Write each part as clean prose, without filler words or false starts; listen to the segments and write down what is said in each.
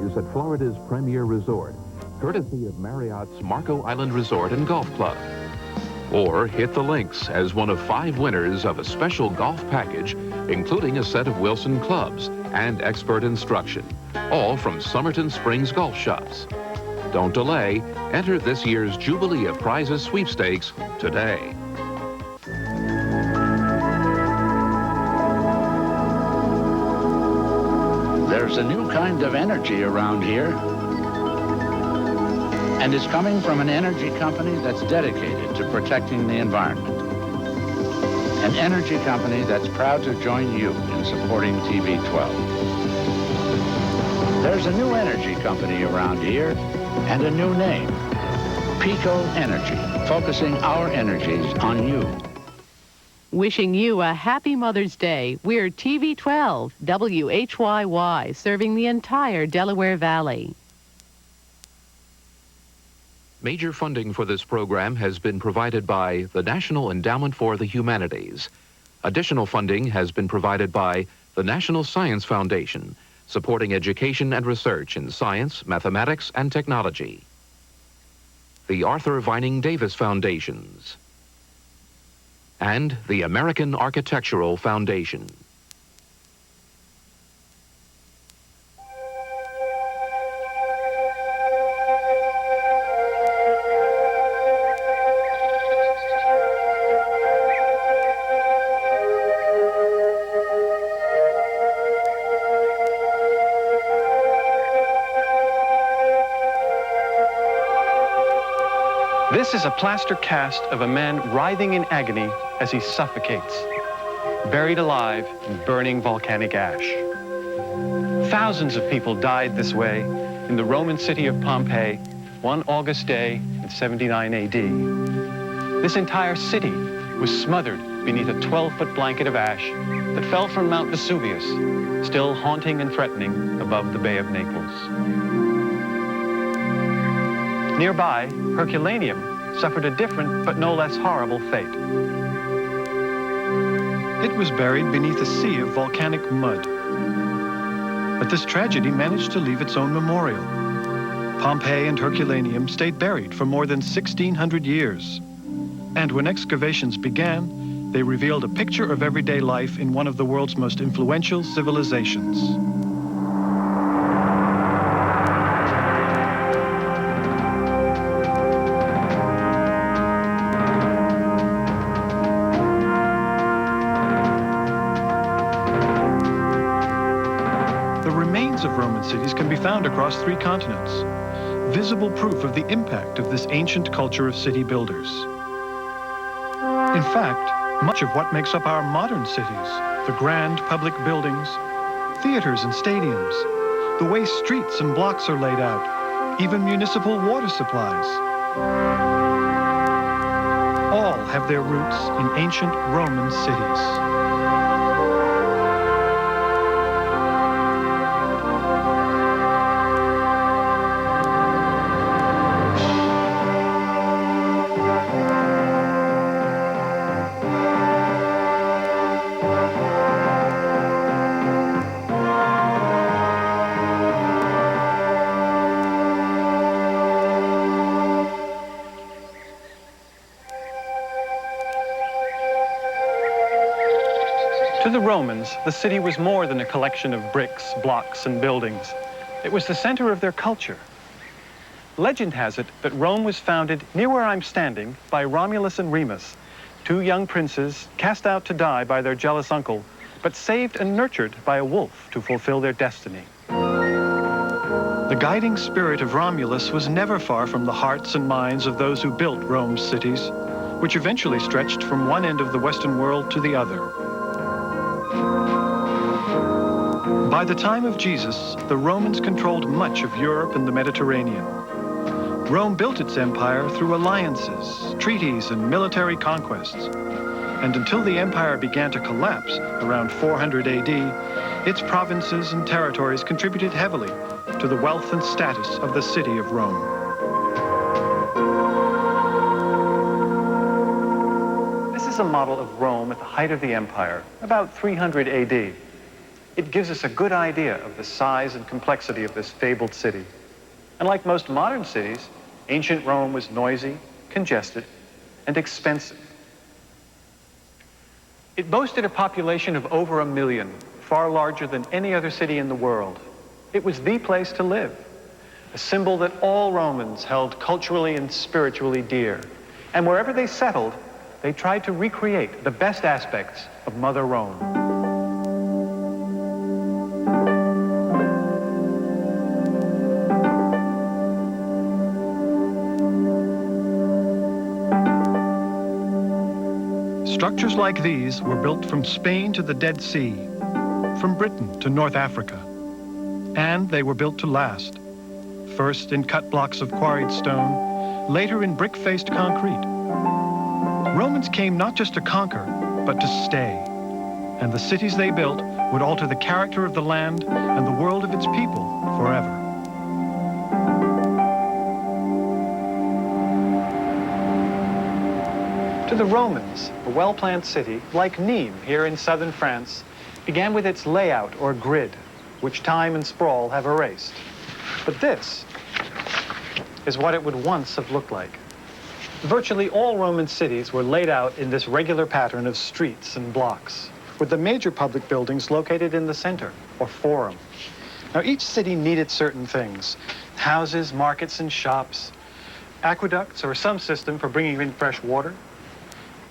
days at Florida's premier resort, courtesy of Marriott's Marco Island Resort and Golf Club. Or hit the links as one of 5 winners of a special golf package, including a set of Wilson clubs and expert instruction, all from Somerton Springs Golf Shops. Don't delay. Enter this year's Jubilee of Prizes sweepstakes today. There's a new kind of energy around here, and it's coming from an energy company that's dedicated to protecting the environment. An energy company that's proud to join you in supporting TV12. There's a new energy company around here and a new name, Pico Energy, focusing our energies on you. Wishing you a happy Mother's Day. We're TV12, WHYY, serving the entire Delaware Valley. Major funding for this program has been provided by the National Endowment for the Humanities. Additional funding has been provided by the National Science Foundation, supporting education and research in science, mathematics, and technology. The Arthur Vining Davis Foundations. And the American Architectural Foundation. This is a plaster cast of a man writhing in agony as he suffocates, buried alive in burning volcanic ash. Thousands of people died this way in the Roman city of Pompeii one August day in 79 AD. This entire city was smothered beneath a 12-foot blanket of ash that fell from Mount Vesuvius, still haunting and threatening above the Bay of Naples. Nearby, Herculaneum suffered a different but no less horrible fate. It was buried beneath a sea of volcanic mud. But this tragedy managed to leave its own memorial. Pompeii and Herculaneum stayed buried for more than 1,600 years. And when excavations began, they revealed a picture of everyday life in one of the world's most influential civilizations. Of Roman cities can be found across 3 continents, visible proof of the impact of this ancient culture of city builders. In fact, much of what makes up our modern cities, the grand public buildings, theaters and stadiums, the way streets and blocks are laid out, even municipal water supplies, all have their roots in ancient Roman cities. To the Romans, the city was more than a collection of bricks, blocks, and buildings. It was the center of their culture. Legend has it that Rome was founded near where I'm standing by Romulus and Remus, 2 young princes cast out to die by their jealous uncle, but saved and nurtured by a wolf to fulfill their destiny. The guiding spirit of Romulus was never far from the hearts and minds of those who built Rome's cities, which eventually stretched from one end of the Western world to the other. By the time of Jesus, the Romans controlled much of Europe and the Mediterranean. Rome built its empire through alliances, treaties, and military conquests. And until the empire began to collapse around 400 AD, its provinces and territories contributed heavily to the wealth and status of the city of Rome. This is a model of Rome at the height of the empire, about 300 AD. It gives us a good idea of the size and complexity of this fabled city. And like most modern cities, ancient Rome was noisy, congested, and expensive. It boasted a population of over 1 million, far larger than any other city in the world. It was the place to live, a symbol that all Romans held culturally and spiritually dear. And wherever they settled, they tried to recreate the best aspects of Mother Rome. Structures like these were built from Spain to the Dead Sea, from Britain to North Africa. And they were built to last. First in cut blocks of quarried stone, later in brick-faced concrete. Romans came not just to conquer, but to stay. And the cities they built would alter the character of the land and the world of its people forever. To the Romans, a well-planned city, like Nîmes here in southern France, began with its layout or grid, which time and sprawl have erased. But this is what it would once have looked like. Virtually all Roman cities were laid out in this regular pattern of streets and blocks, with the major public buildings located in the center, or forum. Now, each city needed certain things: houses, markets, and shops, aqueducts or some system for bringing in fresh water,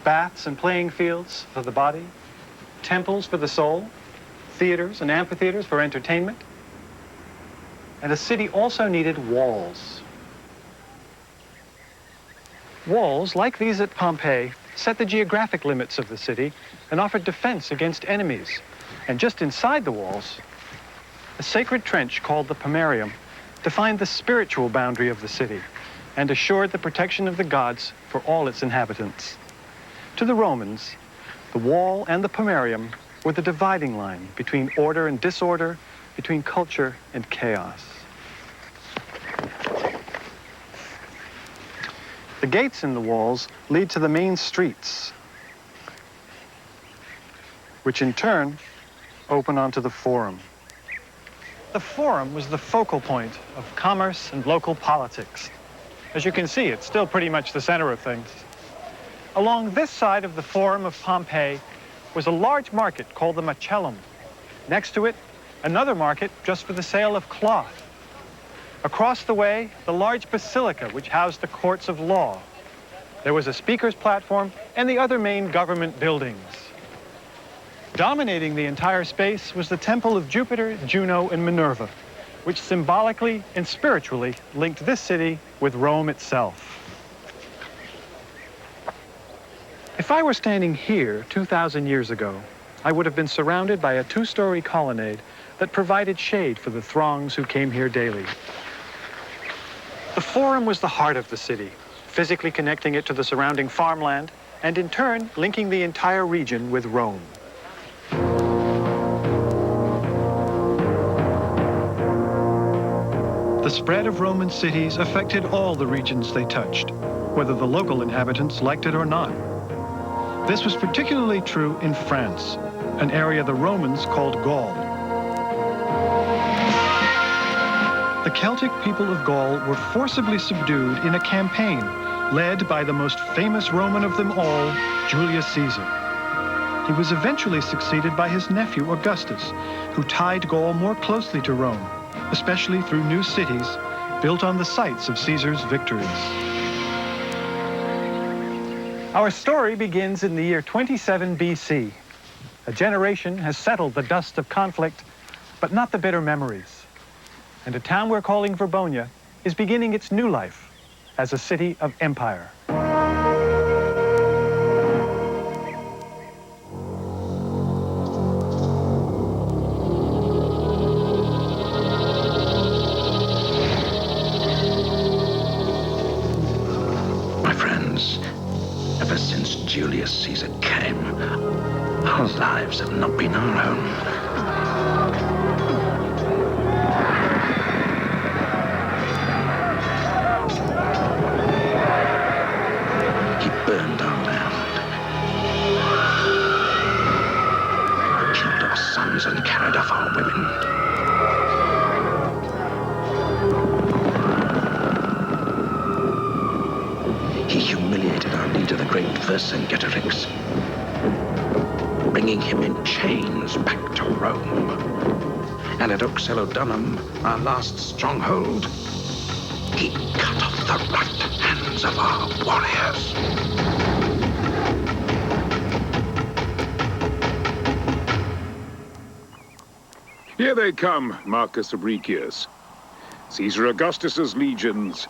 baths and playing fields for the body, temples for the soul, theaters and amphitheaters for entertainment. And a city also needed walls. Walls, like these at Pompeii, set the geographic limits of the city and offered defense against enemies. And just inside the walls, a sacred trench called the Pomerium defined the spiritual boundary of the city and assured the protection of the gods for all its inhabitants. To the Romans, the wall and the Pomerium were the dividing line between order and disorder, between culture and chaos. The gates in the walls lead to the main streets, which in turn open onto the Forum. The Forum was the focal point of commerce and local politics. As you can see, it's still pretty much the center of things. Along this side of the Forum of Pompeii was a large market called the Macellum. Next to it, another market just for the sale of cloth. Across the way, the large basilica, which housed the courts of law. There was a speaker's platform and the other main government buildings. Dominating the entire space was the temple of Jupiter, Juno, and Minerva, which symbolically and spiritually linked this city with Rome itself. If I were standing here 2,000 years ago, I would have been surrounded by a 2-story colonnade that provided shade for the throngs who came here daily. The Forum was the heart of the city, physically connecting it to the surrounding farmland, and in turn, linking the entire region with Rome. The spread of Roman cities affected all the regions they touched, whether the local inhabitants liked it or not. This was particularly true in France, an area the Romans called Gaul. The Celtic people of Gaul were forcibly subdued in a campaign led by the most famous Roman of them all, Julius Caesar. He was eventually succeeded by his nephew Augustus, who tied Gaul more closely to Rome, especially through new cities built on the sites of Caesar's victories. Our story begins in the year 27 BC. A generation has settled the dust of conflict, but not the bitter memories. And a town we're calling Verbonia is beginning its new life as a city of empire. My friends, ever since Julius Caesar came, our lives have not been our own. He burned our land, killed our sons and carried off our Vercingetorix, bringing him in chains back to Rome. And at Uxellodunum, our last stronghold, he cut off the right hands of our warriors. Here they come, Marcus Fabricius. Caesar Augustus's legions,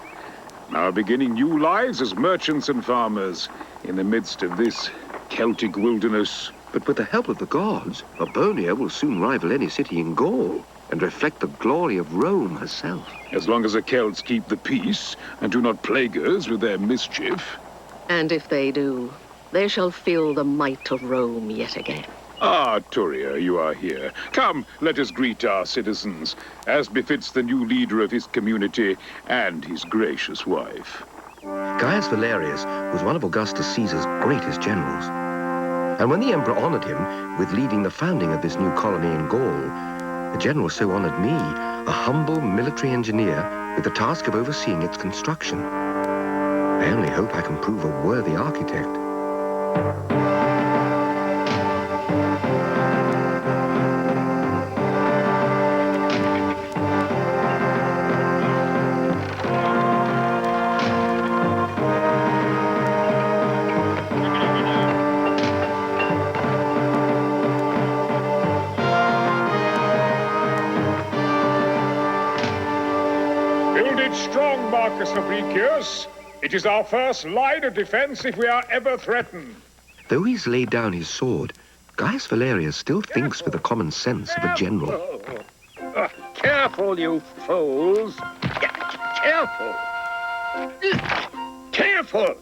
now beginning new lives as merchants and farmers in the midst of this Celtic wilderness. But with the help of the gods, Urbonia will soon rival any city in Gaul and reflect the glory of Rome herself. As long as the Celts keep the peace and do not plague us with their mischief. And if they do, they shall feel the might of Rome yet again. Ah, Turia, you are here. Come, let us greet our citizens, as befits the new leader of his community and his gracious wife. Gaius Valerius was one of Augustus Caesar's greatest generals. And when the emperor honored him with leading the founding of this new colony in Gaul, the general so honored me, a humble military engineer, with the task of overseeing its construction. I only hope I can prove a worthy architect. Strong, Marcus Fabricius. It is our first line of defense if we are ever threatened. Though he's laid down his sword, Gaius Valerius still thinks with the common sense of a general. Careful, you fools. Careful. Careful.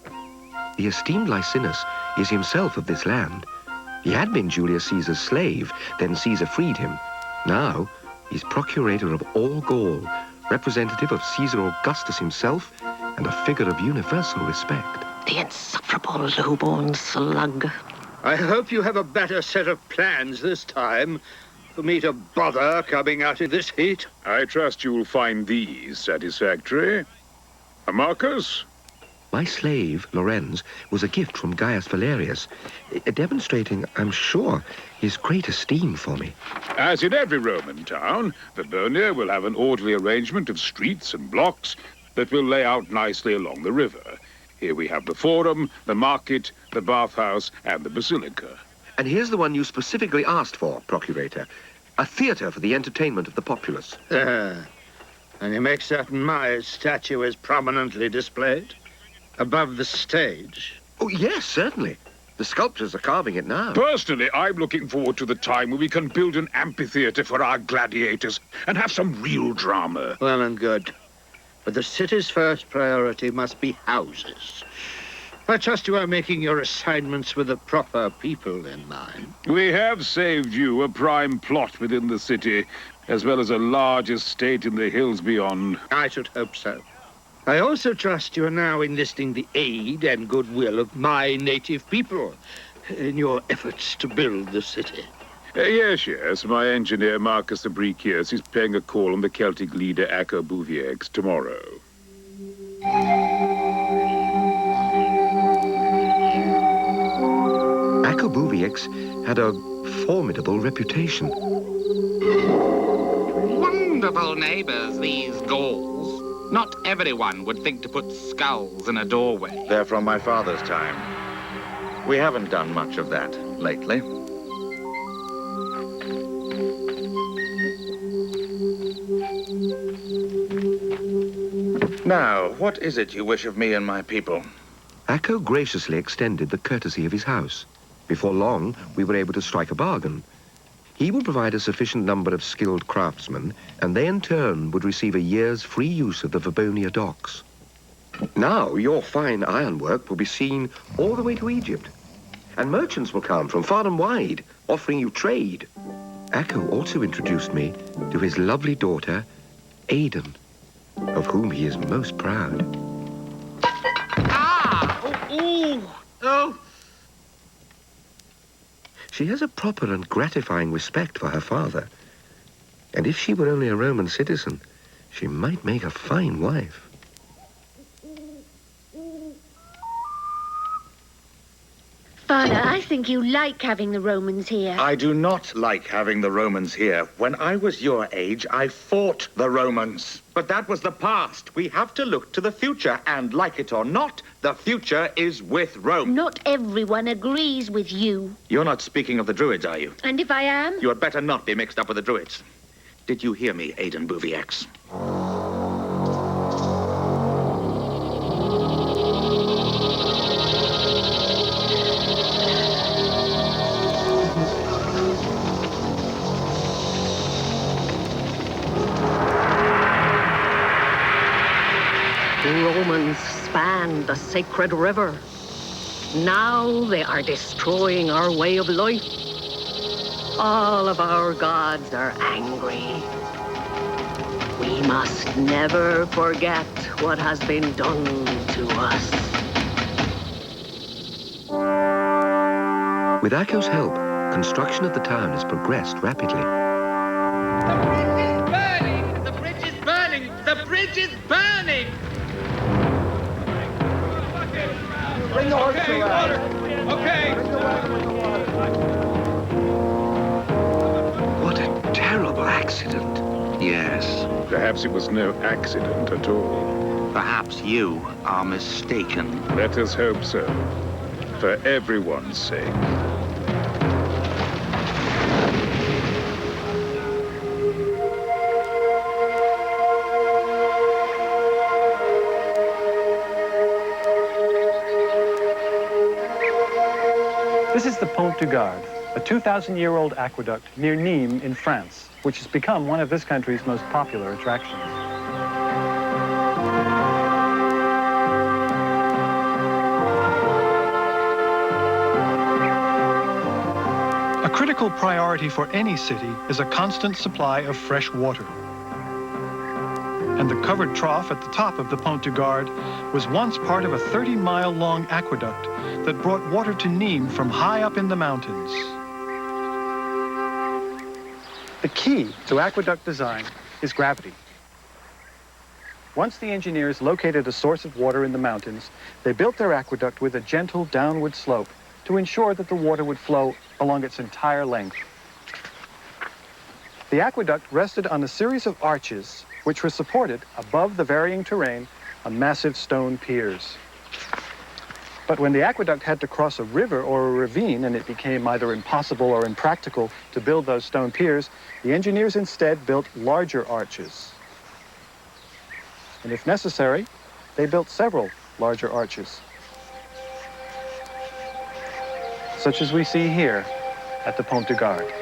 The esteemed Licinus is himself of this land. He had been Julius Caesar's slave, then Caesar freed him. Now, he's procurator of all Gaul, representative of Caesar Augustus himself, and a figure of universal respect. The insufferable low-born slug. I hope you have a better set of plans this time for me to bother coming out in this heat. I trust you will find these satisfactory. Marcus? My slave, Lorenz, was a gift from Gaius Valerius, demonstrating, I'm sure, his great esteem for me. As in every Roman town, Urbonia will have an orderly arrangement of streets and blocks that will lay out nicely along the river. Here we have the forum, the market, the bathhouse, and the basilica. And here's the one you specifically asked for, Procurator. A theater for the entertainment of the populace. And you make certain my statue is prominently displayed? Above the stage? Oh, yes, certainly. The sculptors are carving it now. Personally, I'm looking forward to the time when we can build an amphitheater for our gladiators and have some real drama. Well and good. But the city's first priority must be houses. I trust you are making your assignments with the proper people in mind. We have saved you a prime plot within the city, as well as a large estate in the hills beyond. I should hope so. I also trust you are now enlisting the aid and goodwill of my native people in your efforts to build the city. Yes. My engineer, Marcus Fabricius, is paying a call on the Celtic leader, Acobuviex, tomorrow. Acobuviex had a formidable reputation. Wonderful neighbors, these Gauls. Not everyone would think to put skulls in a doorway. They're from my father's time. We haven't done much of that lately. Now, what is it you wish of me and my people? Acco graciously extended the courtesy of his house. Before long, we were able to strike a bargain. He would provide a sufficient number of skilled craftsmen, and they in turn would receive a year's free use of the Verbonia docks. Now, your fine ironwork will be seen all the way to Egypt, and merchants will come from far and wide, offering you trade. Acco also introduced me to his lovely daughter, Aidan, of whom he is most proud. Oh! She has a proper and gratifying respect for her father. And if she were only a Roman citizen, she might make a fine wife. Father, I think you like having the Romans here. I do not like having the Romans here. When I was your age, I fought the Romans. But that was the past. We have to look to the future, and like it or not, the future is with Rome. Not everyone agrees with you. You're not speaking of the Druids, are you? And if I am? You had better not be mixed up with the Druids. Did you hear me, Aidan Bouviax? Romans spanned the sacred river. Now they are destroying our way of life. All of our gods are angry. We must never forget what has been done to us. With Akko's help, construction of the town has progressed rapidly. The bridge is burning! The bridge is burning! Bring the horse around. Okay. What a terrible accident. Yes. Perhaps it was no accident at all. Perhaps you are mistaken. Let us hope so, for everyone's sake. This is the Pont du Gard, a 2,000-year-old aqueduct near Nîmes in France, which has become one of this country's most popular attractions. A critical priority for any city is a constant supply of fresh water. And the covered trough at the top of the Pont du Gard was once part of a 30-mile-long aqueduct that brought water to Nîmes from high up in the mountains. The key to aqueduct design is gravity. Once the engineers located a source of water in the mountains, they built their aqueduct with a gentle downward slope to ensure that the water would flow along its entire length. The aqueduct rested on a series of arches which were supported above the varying terrain on massive stone piers. But when the aqueduct had to cross a river or a ravine and it became either impossible or impractical to build those stone piers, the engineers instead built larger arches. And if necessary, they built several larger arches, such as we see here at the Pont du Gard.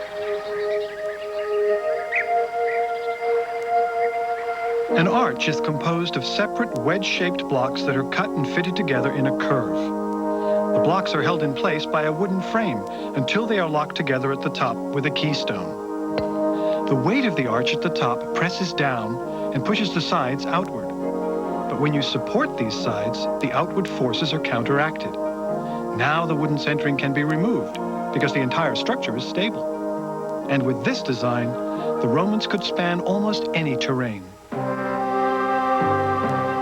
An arch is composed of separate wedge-shaped blocks that are cut and fitted together in a curve. The blocks are held in place by a wooden frame until they are locked together at the top with a keystone. The weight of the arch at the top presses down and pushes the sides outward. But when you support these sides, the outward forces are counteracted. Now the wooden centering can be removed because the entire structure is stable. And with this design, the Romans could span almost any terrain.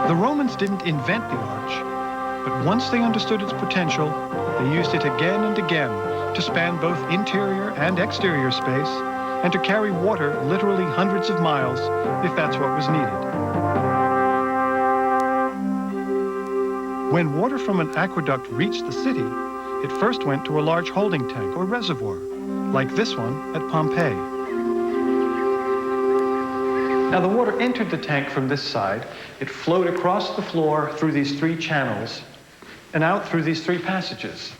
The Romans didn't invent the arch, but once they understood its potential, they used it again and again to span both interior and exterior space and to carry water literally hundreds of miles if that's what was needed. When water from an aqueduct reached the city, it first went to a large holding tank or reservoir, like this one at Pompeii. Now, the water entered the tank from this side. It flowed across the floor through these three channels and out through these three passages.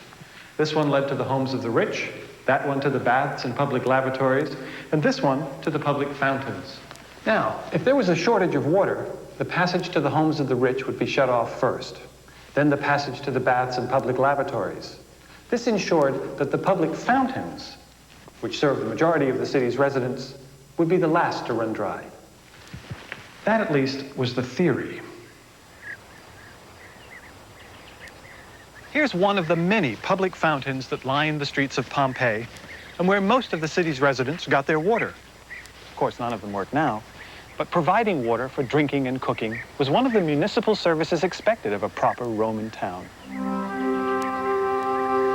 This one led to the homes of the rich, that one to the baths and public lavatories, and this one to the public fountains. Now, if there was a shortage of water, the passage to the homes of the rich would be shut off first, then the passage to the baths and public lavatories. This ensured that the public fountains, which served the majority of the city's residents, would be the last to run dry. That, at least, was the theory. Here's one of the many public fountains that line the streets of Pompeii and where most of the city's residents got their water. Of course, none of them work now, but providing water for drinking and cooking was one of the municipal services expected of a proper Roman town.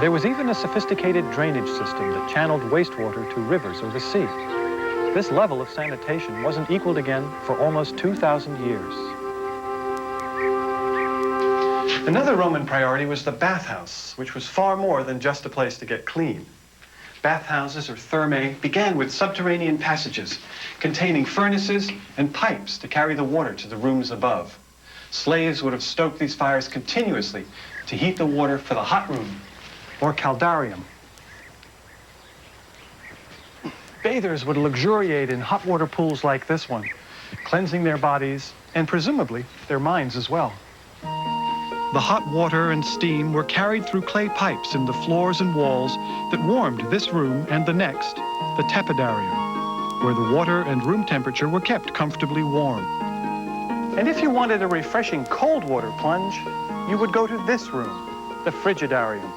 There was even a sophisticated drainage system that channeled wastewater to rivers or the sea. This level of sanitation wasn't equaled again for almost 2,000 years. Another Roman priority was the bathhouse, which was far more than just a place to get clean. Bathhouses, or thermae, began with subterranean passages containing furnaces and pipes to carry the water to the rooms above. Slaves would have stoked these fires continuously to heat the water for the hot room, or caldarium. Bathers would luxuriate in hot water pools like this one, cleansing their bodies and presumably their minds as well. The hot water and steam were carried through clay pipes in the floors and walls that warmed this room and the next, the tepidarium, where the water and room temperature were kept comfortably warm. And if you wanted a refreshing cold water plunge, you would go to this room, the frigidarium.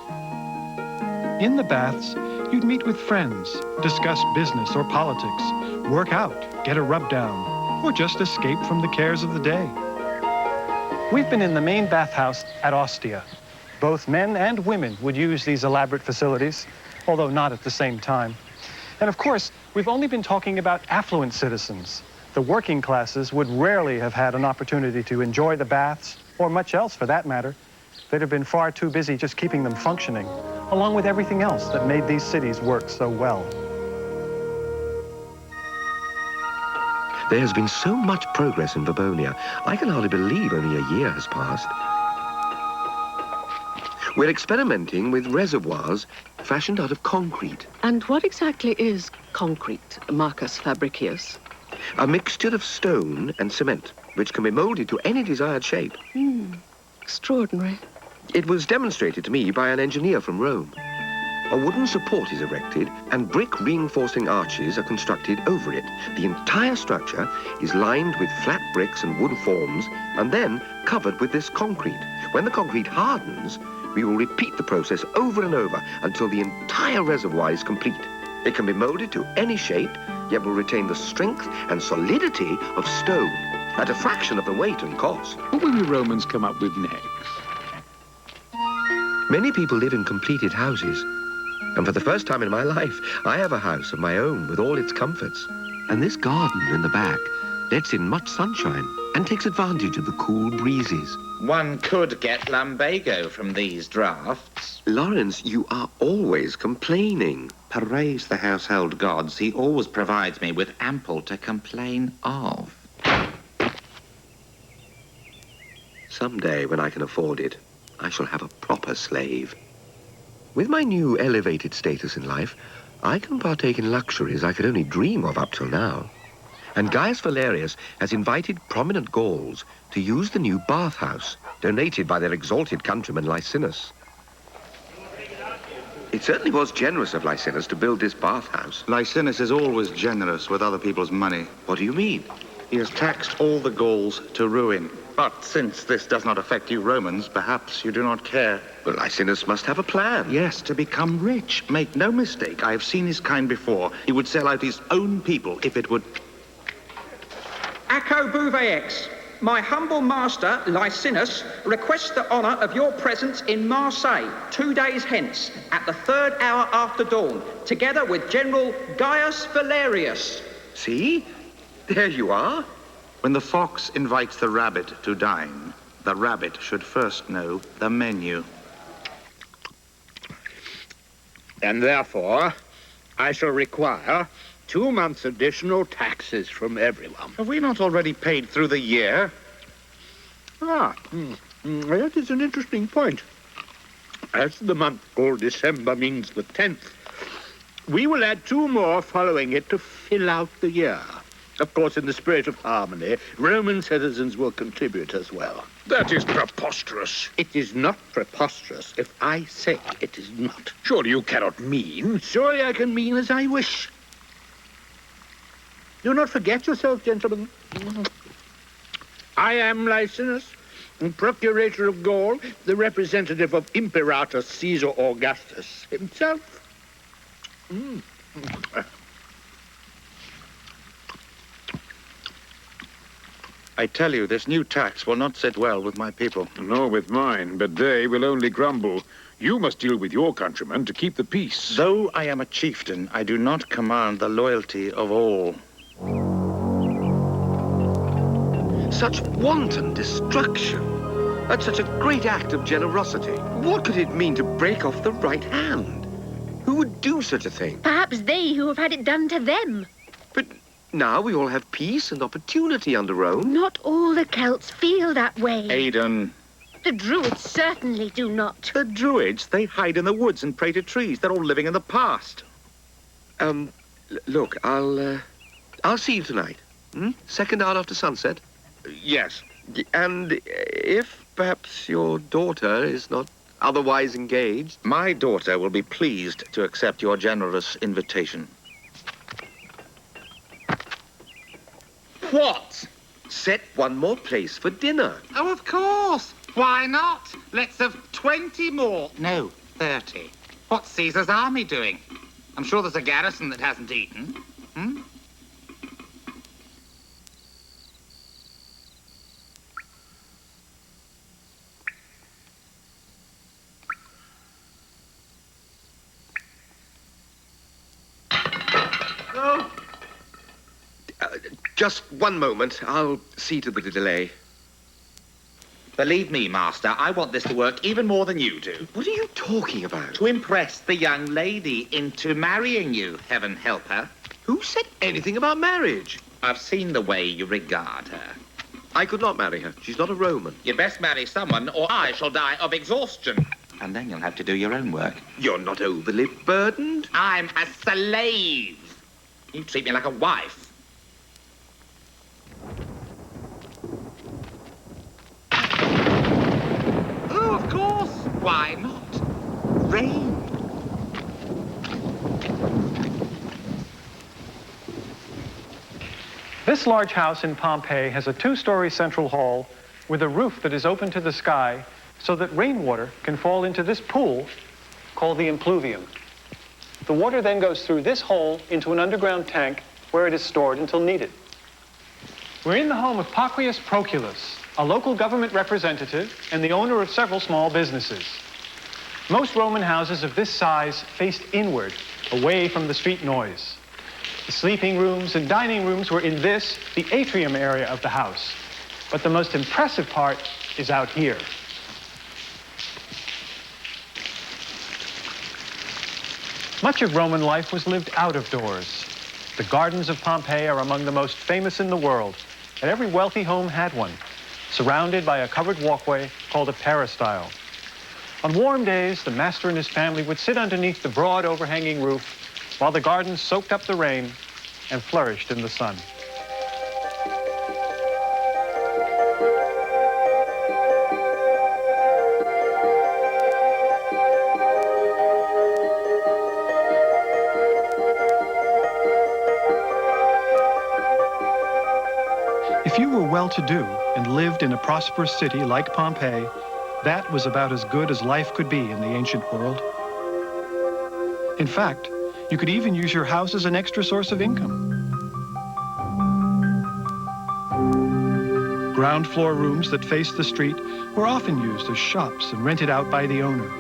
In the baths, you'd meet with friends, discuss business or politics, work out, get a rub down, or just escape from the cares of the day. We've been in the main bathhouse at Ostia. Both men and women would use these elaborate facilities, although not at the same time. And of course, we've only been talking about affluent citizens. The working classes would rarely have had an opportunity to enjoy the baths, or much else for that matter. They'd have been far too busy just keeping them functioning, along with everything else that made these cities work so well. There has been so much progress in Vabonia, I can hardly believe only a year has passed. We're experimenting with reservoirs fashioned out of concrete. And what exactly is concrete, Marcus Fabricius? A mixture of stone and cement, which can be molded to any desired shape. Extraordinary. It was demonstrated to me by an engineer from Rome. A wooden support is erected and brick reinforcing arches are constructed over it. The entire structure is lined with flat bricks and wood forms and then covered with this concrete. When the concrete hardens, we will repeat the process over and over until the entire reservoir is complete. It can be molded to any shape, yet will retain the strength and solidity of stone at a fraction of the weight and cost. What will you Romans come up with next? Many people live in completed houses. And for the first time in my life, I have a house of my own with all its comforts. And this garden in the back lets in much sunshine and takes advantage of the cool breezes. One could get lumbago from these drafts. Lawrence, you are always complaining. Praise the household gods. He always provides me with ample to complain of. Someday, when I can afford it, I shall have a proper slave. With my new elevated status in life, I can partake in luxuries I could only dream of up till now. And Gaius Valerius has invited prominent Gauls to use the new bathhouse, donated by their exalted countryman Licinus. It certainly was generous of Licinus to build this bathhouse. Licinus is always generous with other people's money. What do you mean? He has taxed all the Gauls to ruin. But since this does not affect you Romans, perhaps you do not care. Well, Licinus must have a plan. Yes, to become rich. Make no mistake, I have seen his kind before. He would sell out his own people if it would... Acco Bouvex, my humble master, Licinus, requests the honour of your presence in Marseille 2 days hence, at the 3rd hour after dawn, together with General Gaius Valerius. See? There you are. When the fox invites the rabbit to dine, the rabbit should first know the menu. And therefore, I shall require 2 months' additional taxes from everyone. Have we not already paid through the year? That is an interesting point. As the month called December means the 10th, we will add 2 more following it to fill out the year. Of course, in the spirit of harmony, Roman citizens will contribute as well. That is preposterous. It is not preposterous if I say it is not. Surely you cannot mean... Surely I can mean as I wish. Do not forget yourself, gentlemen. I am Licinus, procurator of Gaul, the representative of Imperator Caesar Augustus himself. I tell you, this new tax will not sit well with my people. Nor with mine, but they will only grumble. You must deal with your countrymen to keep the peace. Though I am a chieftain, I do not command the loyalty of all. Such wanton destruction. That's such a great act of generosity. What could it mean to break off the right hand? Who would do such a thing? Perhaps they who have had it done to them. But now we all have peace and opportunity under Rome. Not all the Celts feel that way. Aidan. The Druids certainly do not. The Druids, they hide in the woods and pray to trees. They're all living in the past. Look, I'll see you tonight. Second hour after sunset. Yes. And if perhaps your daughter is not otherwise engaged... My daughter will be pleased to accept your generous invitation. What? Set one more place for dinner. Oh, of course. Why not? Let's have 20 more. No, 30. What's Caesar's army doing? I'm sure there's a garrison that hasn't eaten. Just one moment. I'll see to the delay. Believe me, Master, I want this to work even more than you do. What are you talking about? To impress the young lady into marrying you, heaven help her. Who said anything about marriage? I've seen the way you regard her. I could not marry her. She's not a Roman. You'd best marry someone, or I shall die of exhaustion. And then you'll have to do your own work. You're not overly burdened. I'm a slave. You treat me like a wife. Oh, of course. Why not? Rain. This large house in Pompeii has a 2-story central hall with a roof that is open to the sky so that rainwater can fall into this pool called the impluvium. The water then goes through this hole into an underground tank where it is stored until needed. We're in the home of Paquius Proculus, a local government representative and the owner of several small businesses. Most Roman houses of this size faced inward, away from the street noise. The sleeping rooms and dining rooms were in this, the atrium area of the house. But the most impressive part is out here. Much of Roman life was lived out of doors. The gardens of Pompeii are among the most famous in the world, and every wealthy home had one, surrounded by a covered walkway called a peristyle. On warm days, the master and his family would sit underneath the broad overhanging roof while the gardens soaked up the rain and flourished in the sun. If you were well-to-do and lived in a prosperous city like Pompeii, that was about as good as life could be in the ancient world. In fact, you could even use your house as an extra source of income. Ground floor rooms that faced the street were often used as shops and rented out by the owner.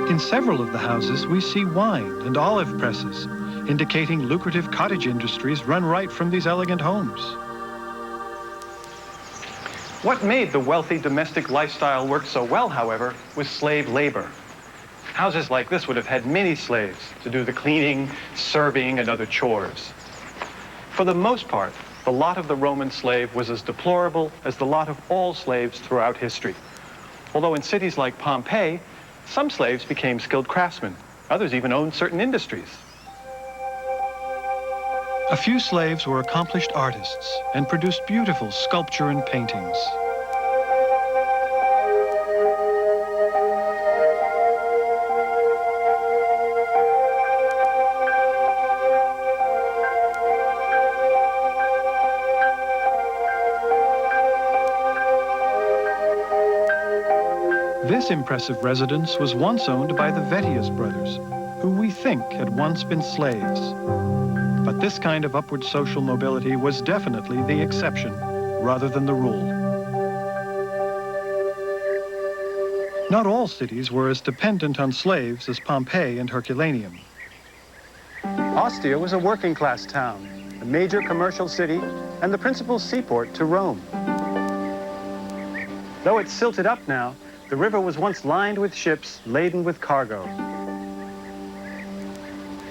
In several of the houses, we see wine and olive presses, indicating lucrative cottage industries run right from these elegant homes. What made the wealthy domestic lifestyle work so well, however, was slave labor. Houses like this would have had many slaves to do the cleaning, serving, and other chores. For the most part, the lot of the Roman slave was as deplorable as the lot of all slaves throughout history. Although in cities like Pompeii, some slaves became skilled craftsmen. Others even owned certain industries. A few slaves were accomplished artists and produced beautiful sculpture and paintings. This impressive residence was once owned by the Vettius brothers, who we think had once been slaves. But this kind of upward social mobility was definitely the exception rather than the rule. Not all cities were as dependent on slaves as Pompeii and Herculaneum. Ostia was a working-class town, a major commercial city, and the principal seaport to Rome. Though it's silted up now, the river was once lined with ships laden with cargo.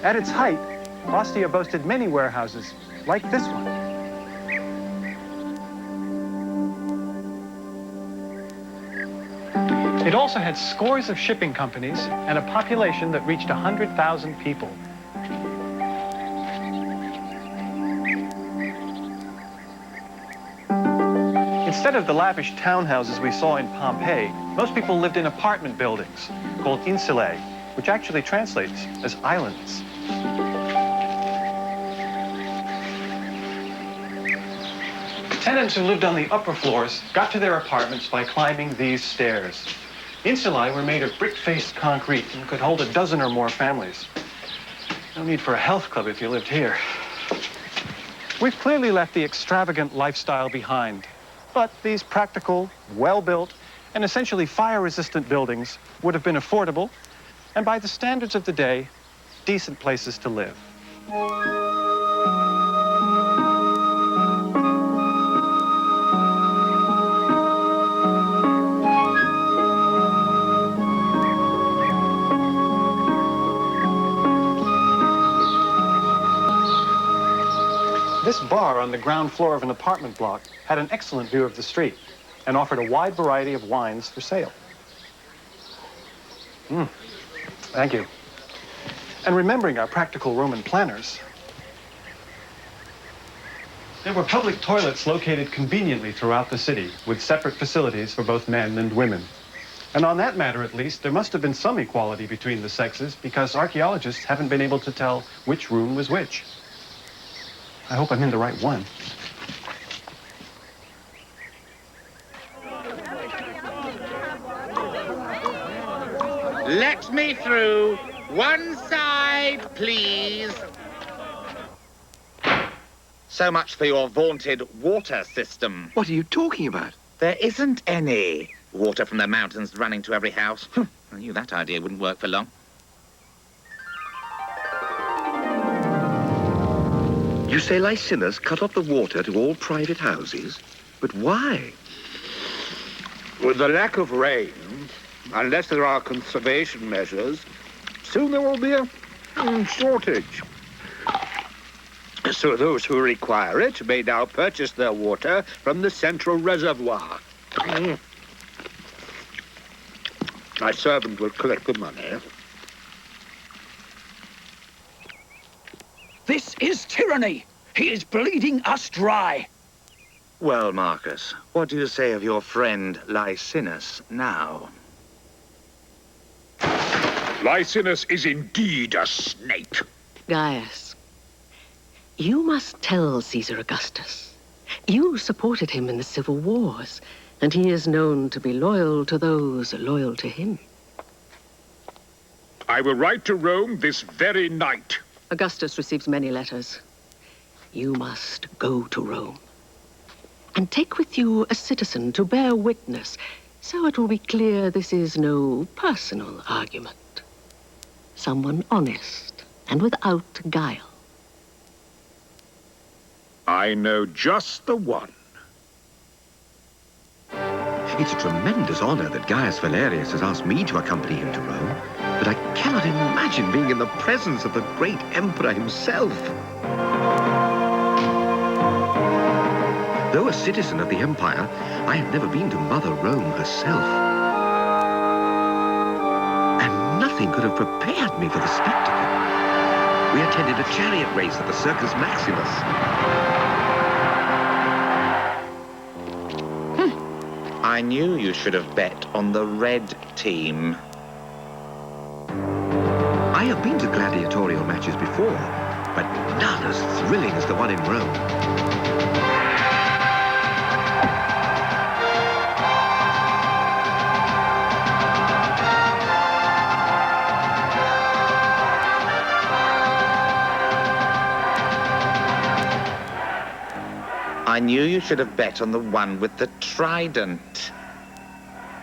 At its height, Ostia boasted many warehouses, like this one. It also had scores of shipping companies and a population that reached 100,000 people. Instead of the lavish townhouses we saw in Pompeii, most people lived in apartment buildings called insulae, which actually translates as islands. Tenants who lived on the upper floors got to their apartments by climbing these stairs. Insulae were made of brick-faced concrete and could hold a dozen or more families. No need for a health club if you lived here. We've clearly left the extravagant lifestyle behind. But these practical, well-built, and essentially fire-resistant buildings would have been affordable, and by the standards of the day, decent places to live. This bar on the ground floor of an apartment block had an excellent view of the street and offered a wide variety of wines for sale. Thank you. And remembering our practical Roman planners, there were public toilets located conveniently throughout the city with separate facilities for both men and women. And on that matter, at least, there must have been some equality between the sexes because archaeologists haven't been able to tell which room was which. I hope I'm in the right one. Let me through. One side, please. So much for your vaunted water system. What are you talking about? There isn't any. Water from the mountains running to every house. I knew that idea wouldn't work for long. You say Licinus cut off the water to all private houses? But why? With the lack of rain, unless there are conservation measures, soon there will be a shortage. So those who require it may now purchase their water from the central reservoir. My servant will collect the money. This is tyranny. He is bleeding us dry. Well, Marcus, what do you say of your friend Licinus now? Licinus is indeed a snake. Gaius, you must tell Caesar Augustus. You supported him in the civil wars, and he is known to be loyal to those loyal to him. I will write to Rome this very night. Augustus receives many letters. You must go to Rome. And take with you a citizen to bear witness, so it will be clear this is no personal argument. Someone honest and without guile. I know just the one. It's a tremendous honor that Gaius Valerius has asked me to accompany him to Rome, but I cannot imagine being in the presence of the great emperor himself. Though a citizen of the empire, I have never been to Mother Rome herself. And nothing could have prepared me for the spectacle. We attended a chariot race at the Circus Maximus. I knew you should have bet on the red team. I have been to gladiatorial matches before, but none as thrilling as the one in Rome. knew you should have bet on the one with the trident.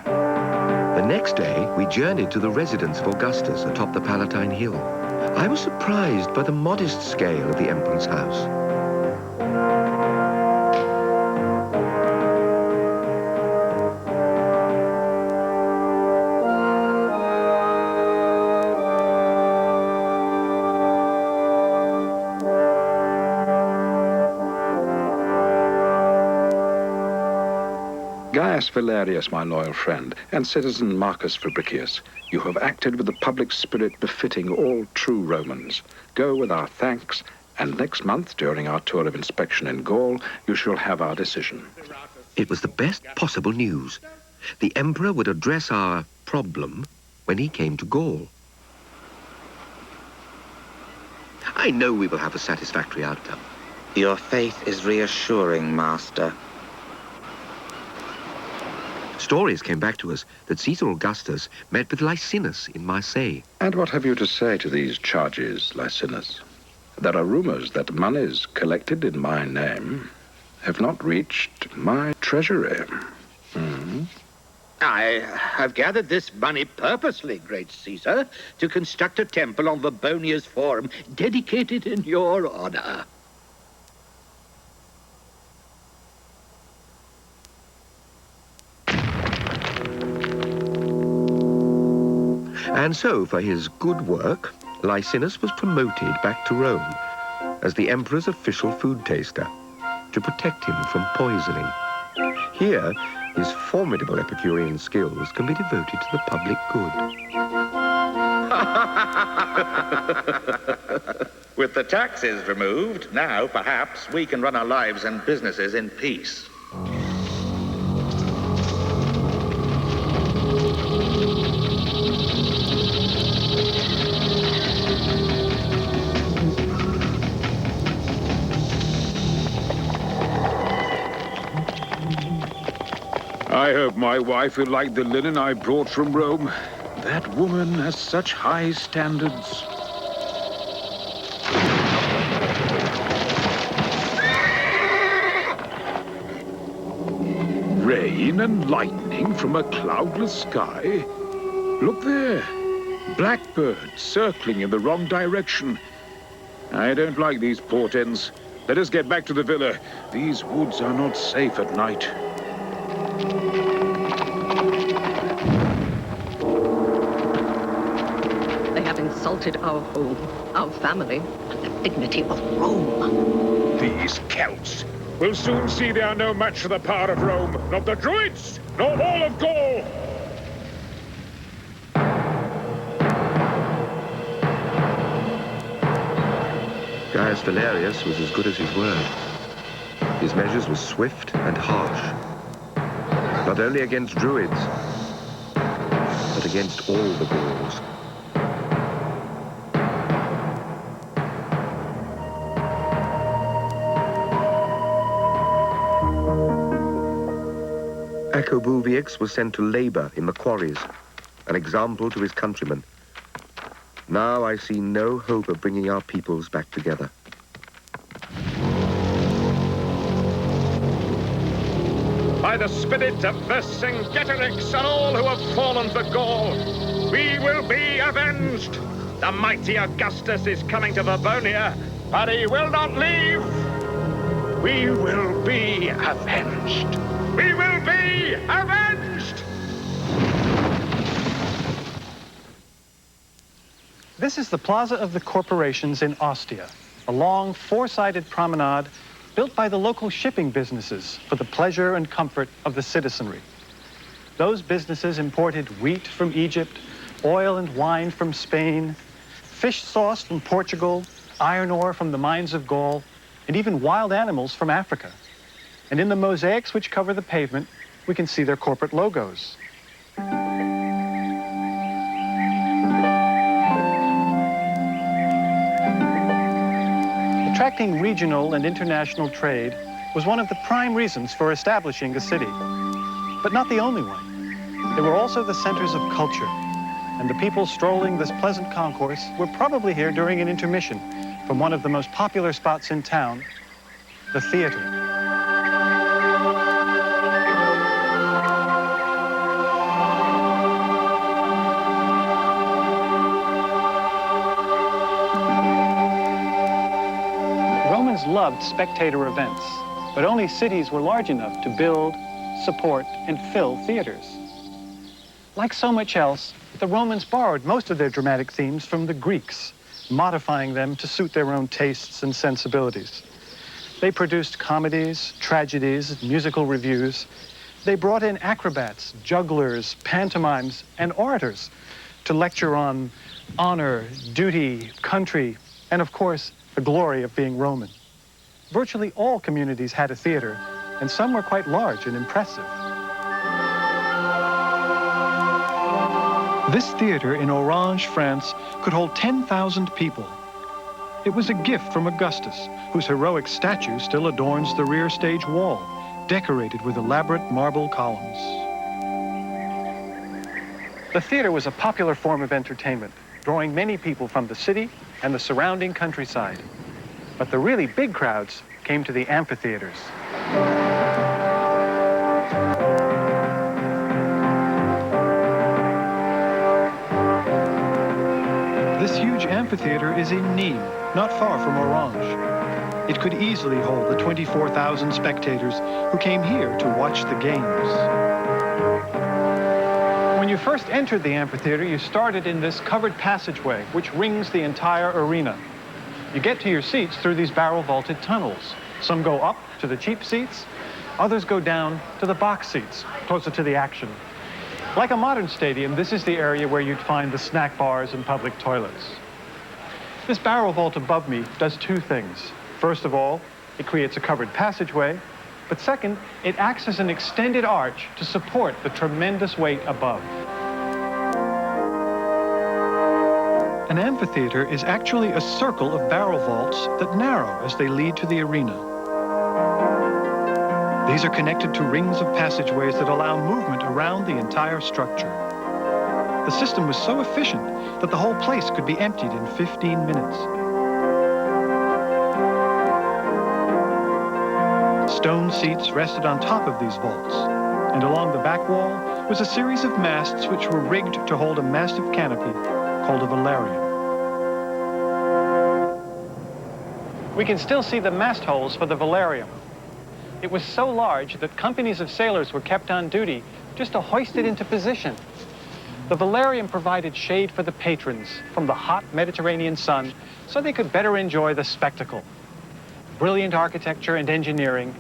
The next day, we journeyed to the residence of Augustus atop the Palatine Hill. I was surprised by the modest scale of the Emperor's house. Gaius Valerius, my loyal friend, and citizen Marcus Fabricius, you have acted with the public spirit befitting all true Romans. Go with our thanks, and next month, during our tour of inspection in Gaul, you shall have our decision. It was the best possible news. The Emperor would address our problem when he came to Gaul. I know we will have a satisfactory outcome. Your faith is reassuring, Master. Stories came back to us that Caesar Augustus met with Licinus in Marseille. And what have you to say to these charges, Licinus? There are rumors that monies collected in my name have not reached my treasury. I have gathered this money purposely, great Caesar, to construct a temple on Vabonia's Forum dedicated in your honor. And so, for his good work, Licinus was promoted back to Rome as the emperor's official food taster to protect him from poisoning. Here, his formidable Epicurean skills can be devoted to the public good. With the taxes removed, now perhaps we can run our lives and businesses in peace. I hope my wife will like the linen I brought from Rome. That woman has such high standards. Rain and lightning from a cloudless sky. Look there. Blackbirds circling in the wrong direction. I don't like these portents. Let us get back to the villa. These woods are not safe at night. They have insulted our home, our family, and the dignity of Rome. These Celts will soon see they are no match for the power of Rome, not the Druids, nor all of Gaul. Gaius Valerius was as good as his word. His measures were swift and harsh, not only against Druids, but against all the Gauls. Acabuvius was sent to labor in the quarries, an example to his countrymen. Now I see no hope of bringing our peoples back together. By the spirit of Vercingetorix and all who have fallen for Gaul, we will be avenged. The mighty Augustus is coming to Vabonia, but he will not leave. We will be avenged. We will be avenged! This is the Plaza of the Corporations in Ostia, a long four-sided promenade built by the local shipping businesses for the pleasure and comfort of the citizenry. Those businesses imported wheat from Egypt, oil and wine from Spain, fish sauce from Portugal, iron ore from the mines of Gaul, and even wild animals from Africa. And in the mosaics which cover the pavement, we can see their corporate logos. Attracting regional and international trade was one of the prime reasons for establishing the city, but not the only one. They were also the centers of culture, and the people strolling this pleasant concourse were probably here during an intermission from one of the most popular spots in town, the theater. loved spectator events, but only cities were large enough to build, support, and fill theaters. Like so much else, the Romans borrowed most of their dramatic themes from the Greeks, modifying them to suit their own tastes and sensibilities. They produced comedies, tragedies, musical reviews. They brought in acrobats, jugglers, pantomimes, and orators to lecture on honor, duty, country, and of course, the glory of being Roman. Virtually all communities had a theater, and some were quite large and impressive. This theater in Orange, France, could hold 10,000 people. It was a gift from Augustus, whose heroic statue still adorns the rear stage wall, decorated with elaborate marble columns. The theater was a popular form of entertainment, drawing many people from the city and the surrounding countryside. But the really big crowds came to the amphitheaters. This huge amphitheater is in Nîmes, not far from Orange. It could easily hold the 24,000 spectators who came here to watch the games. When you first entered the amphitheater, you started in this covered passageway, which rings the entire arena. You get to your seats through these barrel-vaulted tunnels. Some go up to the cheap seats, others go down to the box seats, closer to the action. Like a modern stadium, this is the area where you'd find the snack bars and public toilets. This barrel vault above me does two things. First of all, it creates a covered passageway, but second, it acts as an extended arch to support the tremendous weight above. An amphitheater is actually a circle of barrel vaults that narrow as they lead to the arena. These are connected to rings of passageways that allow movement around the entire structure. The system was so efficient that the whole place could be emptied in 15 minutes. Stone seats rested on top of these vaults, and along the back wall was a series of masts which were rigged to hold a massive canopy called a velarium. We can still see the mast holes for the velarium. It was so large that companies of sailors were kept on duty just to hoist it into position. The velarium provided shade for the patrons from the hot Mediterranean sun so they could better enjoy the spectacle. Brilliant architecture and engineering,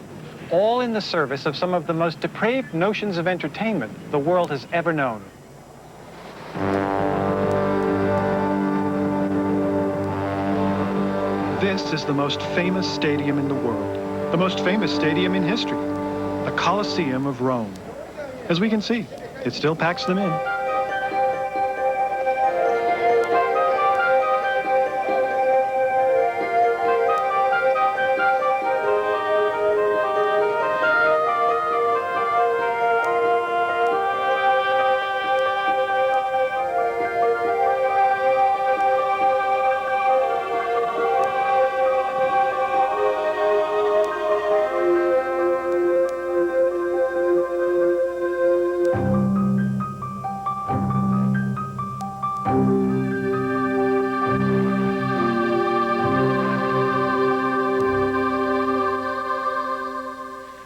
all in the service of some of the most depraved notions of entertainment the world has ever known. This is the most famous stadium in the world. The most famous stadium in history, the Colosseum of Rome. As we can see, it still packs them in.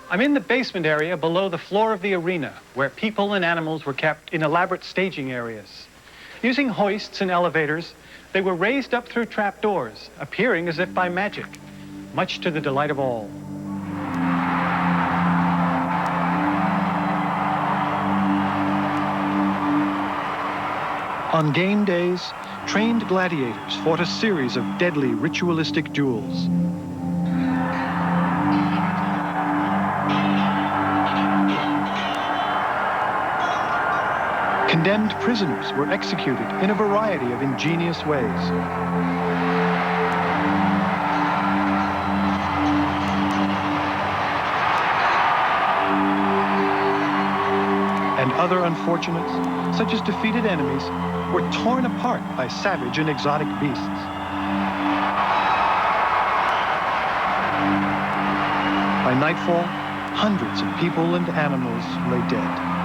I'm in the basement area below the floor of the arena, where people and animals were kept in elaborate staging areas. Using hoists and elevators, they were raised up through trapdoors, appearing as if by magic, much to the delight of all. On game days, trained gladiators fought a series of deadly ritualistic duels. Condemned prisoners were executed in a variety of ingenious ways. And other unfortunates, such as defeated enemies, were torn apart by savage and exotic beasts. By nightfall, hundreds of people and animals lay dead.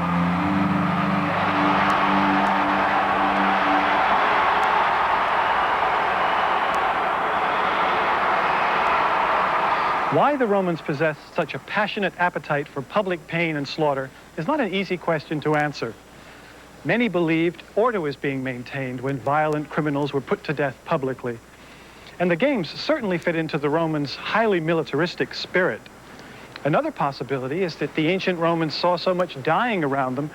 Why the Romans possessed such a passionate appetite for public pain and slaughter is not an easy question to answer. Many believed order was being maintained when violent criminals were put to death publicly. And the games certainly fit into the Romans' highly militaristic spirit. Another possibility is that the ancient Romans saw so much dying around them,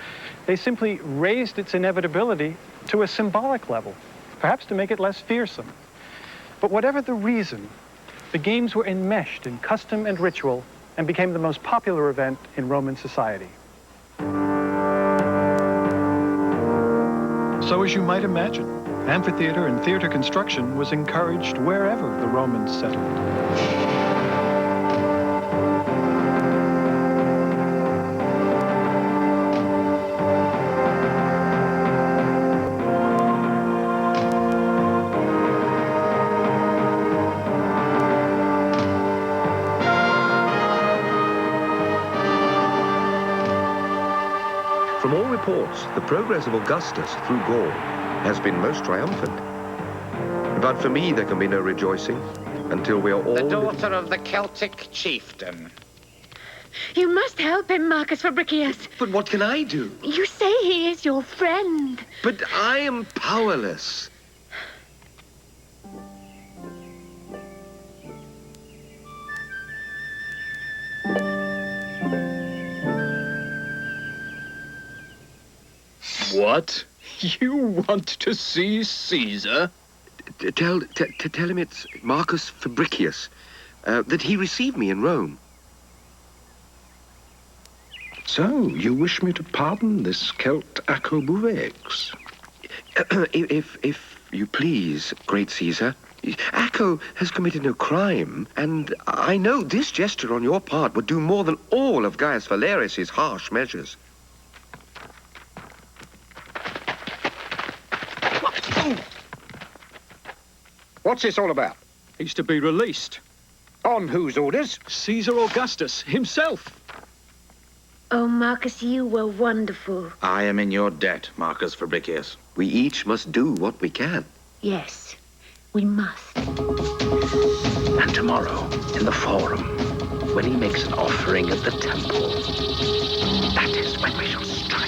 they simply raised its inevitability to a symbolic level, perhaps to make it less fearsome. But whatever the reason, the games were enmeshed in custom and ritual and became the most popular event in Roman society. So as you might imagine, amphitheater and theater construction was encouraged wherever the Romans settled. From all reports, the progress of Augustus through Gaul has been most triumphant. But for me, there can be no rejoicing until we are all... The daughter of the Celtic chieftain. You must help him, Marcus Fabricius. But what can I do? You say he is your friend. But I am powerless. What? You want to see Caesar? Tell him it's Marcus Fabricius, that he received me in Rome. So, you wish me to pardon this Celt Acco If you please, great Caesar. Acco has committed no crime, and I know this gesture on your part would do more than all of Gaius Valerius's harsh measures. What's this all about? He's to be released. On whose orders? Caesar Augustus himself. Oh, Marcus, you were wonderful. I am in your debt, Marcus Fabricius. We each must do what we can. Yes, we must. And tomorrow, in the Forum, when he makes an offering at the temple, that is when we shall strike.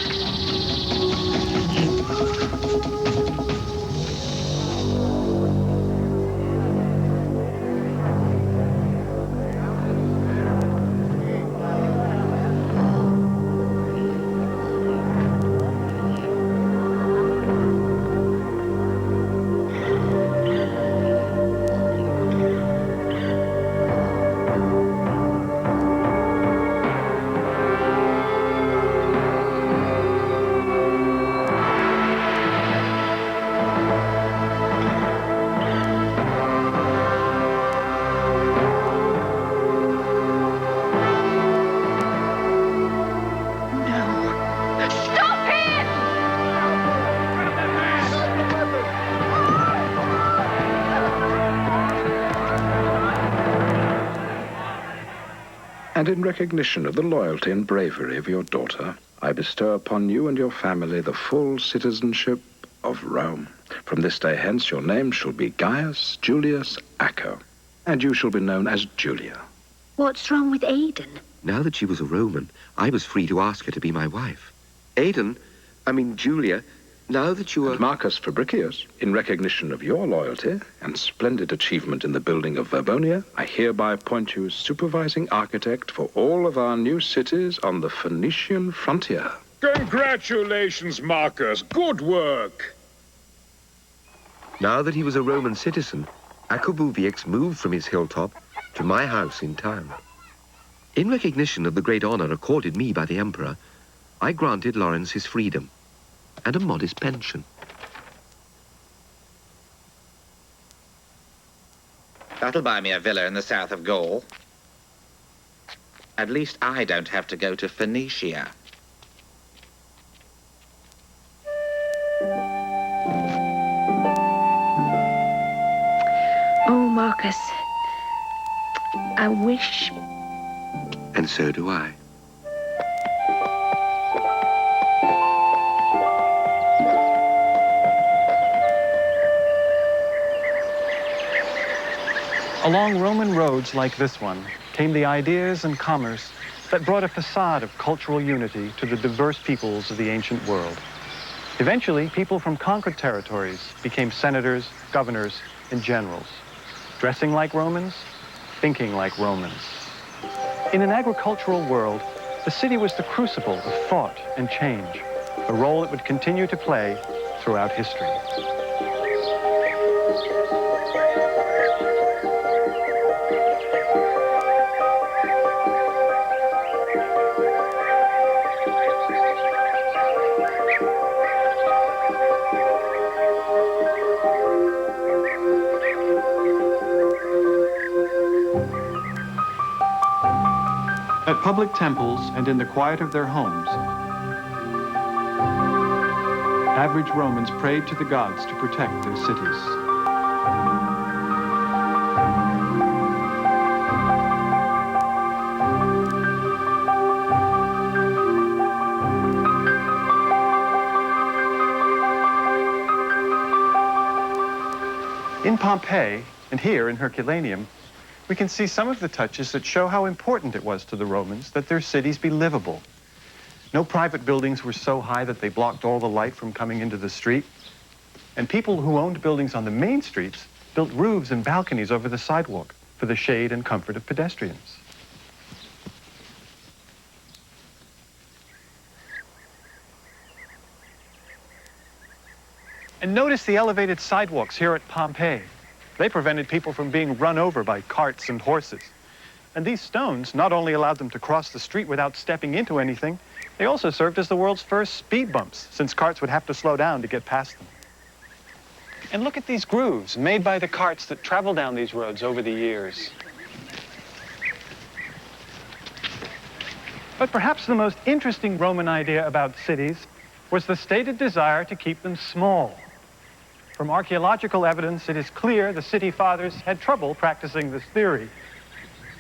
And in recognition of the loyalty and bravery of your daughter, I bestow upon you and your family the full citizenship of Rome. From this day hence, your name shall be Gaius Julius Acco, and you shall be known as Julia. What's wrong with Aidan? Now that she was a Roman, I was free to ask her to be my wife. Julia, now that you are... And Marcus Fabricius, in recognition of your loyalty and splendid achievement in the building of Verbonia, I hereby appoint you as supervising architect for all of our new cities on the Phoenician frontier. Congratulations, Marcus. Good work. Now that he was a Roman citizen, Acco moved from his hilltop to my house in town. In recognition of the great honor accorded me by the emperor, I granted Lawrence his freedom and a modest pension. That'll buy me a villa in the south of Gaul. At least I don't have to go to Phoenicia. Oh, Marcus, I wish... And so do I. Along Roman roads like this one, came the ideas and commerce that brought a facade of cultural unity to the diverse peoples of the ancient world. Eventually, people from conquered territories became senators, governors, and generals, dressing like Romans, thinking like Romans. In an agricultural world, the city was the crucible of thought and change, a role it would continue to play throughout history. At public temples and in the quiet of their homes, average Romans prayed to the gods to protect their cities. In Pompeii, and here in Herculaneum, we can see some of the touches that show how important it was to the Romans that their cities be livable. No private buildings were so high that they blocked all the light from coming into the street. And people who owned buildings on the main streets built roofs and balconies over the sidewalk for the shade and comfort of pedestrians. And notice the elevated sidewalks here at Pompeii. They prevented people from being run over by carts and horses. And these stones not only allowed them to cross the street without stepping into anything, they also served as the world's first speed bumps, since carts would have to slow down to get past them. And look at these grooves made by the carts that travel down these roads over the years. But perhaps the most interesting Roman idea about cities was the stated desire to keep them small. From archaeological evidence, it is clear the city fathers had trouble practicing this theory.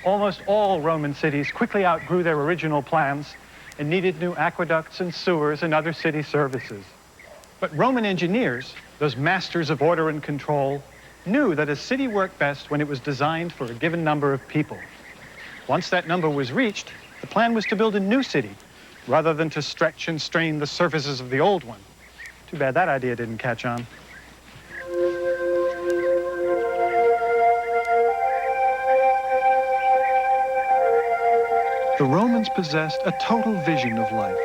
Almost all Roman cities quickly outgrew their original plans and needed new aqueducts and sewers and other city services. But Roman engineers, those masters of order and control, knew that a city worked best when it was designed for a given number of people. Once that number was reached, the plan was to build a new city, rather than to stretch and strain the surfaces of the old one. Too bad that idea didn't catch on. The Romans possessed a total vision of life.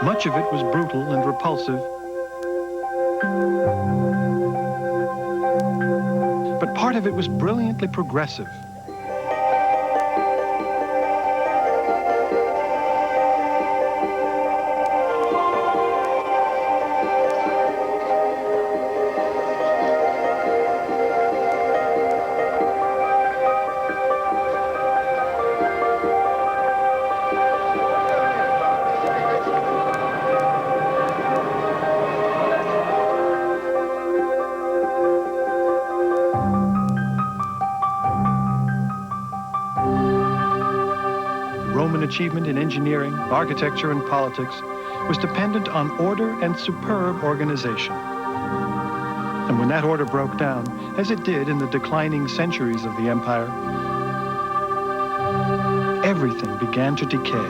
Much of it was brutal and repulsive, but part of it was brilliantly progressive. Achievement in engineering, architecture, and politics was dependent on order and superb organization. And when that order broke down, as it did in the declining centuries of the empire, everything began to decay.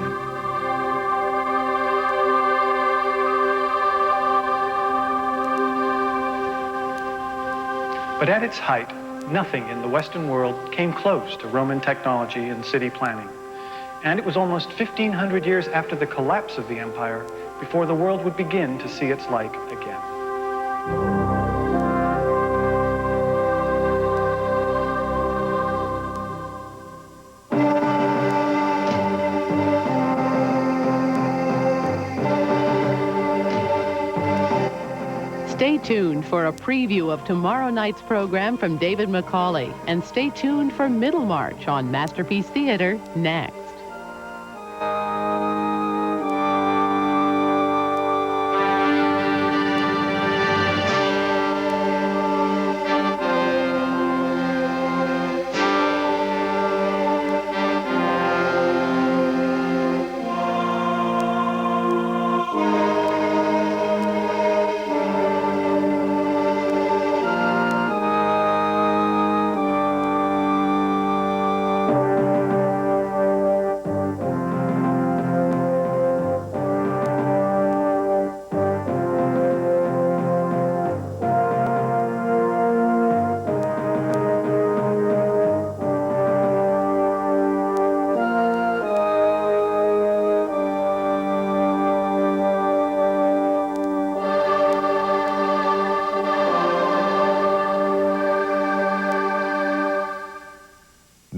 But at its height, nothing in the Western world came close to Roman technology and city planning. And it was almost 1,500 years after the collapse of the empire before the world would begin to see its like again. Stay tuned for a preview of tomorrow night's program from David Macaulay, and stay tuned for Middlemarch on Masterpiece Theater next.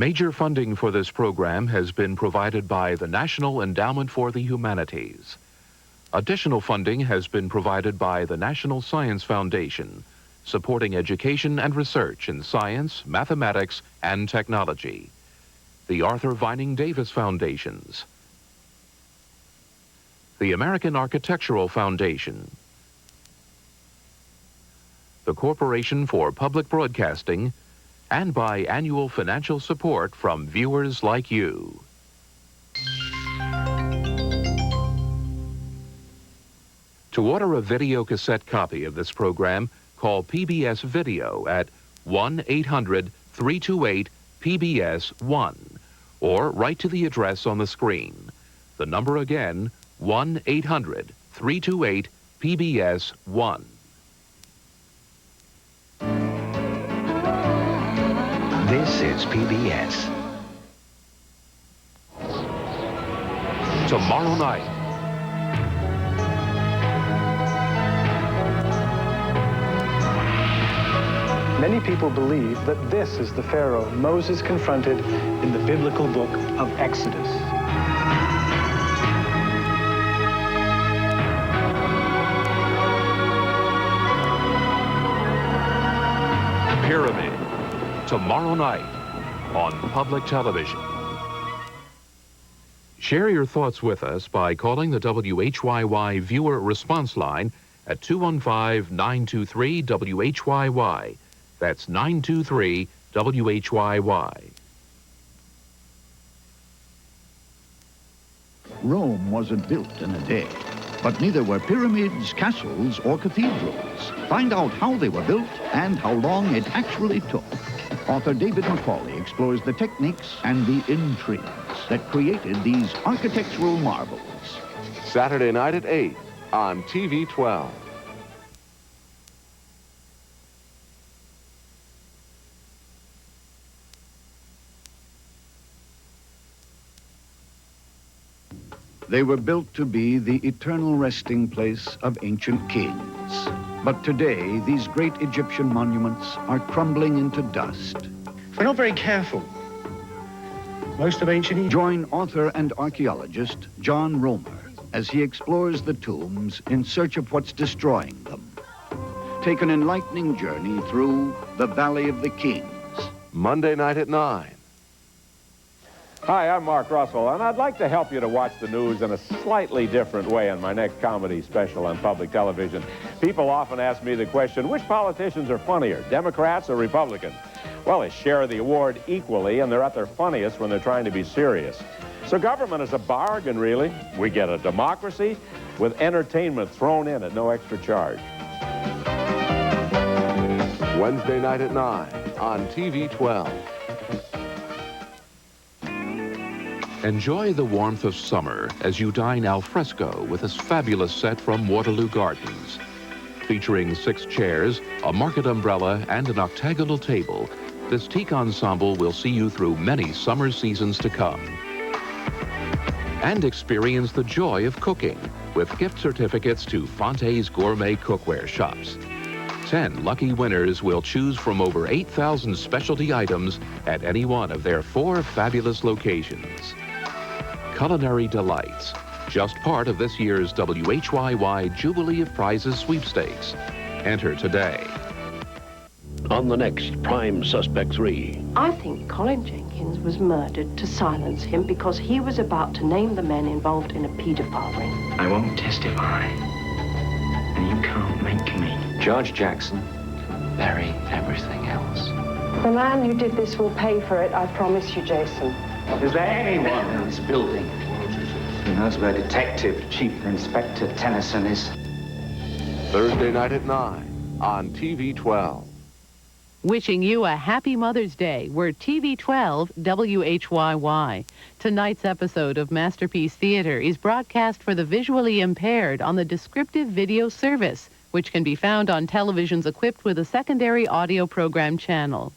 Major funding for this program has been provided by the National Endowment for the Humanities. Additional funding has been provided by the National Science Foundation, supporting education and research in science, mathematics, and technology. The Arthur Vining Davis Foundations, the American Architectural Foundation, the Corporation for Public Broadcasting, and by annual financial support from viewers like you. To order a video cassette copy of this program, call PBS Video at 1-800-328-PBS-1 or write to the address on the screen. The number again, 1-800-328-PBS-1. This is PBS. Tomorrow night. Many people believe that this is the Pharaoh Moses confronted in the biblical book of Exodus. Pyramid. Tomorrow night on public television. Share your thoughts with us by calling the WHYY viewer response line at 215-923-WHYY. That's 923-WHYY. Rome wasn't built in a day, but neither were pyramids, castles, or cathedrals. Find out how they were built and how long it actually took. Author David Macaulay explores the techniques and the intrigues that created these architectural marvels. Saturday night at 8 on TV 12. They were built to be the eternal resting place of ancient kings. But today, these great Egyptian monuments are crumbling into dust. We're not very careful. Most of ancient Egypt. Join author and archaeologist John Romer as he explores the tombs in search of what's destroying them. Take an enlightening journey through the Valley of the Kings. Monday night at 9. Hi, I'm Mark Russell, and I'd like to help you to watch the news in a slightly different way on my next comedy special on public television. People often ask me the question, which politicians are funnier, Democrats or Republicans? Well, they share the award equally, and they're at their funniest when they're trying to be serious. So government is a bargain, really. We get a democracy with entertainment thrown in at no extra charge. Wednesday night at 9 on TV 12. Enjoy the warmth of summer as you dine al fresco with this fabulous set from Waterloo Gardens. Featuring 6 chairs, a market umbrella, and an octagonal table, this teak ensemble will see you through many summer seasons to come. And experience the joy of cooking with gift certificates to Fonte's Gourmet Cookware Shops. 10 lucky winners will choose from over 8,000 specialty items at any one of their 4 fabulous locations. Culinary delights, just part of this year's WHYY Jubilee of Prizes sweepstakes. Enter today. On the next Prime Suspect 3. I think Colin Jenkins was murdered to silence him because he was about to name the men involved in a paedophile ring. I won't testify, and you can't make me. George Jackson, bury everything else. The man who did this will pay for it, I promise you, Jason. Is there anyone in this building who knows where Detective Chief Inspector Tennyson is? Thursday night at 9 on TV 12. Wishing you a happy Mother's Day. We're TV 12 WHYY. Tonight's episode of Masterpiece Theater is broadcast for the visually impaired on the Descriptive Video Service, which can be found on televisions equipped with a secondary audio program channel.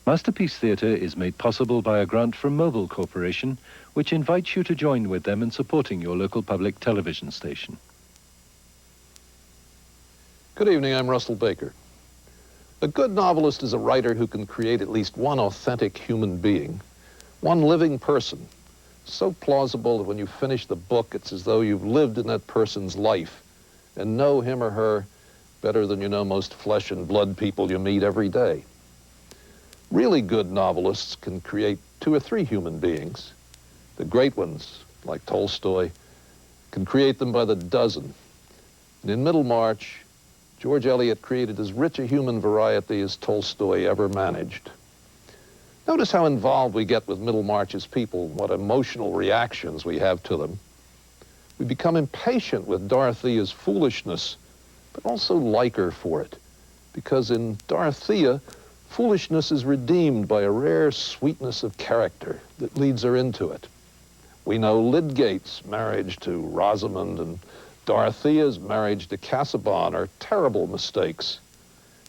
Masterpiece Theatre is made possible by a grant from Mobil Corporation, which invites you to join with them in supporting your local public television station. Good evening, I'm Russell Baker. A good novelist is a writer who can create at least one authentic human being, one living person, so plausible that when you finish the book, it's as though you've lived in that person's life and know him or her better than you know most flesh and blood people you meet every day. Really good novelists can create 2 or 3 human beings. The great ones, like Tolstoy, can create them by the dozen. And in Middlemarch, George Eliot created as rich a human variety as Tolstoy ever managed. Notice how involved we get with Middlemarch's people, what emotional reactions we have to them. We become impatient with Dorothea's foolishness, but also like her for it, because in Dorothea, foolishness is redeemed by a rare sweetness of character that leads her into it. We know Lydgate's marriage to Rosamond and Dorothea's marriage to Casaubon are terrible mistakes.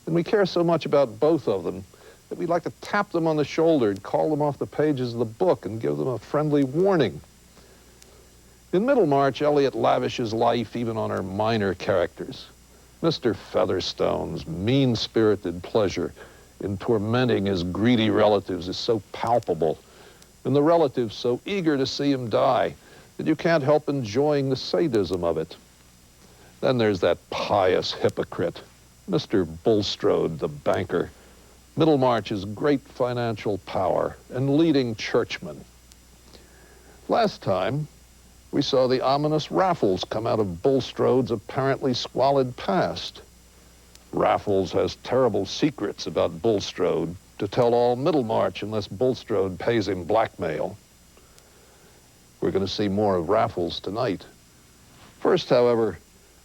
And we care so much about both of them that we'd like to tap them on the shoulder and call them off the pages of the book and give them a friendly warning. In Middlemarch, Eliot lavishes life even on her minor characters. Mr. Featherstone's mean-spirited pleasure in tormenting his greedy relatives is so palpable, and the relatives so eager to see him die that you can't help enjoying the sadism of it. Then there's that pious hypocrite, Mr. Bulstrode, the banker, Middlemarch's great financial power and leading churchman. Last time, we saw the ominous Raffles come out of Bulstrode's apparently squalid past. Raffles has terrible secrets about Bulstrode to tell all Middlemarch unless Bulstrode pays him blackmail. We're going to see more of Raffles tonight. First, however,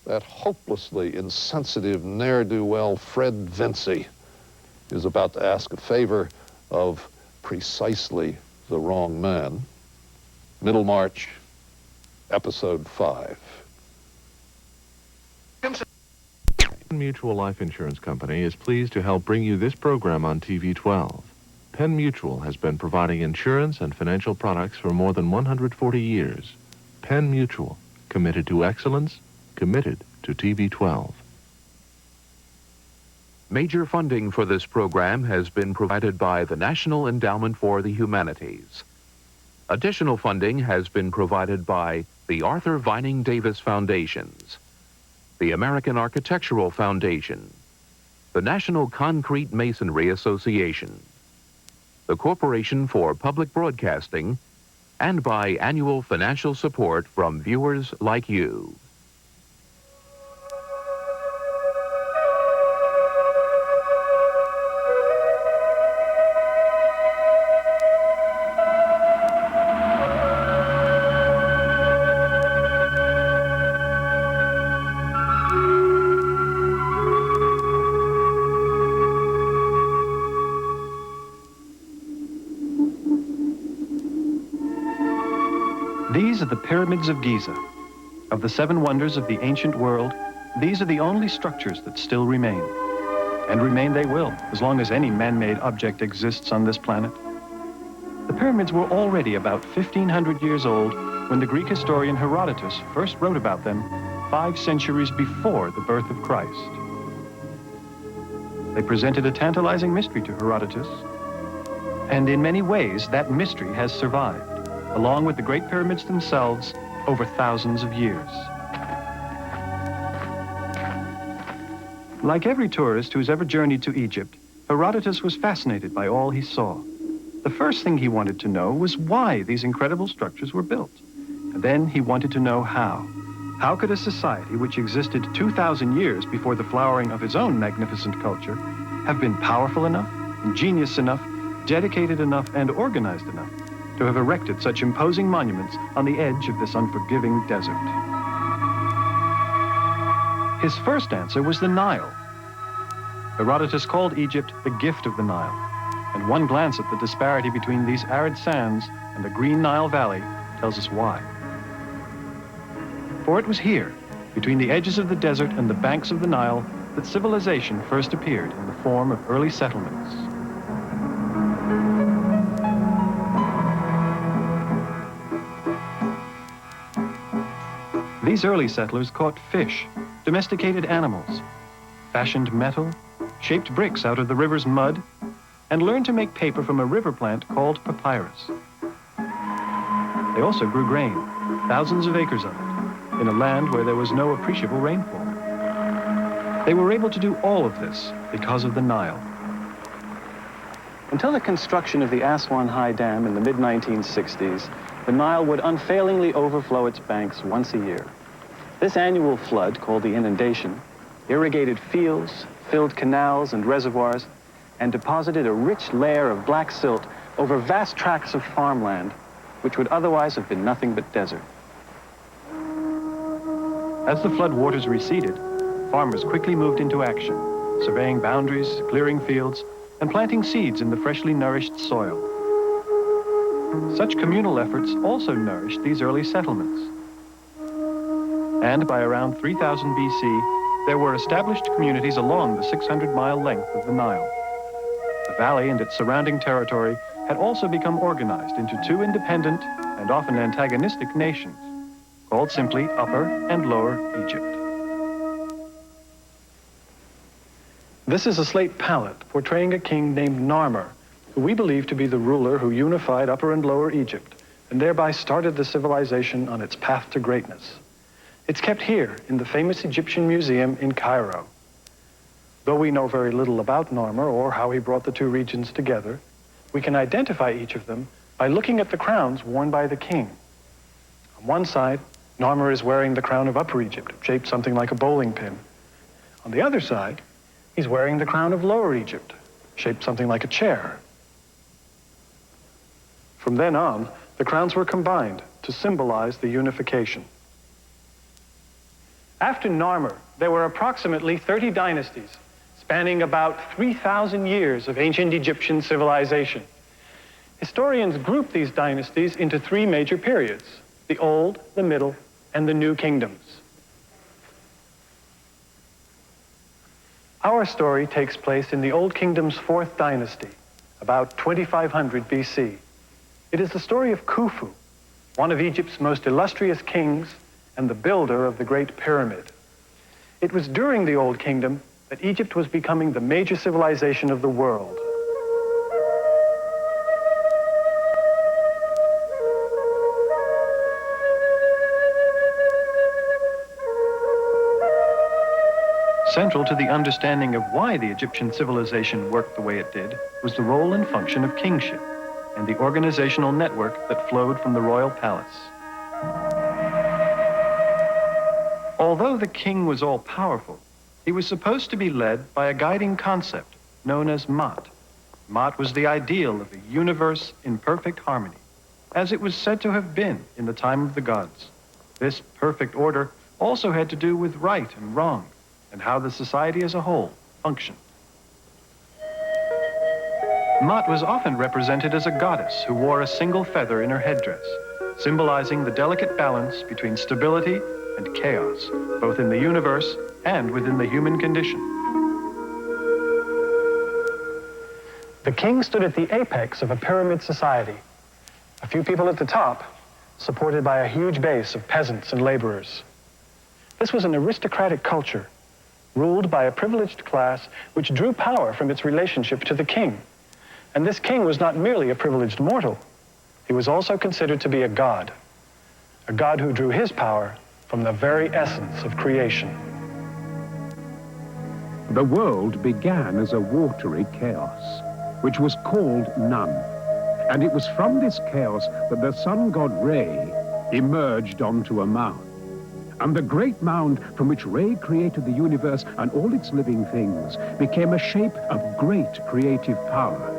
that hopelessly insensitive ne'er-do-well Fred Vincy is about to ask a favor of precisely the wrong man. Middlemarch, Episode 5. Mutual Life Insurance Company is pleased to help bring you this program on TV 12. Penn Mutual has been providing insurance and financial products for more than 140 years. Penn Mutual, committed to excellence, committed to TV 12. Major funding for this program has been provided by the National Endowment for the Humanities. Additional funding has been provided by the Arthur Vining Davis Foundations, the American Architectural Foundation, the National Concrete Masonry Association, the Corporation for Public Broadcasting, and by annual financial support from viewers like you. These are the pyramids of Giza. Of the 7 wonders of the ancient world, these are the only structures that still remain. And remain they will, as long as any man-made object exists on this planet. The pyramids were already about 1,500 years old when the Greek historian Herodotus first wrote about them 5 centuries before the birth of Christ. They presented a tantalizing mystery to Herodotus, and in many ways that mystery has survived, along with the Great Pyramids themselves, over thousands of years. Like every tourist who's ever journeyed to Egypt, Herodotus was fascinated by all he saw. The first thing he wanted to know was why these incredible structures were built. And then he wanted to know how. How could a society which existed 2,000 years before the flowering of his own magnificent culture have been powerful enough, ingenious enough, dedicated enough, and organized enough to have erected such imposing monuments on the edge of this unforgiving desert? His first answer was the Nile. Herodotus called Egypt the gift of the Nile, and one glance at the disparity between these arid sands and the green Nile Valley tells us why. For it was here, between the edges of the desert and the banks of the Nile, that civilization first appeared in the form of early settlements. These early settlers caught fish, domesticated animals, fashioned metal, shaped bricks out of the river's mud, and learned to make paper from a river plant called papyrus. They also grew grain, thousands of acres of it, in a land where there was no appreciable rainfall. They were able to do all of this because of the Nile. Until the construction of the Aswan High Dam in the mid-1960s, the Nile would unfailingly overflow its banks once a year. This annual flood, called the inundation, irrigated fields, filled canals and reservoirs, and deposited a rich layer of black silt over vast tracts of farmland, which would otherwise have been nothing but desert. As the flood waters receded, farmers quickly moved into action, surveying boundaries, clearing fields, and planting seeds in the freshly nourished soil. Such communal efforts also nourished these early settlements. And by around 3000 BC, there were established communities along the 600-mile length of the Nile. The valley and its surrounding territory had also become organized into two independent and often antagonistic nations, called simply Upper and Lower Egypt. This is a slate palette portraying a king named Narmer, who we believe to be the ruler who unified Upper and Lower Egypt, and thereby started the civilization on its path to greatness. It's kept here in the famous Egyptian Museum in Cairo. Though we know very little about Narmer or how he brought the two regions together, we can identify each of them by looking at the crowns worn by the king. On one side, Narmer is wearing the crown of Upper Egypt, shaped something like a bowling pin. On the other side, he's wearing the crown of Lower Egypt, shaped something like a chair. From then on, the crowns were combined to symbolize the unification. After Narmer, there were approximately 30 dynasties, spanning about 3,000 years of ancient Egyptian civilization. Historians group these dynasties into three major periods: the Old, the Middle, and the New Kingdoms. Our story takes place in the Old Kingdom's fourth dynasty, about 2500 BC. It is the story of Khufu, one of Egypt's most illustrious kings and the builder of the Great Pyramid. It was during the Old Kingdom that Egypt was becoming the major civilization of the world. Central to the understanding of why the Egyptian civilization worked the way it did was the role and function of kingship and the organizational network that flowed from the royal palace. Although the king was all-powerful, he was supposed to be led by a guiding concept known as Mat. Mat was the ideal of a universe in perfect harmony, as it was said to have been in the time of the gods. This perfect order also had to do with right and wrong, and how the society as a whole functioned. Mat was often represented as a goddess who wore a single feather in her headdress, symbolizing the delicate balance between stability and chaos, both in the universe and within the human condition. The king stood at the apex of a pyramid society, a few people at the top, supported by a huge base of peasants and laborers. This was an aristocratic culture, ruled by a privileged class which drew power from its relationship to the king. And this king was not merely a privileged mortal. He was also considered to be a god who drew his power from the very essence of creation. The world began as a watery chaos, which was called Nun. And it was from this chaos that the sun god Re emerged onto a mound. And the great mound from which Re created the universe and all its living things became a shape of great creative power,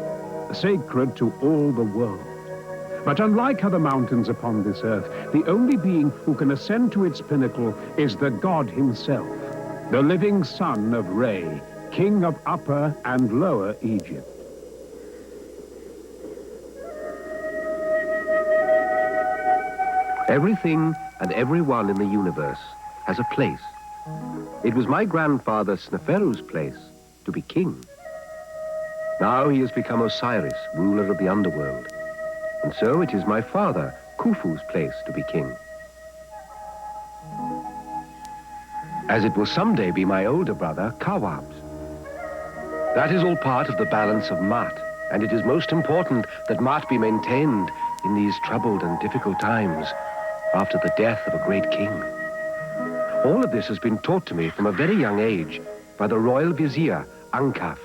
sacred to all the world. But unlike other mountains upon this earth, the only being who can ascend to its pinnacle is the god himself, the living son of Re, king of Upper and Lower Egypt. Everything and everyone in the universe has a place. It was my grandfather Sneferu's place to be king. Now he has become Osiris, ruler of the underworld. And so it is my father, Khufu's place to be king. as it will someday be my older brother, Kawab's. That is all part of the balance of Mat, and it is most important that Mat be maintained in these troubled and difficult times after the death of a great king. All of this has been taught to me from a very young age by the royal vizier, Ankaf,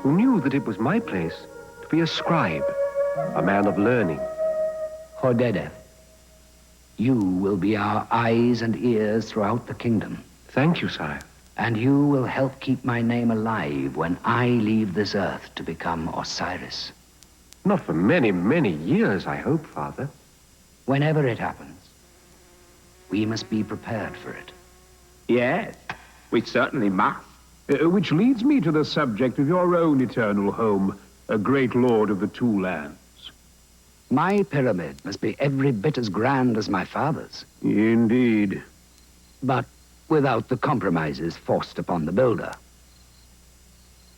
who knew that it was my place to be a scribe, a man of learning. Hordedef, you will be our eyes and ears throughout the kingdom. Thank you, sire. And you will help keep my name alive when I leave this earth to become Osiris. Not for many, many years, I hope, Father. Whenever it happens, we must be prepared for it. Yes, we certainly must. Which leads me to the subject of your own eternal home, a great lord of the two lands. My pyramid must be every bit as grand as my father's. Indeed. But without the compromises forced upon the builder.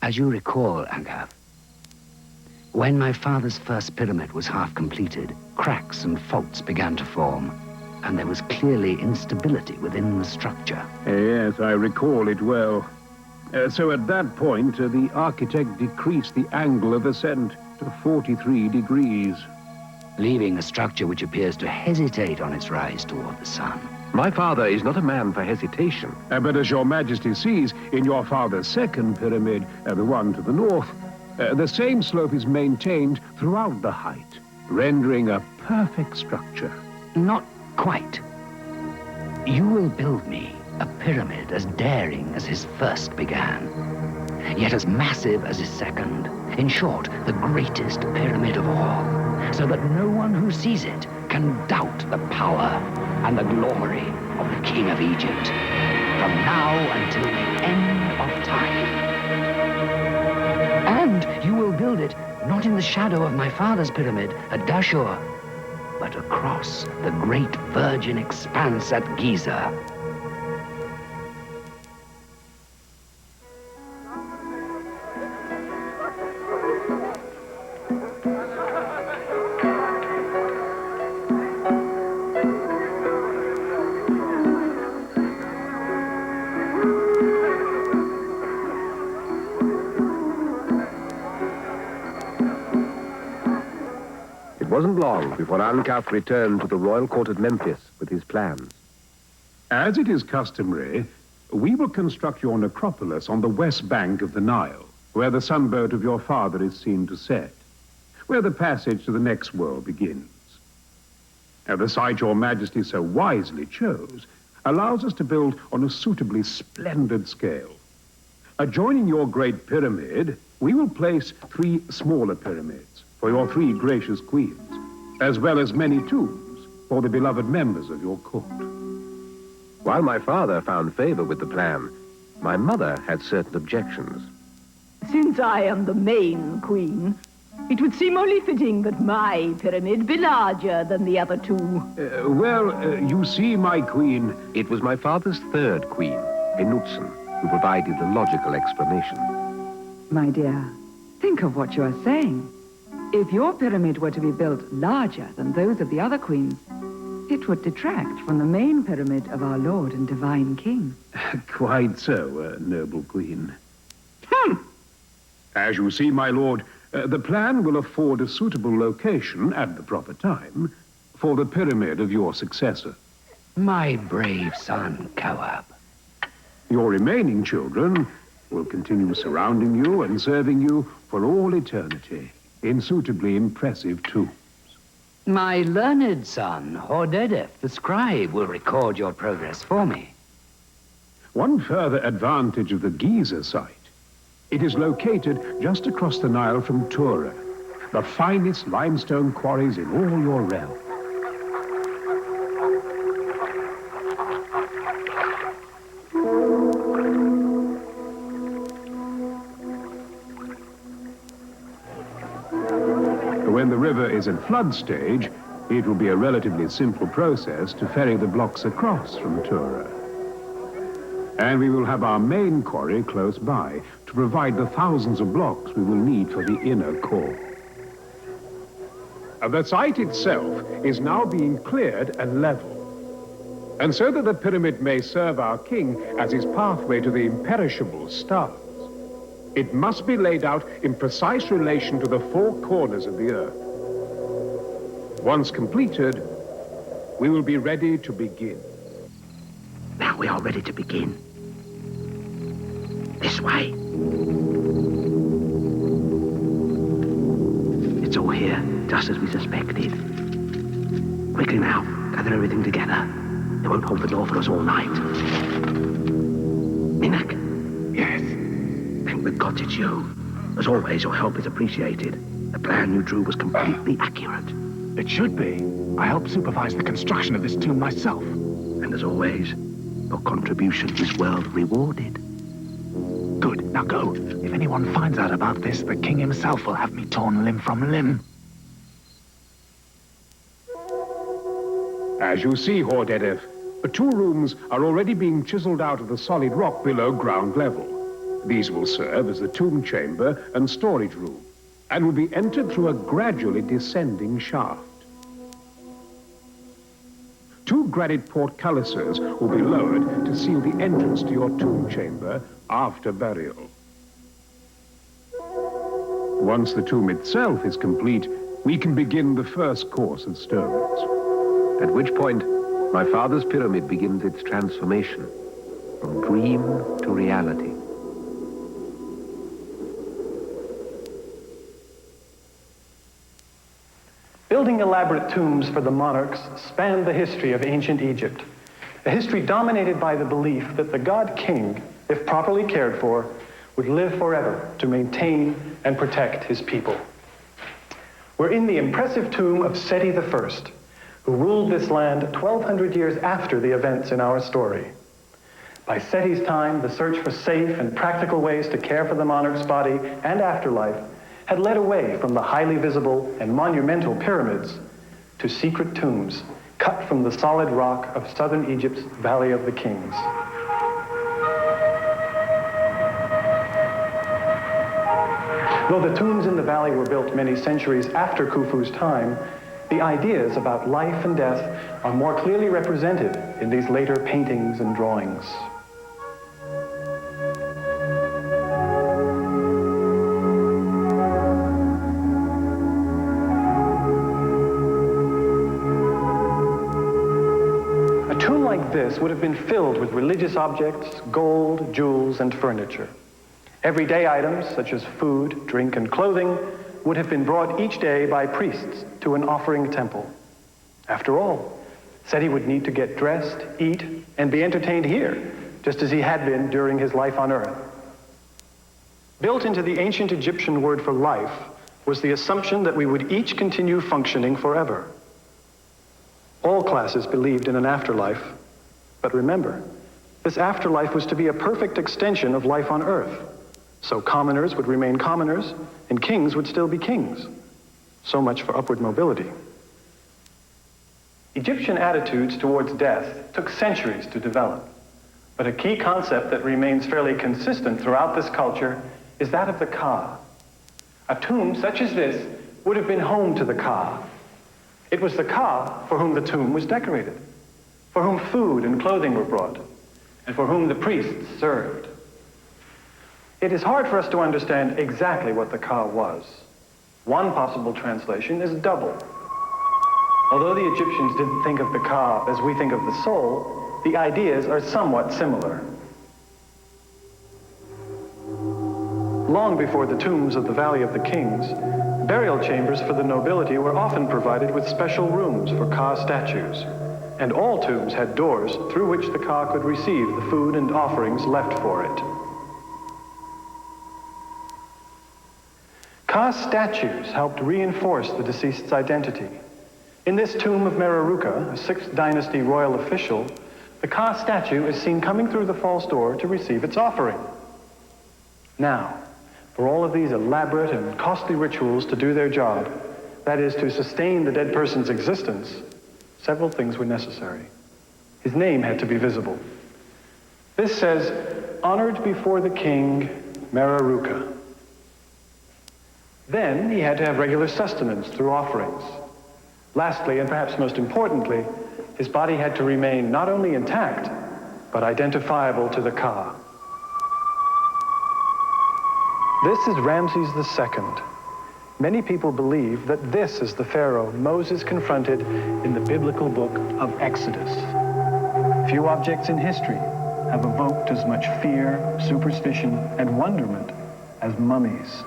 As you recall, Ankaf, when my father's first pyramid was half completed, cracks and faults began to form, and there was clearly instability within the structure. Yes, I recall it well. So at that point, the architect decreased the angle of ascent to 43 degrees. Leaving a structure which appears to hesitate on its rise toward the sun. My father is not a man for hesitation. But as your majesty sees, in your father's second pyramid, the one to the north, the same slope is maintained throughout the height, rendering a perfect structure. Not quite. You will build me a pyramid as daring as his first began, yet as massive as his second. In short, the greatest pyramid of all, so that no one who sees it can doubt the power and the glory of the King of Egypt, from now until the end of time. And you will build it not in the shadow of my father's pyramid at Dashur, but across the great virgin expanse at Giza. It wasn't long before Ankaf returned to the royal court at Memphis with his plans. As it is customary, we will construct your necropolis on the west bank of the Nile, where the sunboat of your father is seen to set, where the passage to the next world begins. Now, the site your majesty so wisely chose allows us to build on a suitably splendid scale. Adjoining your great pyramid, we will place 3 smaller pyramids for your 3 gracious queens, as well as many tombs for the beloved members of your court. While my father found favor with the plan, my mother had certain objections. Since I am the main queen, it would seem only fitting that my pyramid be larger than the other 2. You see, my queen... It was my father's 3rd queen, Enutzen, who provided the logical explanation. My dear, think of what you are saying. If your pyramid were to be built larger than those of the other queens, it would detract from the main pyramid of our Lord and Divine King. Quite so, noble queen. As you see, my lord, the plan will afford a suitable location at the proper time for the pyramid of your successor. My brave son, Kawab. Your remaining children will continue surrounding you and serving you for all eternity in suitably impressive tombs. My learned son, Hordedef, the scribe, will record your progress for me. One further advantage of the Giza site, it is located just across the Nile from Tura, the finest limestone quarries in all your realm. When the river is in flood stage, it will be a relatively simple process to ferry the blocks across from Tura. And we will have our main quarry close by to provide the thousands of blocks we will need for the inner core. The site itself is now being cleared and leveled. And so that the pyramid may serve our king as his pathway to the imperishable stars, it must be laid out in precise relation to the four corners of the earth. Once completed, we will be ready to begin. Now we are ready to begin. This way. It's all here, just as we suspected. Quickly now, gather everything together. They won't hold the door for us all night. Minak? Yes? Thank the gods it's you. As always, your help is appreciated. The plan you drew was completely accurate. It should be. I helped supervise the construction of this tomb myself. And as always, your contribution is well rewarded. Good. Now go. If anyone finds out about this, the king himself will have me torn limb from limb. As you see, Hordedef, the two rooms are already being chiseled out of the solid rock below ground level. These will serve as the tomb chamber and storage room, and will be entered through a gradually descending shaft. Two granite portcullises will be lowered to seal the entrance to your tomb chamber after burial. Once the tomb itself is complete, we can begin the first course of stones. At which point, my father's pyramid begins its transformation from dream to reality. Building elaborate tombs for the monarchs spanned the history of ancient Egypt, a history dominated by the belief that the god king, if properly cared for, would live forever to maintain and protect his people. We're in the impressive tomb of Seti I, who ruled this land 1,200 years after the events in our story. By Seti's time, the search for safe and practical ways to care for the monarch's body and afterlife had led away from the highly visible and monumental pyramids to secret tombs cut from the solid rock of southern Egypt's Valley of the Kings. Though the tombs in the valley were built many centuries after Khufu's time, the ideas about life and death are more clearly represented in these later paintings and drawings. A tomb like this would have been filled with religious objects, gold, jewels, and furniture. Everyday items such as food, drink, and clothing would have been brought each day by priests to an offering temple. After all, Seti would need to get dressed, eat, and be entertained here, just as he had been during his life on earth. Built into the ancient Egyptian word for life was the assumption that we would each continue functioning forever. All classes believed in an afterlife, but remember, this afterlife was to be a perfect extension of life on earth. So commoners would remain commoners, and kings would still be kings. So much for upward mobility. Egyptian attitudes towards death took centuries to develop, but a key concept that remains fairly consistent throughout this culture is that of the Ka. A tomb such as this would have been home to the Ka. It was the Ka for whom the tomb was decorated, for whom food and clothing were brought, and for whom the priests served. It is hard for us to understand exactly what the Ka was. One possible translation is double. Although the Egyptians didn't think of the Ka as we think of the soul, the ideas are somewhat similar. Long before the tombs of the Valley of the Kings, burial chambers for the nobility were often provided with special rooms for Ka statues, and all tombs had doors through which the Ka could receive the food and offerings left for it. Ka statues helped reinforce the deceased's identity. In this tomb of Mereruka, a 6th dynasty royal official, the Ka statue is seen coming through the false door to receive its offering. Now, for all of these elaborate and costly rituals to do their job, that is, to sustain the dead person's existence, several things were necessary. His name had to be visible. This says, "Honored before the king, Mereruka." Then he had to have regular sustenance through offerings. Lastly, and perhaps most importantly, his body had to remain not only intact, but identifiable to the Ka. This is Ramses II. Many people believe that this is the pharaoh Moses confronted in the biblical book of Exodus. Few objects in history have evoked as much fear, superstition, and wonderment as mummies.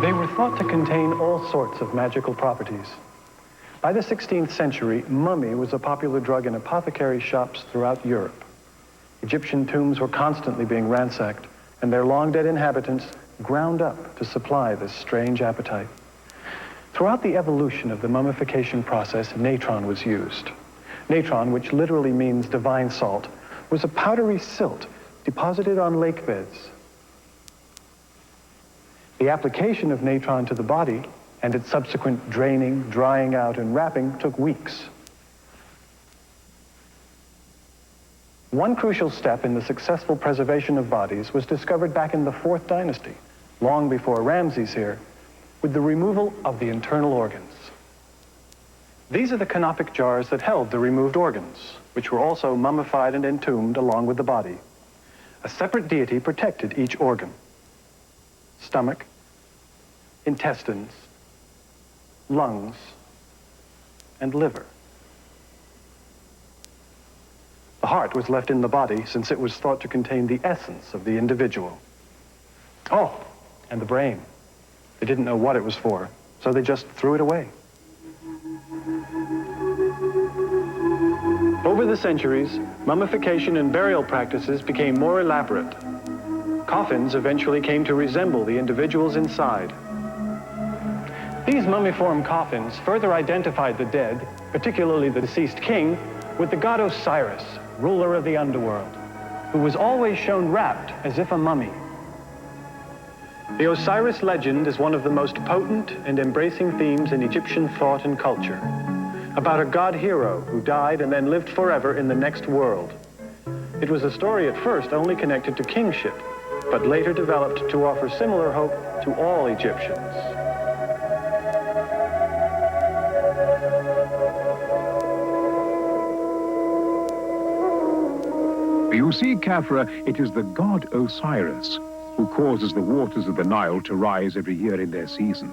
They were thought to contain all sorts of magical properties. By the 16th century, mummy was a popular drug in apothecary shops throughout Europe. Egyptian tombs were constantly being ransacked, and their long-dead inhabitants ground up to supply this strange appetite. Throughout the evolution of the mummification process, natron was used. Natron, which literally means divine salt, was a powdery silt deposited on lake beds. The application of natron to the body and its subsequent draining, drying out, and wrapping took weeks. One crucial step in the successful preservation of bodies was discovered back in the 4th dynasty, long before Ramses here, with the removal of the internal organs. These are the canopic jars that held the removed organs, which were also mummified and entombed along with the body. A separate deity protected each organ: stomach, intestines, lungs, and liver. The heart was left in the body since it was thought to contain the essence of the individual. Oh, and the brain. They didn't know what it was for, so they just threw it away. Over the centuries, mummification and burial practices became more elaborate. Coffins eventually came to resemble the individuals inside. These mummiform coffins further identified the dead, particularly the deceased king, with the god Osiris, ruler of the underworld, who was always shown wrapped as if a mummy. The Osiris legend is one of the most potent and embracing themes in Egyptian thought and culture, about a god hero who died and then lived forever in the next world. It was a story at first only connected to kingship, but later developed to offer similar hope to all Egyptians. You see, Khafra, it is the god Osiris who causes the waters of the Nile to rise every year in their season.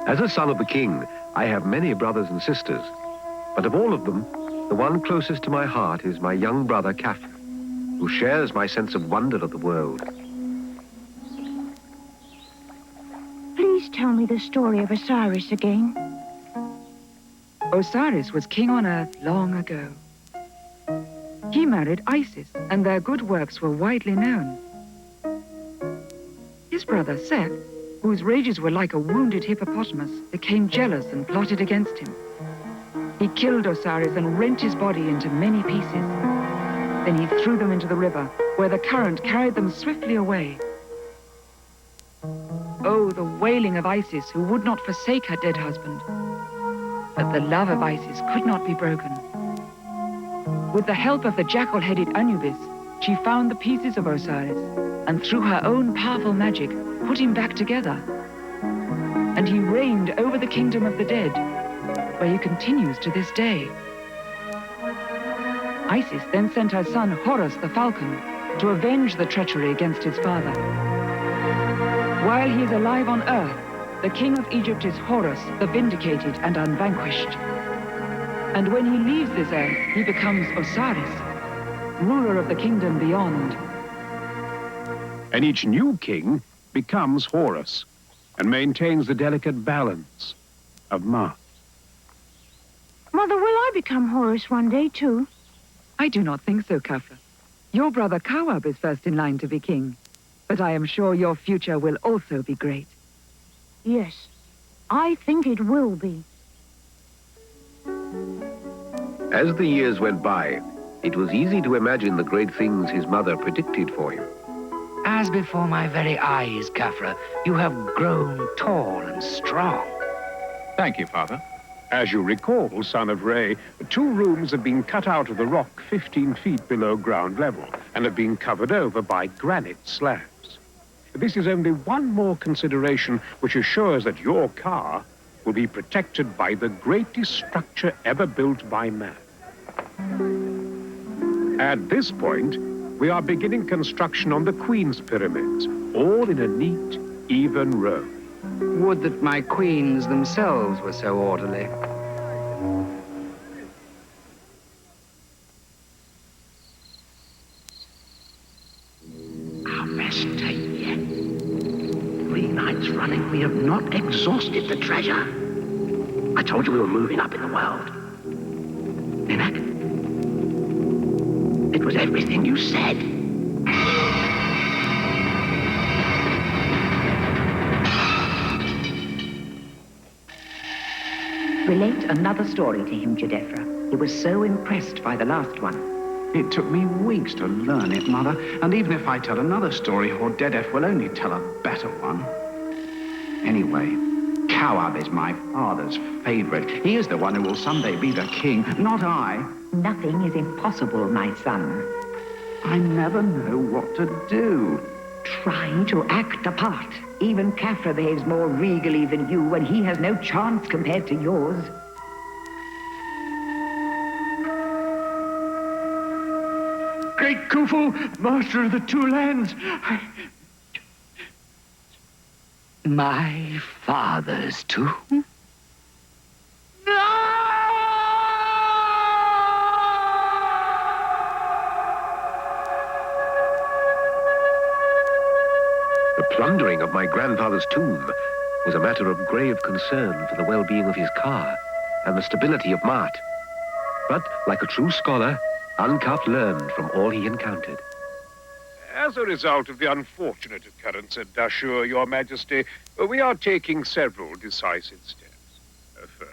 As a son of the king, I have many brothers and sisters, but of all of them, the one closest to my heart is my young brother Khafra, who shares my sense of wonder of the world. Please tell me the story of Osiris again. Osiris was king on Earth long ago. He married Isis, and their good works were widely known. His brother Seth, whose rages were like a wounded hippopotamus, became jealous and plotted against him. He killed Osiris and rent his body into many pieces. Then he threw them into the river, where the current carried them swiftly away. Oh, the wailing of Isis, who would not forsake her dead husband. But the love of Isis could not be broken. With the help of the jackal-headed Anubis, she found the pieces of Osiris, and through her own powerful magic, put him back together. And he reigned over the kingdom of the dead, where he continues to this day. Isis then sent her son Horus the falcon to avenge the treachery against his father. While he is alive on Earth, the king of Egypt is Horus, the vindicated and unvanquished. And when he leaves this earth, he becomes Osiris, ruler of the kingdom beyond. And each new king becomes Horus and maintains the delicate balance of Ma'at. Mother, will I become Horus one day, too? I do not think so, Khafra. Your brother Kawab is first in line to be king, but I am sure your future will also be great. Yes, I think it will be. As the years went by, it was easy to imagine the great things his mother predicted for him. As before my very eyes, Khafra, you have grown tall and strong. Thank you, Father. As you recall, son of Re, 2 rooms have been cut out of the rock 15 feet below ground level and have been covered over by granite slabs. This is only one more consideration which assures that your car will be protected by the greatest structure ever built by man. At this point, we are beginning construction on the Queen's pyramids, all in a neat, even row. Would that my queens themselves were so orderly. Our best take yet. 3 nights running, we have not exhausted the treasure. I told you we were moving up in the world. Ninak? It was everything you said. Relate another story to him, Judefra. He was so impressed by the last one. It took me weeks to learn it, Mother. And even if I tell another story, Hordedef will only tell a better one. Anyway, Kawab is my father's favorite. He is the one who will someday be the king, not I. Nothing is impossible, my son. I never know what to do. Try to act a part. Even Khafra behaves more regally than you, and he has no chance compared to yours. Great Khufu, master of the 2 lands. My father's tomb? The plundering of my grandfather's tomb was a matter of grave concern for the well-being of his car and the stability of Mart. But, like a true scholar, Ankaf learned from all he encountered. As a result of the unfortunate occurrence at Dashur, Your Majesty, we are taking several decisive steps.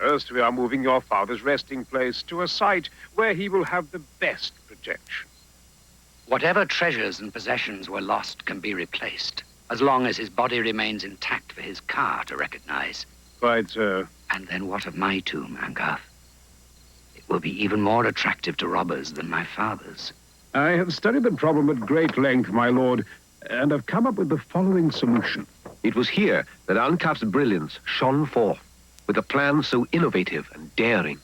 First, we are moving your father's resting place to a site where he will have the best protection. Whatever treasures and possessions were lost can be replaced, as long as his body remains intact for his car to recognize. Quite so. And then what of my tomb, Ankaf? It will be even more attractive to robbers than my father's. I have studied the problem at great length, my lord, and have come up with the following solution. It was here that Ankaf's brilliance shone forth, with a plan so innovative and daring.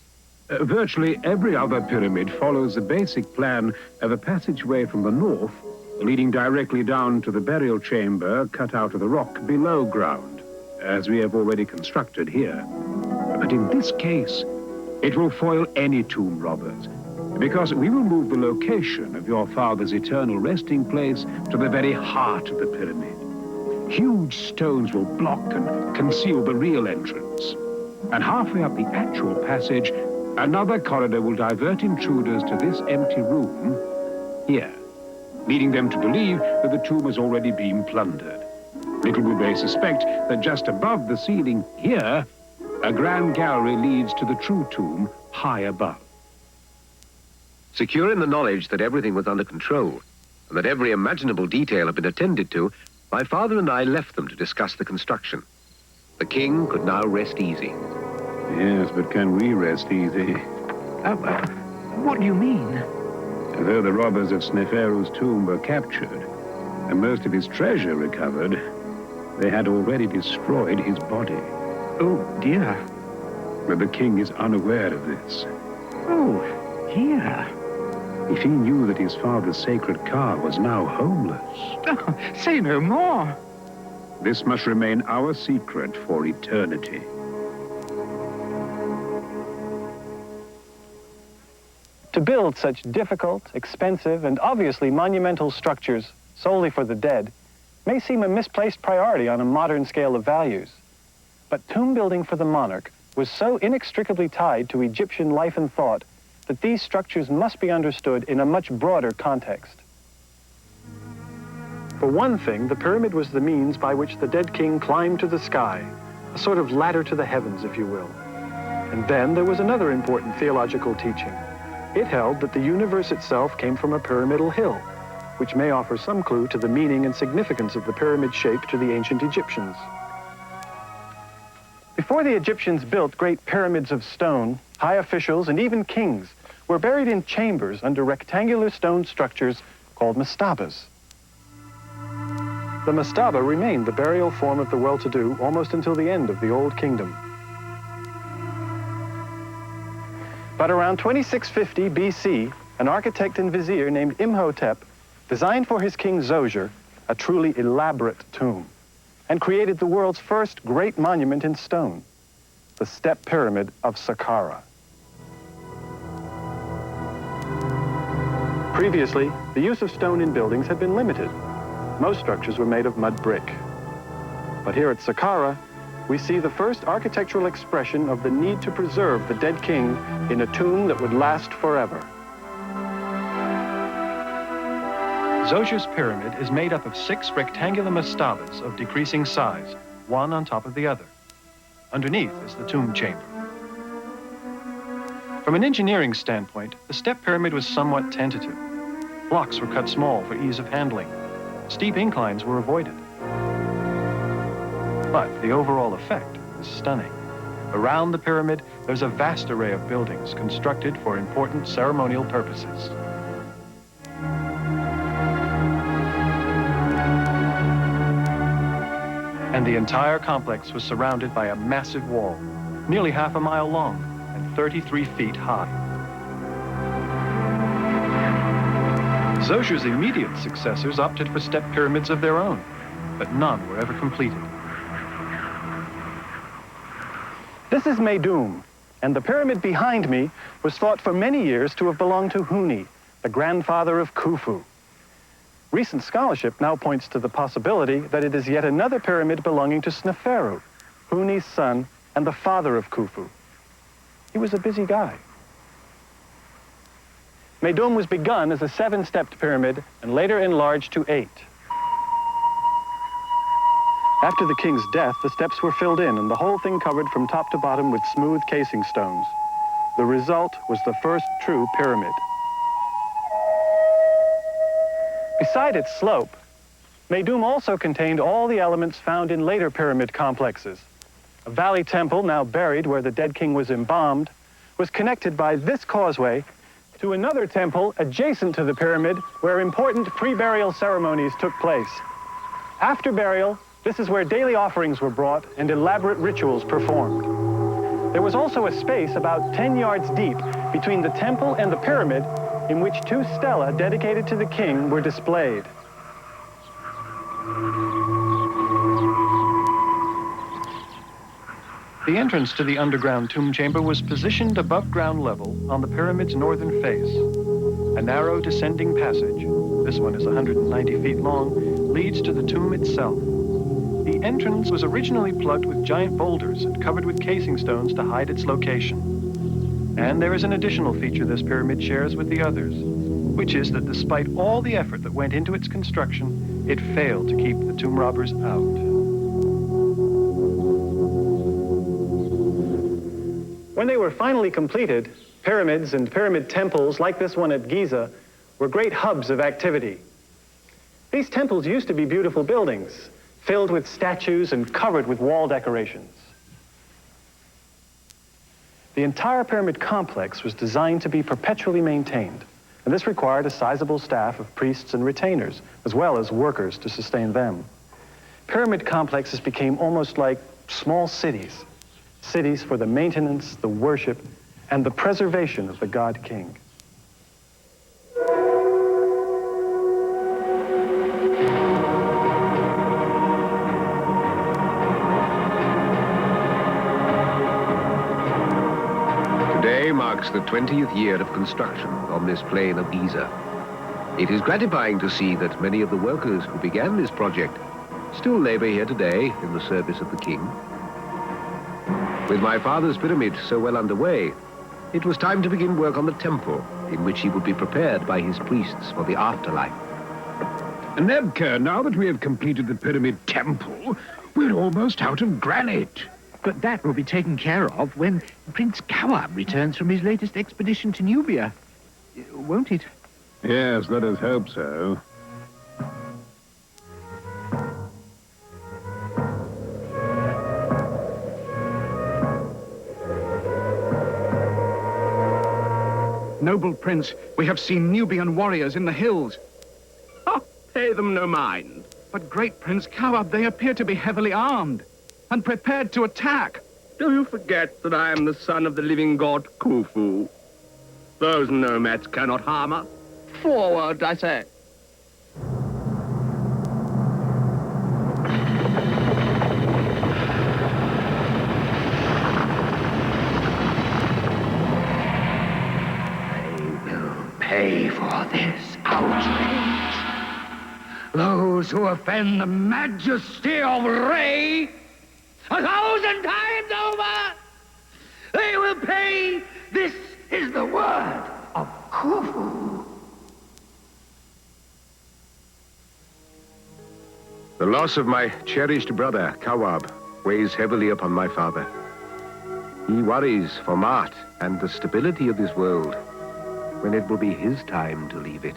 Virtually every other pyramid follows the basic plan of a passageway from the north, leading directly down to the burial chamber cut out of the rock below ground, as we have already constructed here. But in this case, it will foil any tomb robbers, because we will move the location of your father's eternal resting place to the very heart of the pyramid. Huge stones will block and conceal the real entrance. And halfway up the actual passage, another corridor will divert intruders to this empty room here, leading them to believe that the tomb has already been plundered. Little will they suspect that just above the ceiling here, a grand gallery leads to the true tomb high above. Secure in the knowledge that everything was under control, and that every imaginable detail had been attended to, my father and I left them to discuss the construction. The king could now rest easy. Yes, but can we rest easy? What do you mean? Though the robbers of Sneferu's tomb were captured, and most of his treasure recovered, they had already destroyed his body. Oh, dear. But the king is unaware of this. Oh, dear. If he knew that his father's sacred car was now homeless... Oh, say no more. This must remain our secret for eternity. To build such difficult, expensive, and obviously monumental structures solely for the dead may seem a misplaced priority on a modern scale of values. But tomb building for the monarch was so inextricably tied to Egyptian life and thought that these structures must be understood in a much broader context. For one thing, the pyramid was the means by which the dead king climbed to the sky, a sort of ladder to the heavens, if you will. And then there was another important theological teaching. It held that the universe itself came from a pyramidal hill, which may offer some clue to the meaning and significance of the pyramid shape to the ancient Egyptians. Before the Egyptians built great pyramids of stone, high officials and even kings were buried in chambers under rectangular stone structures called mastabas. The mastaba remained the burial form of the well-to-do almost until the end of the Old Kingdom. But around 2650 BC, an architect and vizier named Imhotep designed for his king Zoser a truly elaborate tomb and created the world's first great monument in stone, the Step Pyramid of Saqqara. Previously, the use of stone in buildings had been limited. Most structures were made of mud brick. But here at Saqqara, we see the first architectural expression of the need to preserve the dead king in a tomb that would last forever. Zoser's pyramid is made up of 6 rectangular mastabas of decreasing size, one on top of the other. Underneath is the tomb chamber. From an engineering standpoint, the step pyramid was somewhat tentative. Blocks were cut small for ease of handling. Steep inclines were avoided. But the overall effect is stunning. Around the pyramid, there's a vast array of buildings constructed for important ceremonial purposes. And the entire complex was surrounded by a massive wall, nearly half a mile long and 33 feet high. Zoser's immediate successors opted for step pyramids of their own, but none were ever completed. This is Meidum, and the pyramid behind me was thought for many years to have belonged to Huni, the grandfather of Khufu. Recent scholarship now points to the possibility that it is yet another pyramid belonging to Sneferu, Huni's son and the father of Khufu. He was a busy guy. Meidum was begun as a 7-stepped pyramid and later enlarged to 8. After the king's death, the steps were filled in and the whole thing covered from top to bottom with smooth casing stones. The result was the first true pyramid. Beside its slope, Meidum also contained all the elements found in later pyramid complexes. A valley temple, now buried where the dead king was embalmed, was connected by this causeway to another temple adjacent to the pyramid where important pre-burial ceremonies took place. After burial, this is where daily offerings were brought and elaborate rituals performed. There was also a space about 10 yards deep between the temple and the pyramid in which 2 stelae dedicated to the king were displayed. The entrance to the underground tomb chamber was positioned above ground level on the pyramid's northern face. A narrow descending passage, this one is 190 feet long, leads to the tomb itself. The entrance was originally plugged with giant boulders and covered with casing stones to hide its location. And there is an additional feature this pyramid shares with the others, which is that despite all the effort that went into its construction, it failed to keep the tomb robbers out. When they were finally completed, pyramids and pyramid temples like this one at Giza were great hubs of activity. These temples used to be beautiful buildings, filled with statues and covered with wall decorations. The entire pyramid complex was designed to be perpetually maintained, and this required a sizable staff of priests and retainers, as well as workers to sustain them. Pyramid complexes became almost like small cities, cities for the maintenance, the worship, and the preservation of the god king. Today marks the 20th year of construction on this plain of Giza. It is gratifying to see that many of the workers who began this project still labor here today in the service of the king. With my father's pyramid so well underway, it was time to begin work on the temple in which he would be prepared by his priests for the afterlife. Nebka, now that we have completed the pyramid temple, we're almost out of granite. But that will be taken care of when Prince Kawab returns from his latest expedition to Nubia. Won't it? Yes, let us hope so. Noble Prince, we have seen Nubian warriors in the hills. Oh, pay them no mind. But great Prince Kawab, they appear to be heavily armed and prepared to attack. Do you forget that I am the son of the living god Khufu? Those nomads cannot harm us. Forward, I say. Pay for this outrage. Those who offend the majesty of Rey 1,000 times over, they will pay. This is the word of Khufu. The loss of my cherished brother, Kawab, weighs heavily upon my father. He worries for Mart and the stability of this world, when it will be his time to leave it.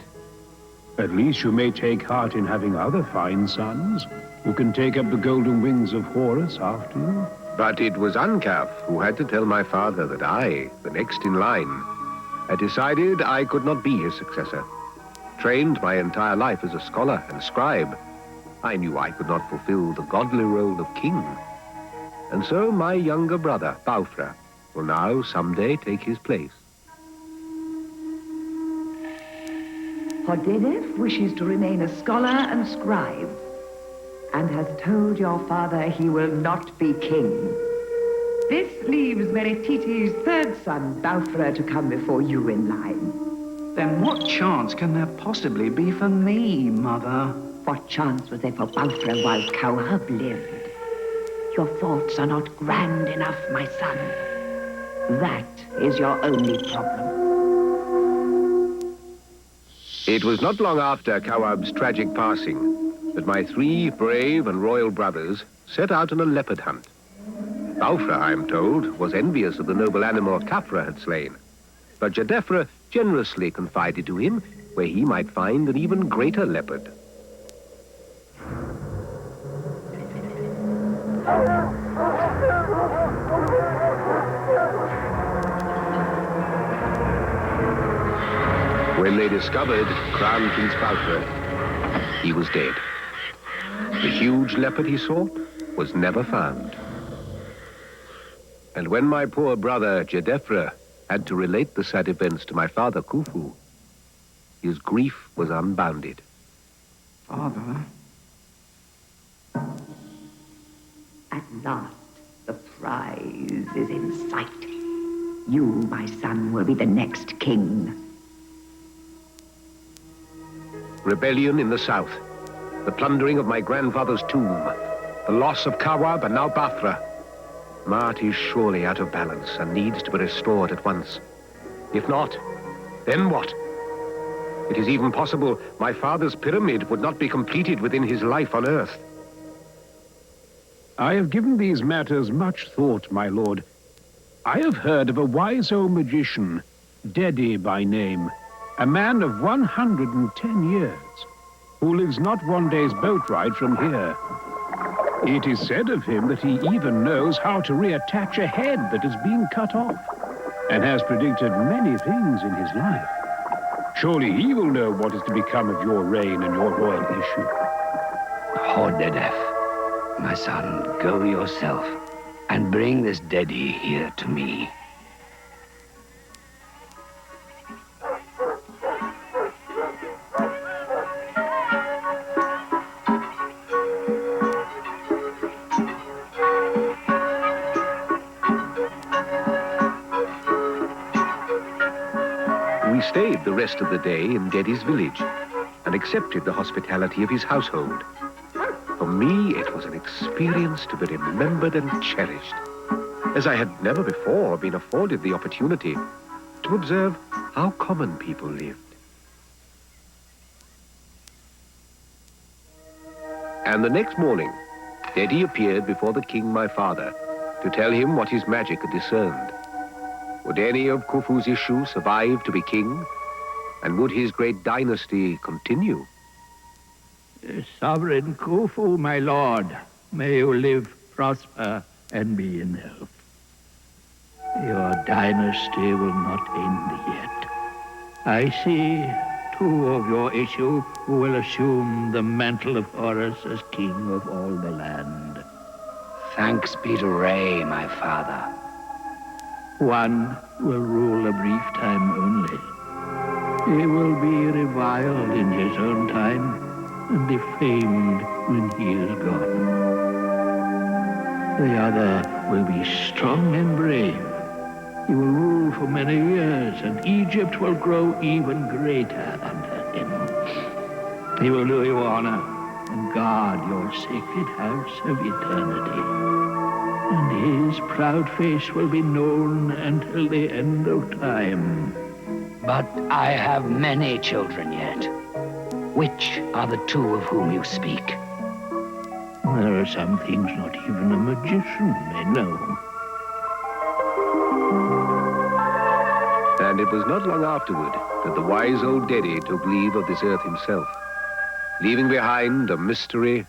At least you may take heart in having other fine sons who can take up the golden wings of Horus after you. But it was Ankaf who had to tell my father that I, the next in line, had decided I could not be his successor. Trained my entire life as a scholar and scribe, I knew I could not fulfill the godly role of king. And so my younger brother, Baufra, will now someday take his place. Hodedef wishes to remain a scholar and scribe, and has told your father he will not be king. This leaves Meretiti's third son, Baufra, to come before you in line. Then what chance can there possibly be for me, Mother? What chance was there for Baufra while Kawab lived? Your thoughts are not grand enough, my son. That is your only problem. It was not long after Kawab's tragic passing that my 3 brave and royal brothers set out on a leopard hunt. Baufra, I am told, was envious of the noble animal Khafra had slain, but Jedefra generously confided to him where he might find an even greater leopard. When they discovered Crown Prince Baufra, he was dead. The huge leopard he sought was never found. And when my poor brother Jedefra had to relate the sad events to my father Khufu, his grief was unbounded. Father? At last, the prize is in sight. You, my son, will be the next king. Rebellion in the south, the plundering of my grandfather's tomb, the loss of Kawab and now Baufra. Mart is surely out of balance and needs to be restored at once. If not, then what? It is even possible my father's pyramid would not be completed within his life on Earth. I have given these matters much thought, my lord. I have heard of a wise old magician, Dedi by name, a man of 110 years, who lives not one day's boat ride from here. It is said of him that he even knows how to reattach a head that is being cut off, and has predicted many things in his life. Surely he will know what is to become of your reign and your royal issue. Hodedef, my son, go yourself and bring this Dedi here to me. We stayed the rest of the day in Dedi's village and accepted the hospitality of his household. For me, it was an experience to be remembered and cherished, as I had never before been afforded the opportunity to observe how common people lived. And the next morning, Dedi appeared before the king, my father, to tell him what his magic had discerned. Would any of Khufu's issue survive to be king? And would his great dynasty continue? Sovereign Khufu, my lord, may you live, prosper, and be in health. Your dynasty will not end yet. I see 2 of your issue who will assume the mantle of Horus as king of all the land. Thanks be to Rey, my father. One will rule a brief time only. He will be reviled in his own time and defamed when he is gone. The other will be strong and brave. He will rule for many years, and Egypt will grow even greater under him. He will do you honor and guard your sacred house of eternity. And his proud face will be known until the end of time. But I have many children yet. Which are the two of whom you speak? There are some things not even a magician may know. And it was not long afterward that the wise old Daddy took leave of this earth himself, leaving behind a mystery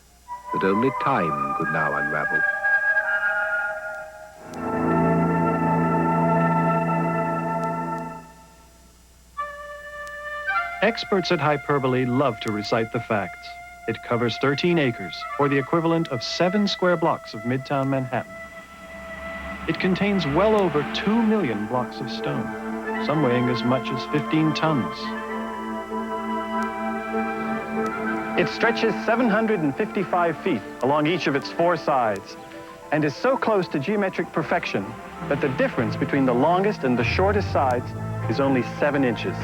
that only time could now unravel. Experts at hyperbole love to recite the facts. It covers 13 acres, or the equivalent of 7 square blocks of Midtown Manhattan. It contains well over 2 million blocks of stone, some weighing as much as 15 tons. It stretches 755 feet along each of its 4 sides, and is so close to geometric perfection that the difference between the longest and the shortest sides is only 7 inches.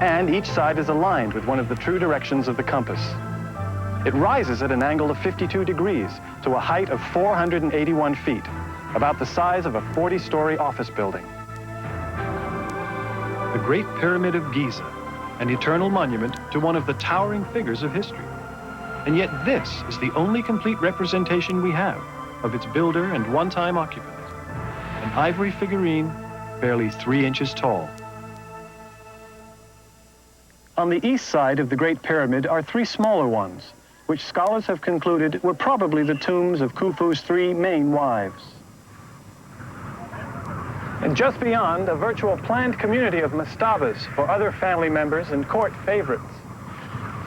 And each side is aligned with one of the true directions of the compass. It rises at an angle of 52 degrees to a height of 481 feet, about the size of a 40-story office building. The Great Pyramid of Giza, an eternal monument to one of the towering figures of history. And yet this is the only complete representation we have of its builder and one-time occupant, an ivory figurine barely 3 inches tall. On the east side of the Great Pyramid are 3 smaller ones, which scholars have concluded were probably the tombs of Khufu's 3 main wives. And just beyond, a virtual planned community of mastabas for other family members and court favorites.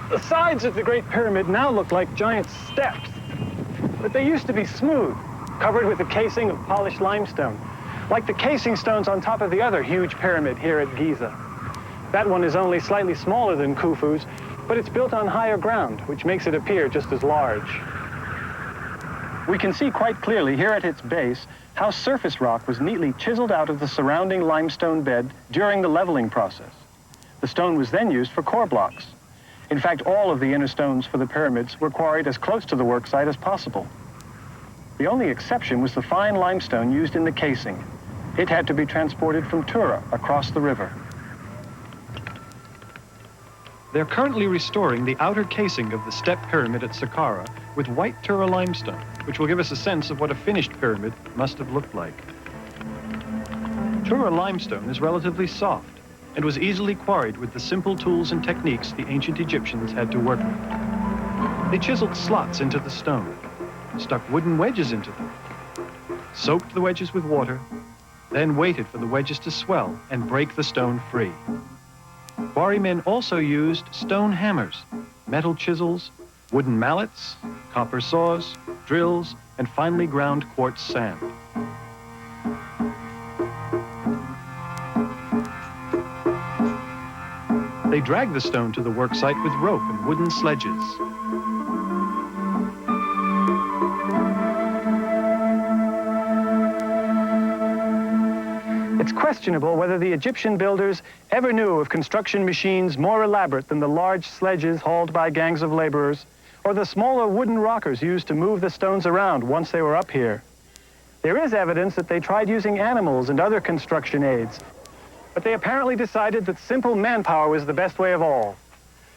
The sides of the Great Pyramid now look like giant steps, but they used to be smooth, covered with a casing of polished limestone, like the casing stones on top of the other huge pyramid here at Giza. That one is only slightly smaller than Khufu's, but it's built on higher ground, which makes it appear just as large. We can see quite clearly here at its base how surface rock was neatly chiseled out of the surrounding limestone bed during the leveling process. The stone was then used for core blocks. In fact, all of the inner stones for the pyramids were quarried as close to the work site as possible. The only exception was the fine limestone used in the casing. It had to be transported from Tura across the river. They're currently restoring the outer casing of the step pyramid at Saqqara with white Tura limestone, which will give us a sense of what a finished pyramid must have looked like. Tura limestone is relatively soft and was easily quarried with the simple tools and techniques the ancient Egyptians had to work with. They chiseled slots into the stone, stuck wooden wedges into them, soaked the wedges with water, then waited for the wedges to swell and break the stone free. Quarrymen also used stone hammers, metal chisels, wooden mallets, copper saws, drills, and finely ground quartz sand. They dragged the stone to the work site with rope and wooden sledges. It's questionable whether the Egyptian builders ever knew of construction machines more elaborate than the large sledges hauled by gangs of laborers, or the smaller wooden rockers used to move the stones around once they were up here. There is evidence that they tried using animals and other construction aids, but they apparently decided that simple manpower was the best way of all.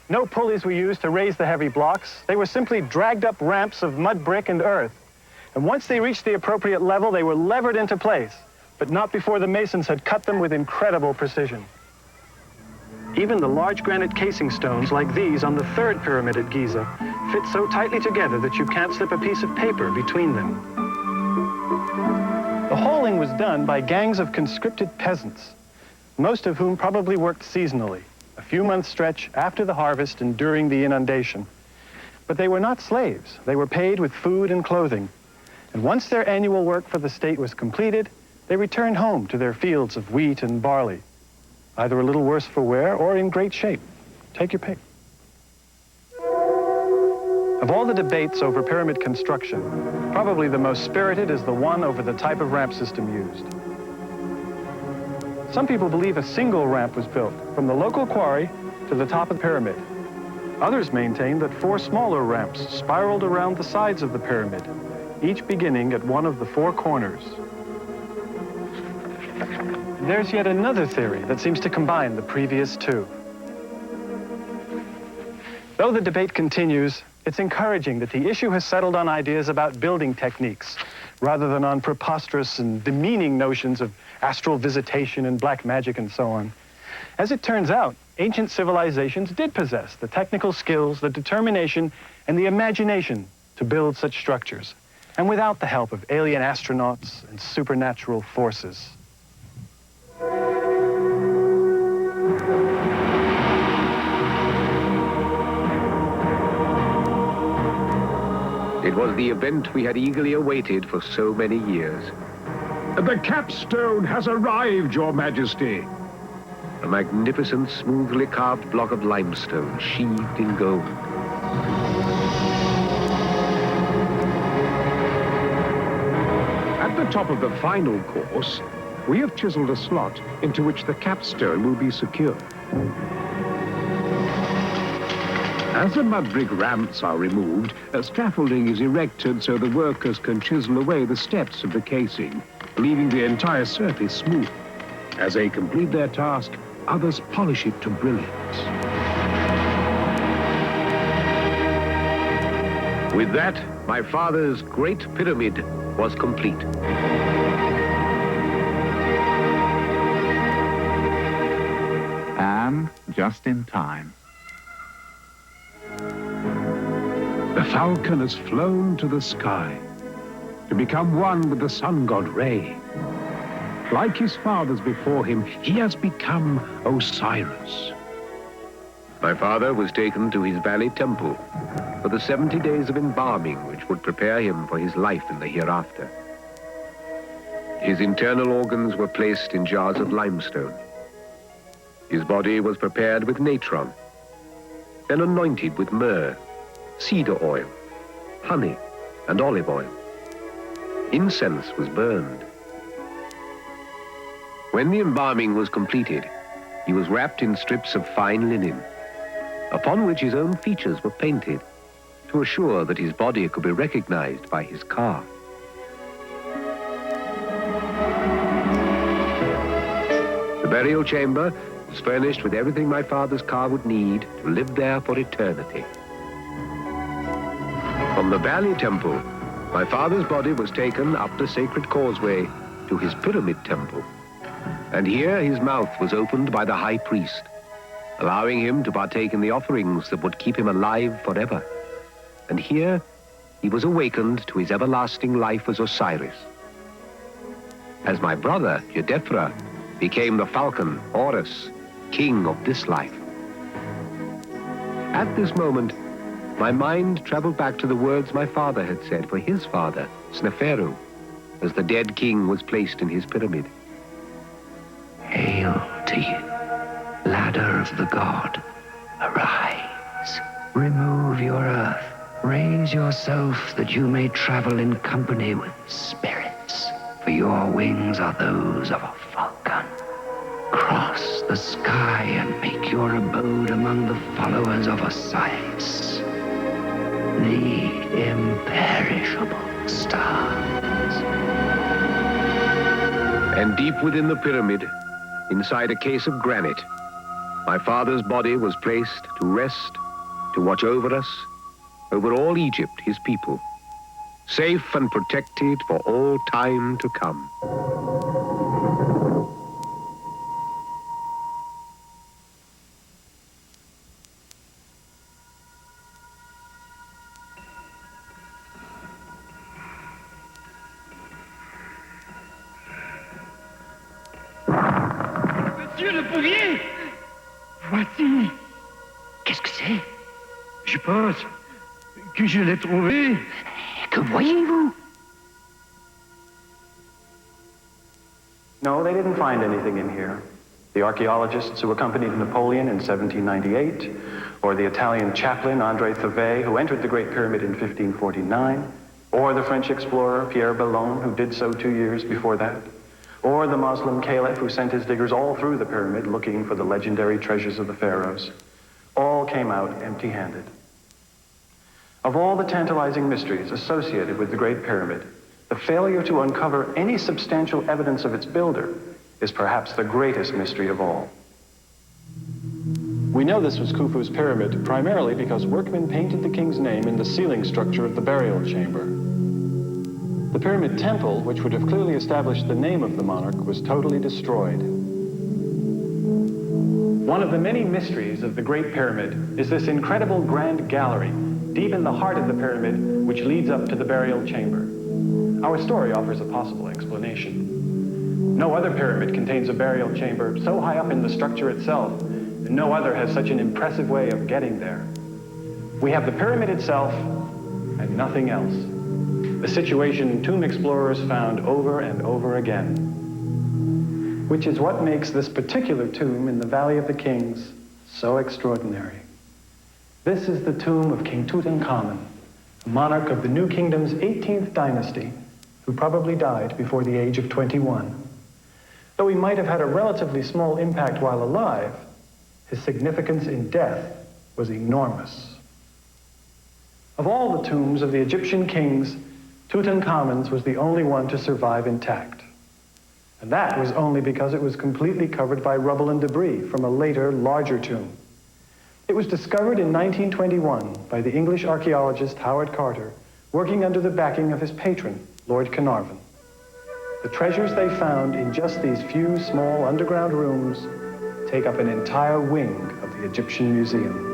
No pulleys were used to raise the heavy blocks. They were simply dragged up ramps of mud, brick, and earth. And once they reached the appropriate level, they were levered into place, but not before the masons had cut them with incredible precision. Even the large granite casing stones like these on the 3rd pyramid at Giza fit so tightly together that you can't slip a piece of paper between them. The holing was done by gangs of conscripted peasants, most of whom probably worked seasonally, a few months stretch after the harvest and during the inundation. But they were not slaves. They were paid with food and clothing. And once their annual work for the state was completed, they returned home to their fields of wheat and barley, either a little worse for wear or in great shape. Take your pick. Of all the debates over pyramid construction, probably the most spirited is the one over the type of ramp system used. Some people believe a single ramp was built from the local quarry to the top of the pyramid. Others maintain that 4 smaller ramps spiraled around the sides of the pyramid, each beginning at one of the 4 corners. There's yet another theory that seems to combine the previous 2. Though the debate continues, it's encouraging that the issue has settled on ideas about building techniques, rather than on preposterous and demeaning notions of astral visitation and black magic and so on. As it turns out, ancient civilizations did possess the technical skills, the determination, and the imagination to build such structures, and without the help of alien astronauts and supernatural forces. It was the event we had eagerly awaited for so many years. The capstone has arrived, Your Majesty. A magnificent, smoothly carved block of limestone, sheathed in gold. At the top of the final course, we have chiseled a slot into which the capstone will be secured. As the mud brick ramps are removed, scaffolding is erected so the workers can chisel away the steps of the casing, leaving the entire surface smooth. As they complete their task, others polish it to brilliance. With that, my father's great pyramid was complete. And just in time. The falcon has flown to the sky to become one with the sun god Re. Like his fathers before him, he has become Osiris. My father was taken to his valley temple for the 70 days of embalming which would prepare him for his life in the hereafter. His internal organs were placed in jars of limestone. His body was prepared with natron, then anointed with myrrh, cedar oil, honey, and olive oil. Incense was burned. When the embalming was completed, he was wrapped in strips of fine linen, upon which his own features were painted to assure that his body could be recognized by his car. The burial chamber was furnished with everything my father's car would need to live there for eternity. From the valley temple, my father's body was taken up the sacred causeway to his pyramid temple. And here his mouth was opened by the high priest, allowing him to partake in the offerings that would keep him alive forever. And here he was awakened to his everlasting life as Osiris. As my brother, Jedefra, became the falcon, Horus, king of this life. At this moment, my mind traveled back to the words my father had said for his father, Sneferu, as the dead king was placed in his pyramid. Hail to you, ladder of the god. Arise, remove your earth, raise yourself that you may travel in company with spirits, for your wings are those of a falcon. Cross the sky and make your abode among the followers of Osiris, the imperishable stars. And deep within the pyramid, inside a case of granite, my father's body was placed to rest, to watch over us, over all Egypt, his people, safe and protected for all time to come. Monsieur le Pourrier! Voici! Qu'est-ce que c'est? Je pense que je l'ai trouvé. Que voyez-vous? No, they didn't find anything in here. The archaeologists who accompanied Napoleon in 1798, or the Italian chaplain André Thevet, who entered the Great Pyramid in 1549, or the French explorer Pierre Bellon, who did so 2 years before that, or the Muslim caliph who sent his diggers all through the pyramid looking for the legendary treasures of the pharaohs, all came out empty-handed. Of all the tantalizing mysteries associated with the Great Pyramid, the failure to uncover any substantial evidence of its builder is perhaps the greatest mystery of all. We know this was Khufu's pyramid primarily because workmen painted the king's name in the ceiling structure of the burial chamber. The pyramid temple, which would have clearly established the name of the monarch, was totally destroyed. One of the many mysteries of the Great Pyramid is this incredible grand gallery deep in the heart of the pyramid, which leads up to the burial chamber. Our story offers a possible explanation. No other pyramid contains a burial chamber so high up in the structure itself, and no other has such an impressive way of getting there. We have the pyramid itself and nothing else. A situation tomb explorers found over and over again, which is what makes this particular tomb in the Valley of the Kings so extraordinary. This is the tomb of King Tutankhamun, a monarch of the New Kingdom's 18th dynasty, who probably died before the age of 21. Though he might have had a relatively small impact while alive, his significance in death was enormous. Of all the tombs of the Egyptian kings, Tutankhamun's was the only one to survive intact. And that was only because it was completely covered by rubble and debris from a later, larger tomb. It was discovered in 1921 by the English archaeologist Howard Carter, working under the backing of his patron, Lord Carnarvon. The treasures they found in just these few small underground rooms take up an entire wing of the Egyptian Museum.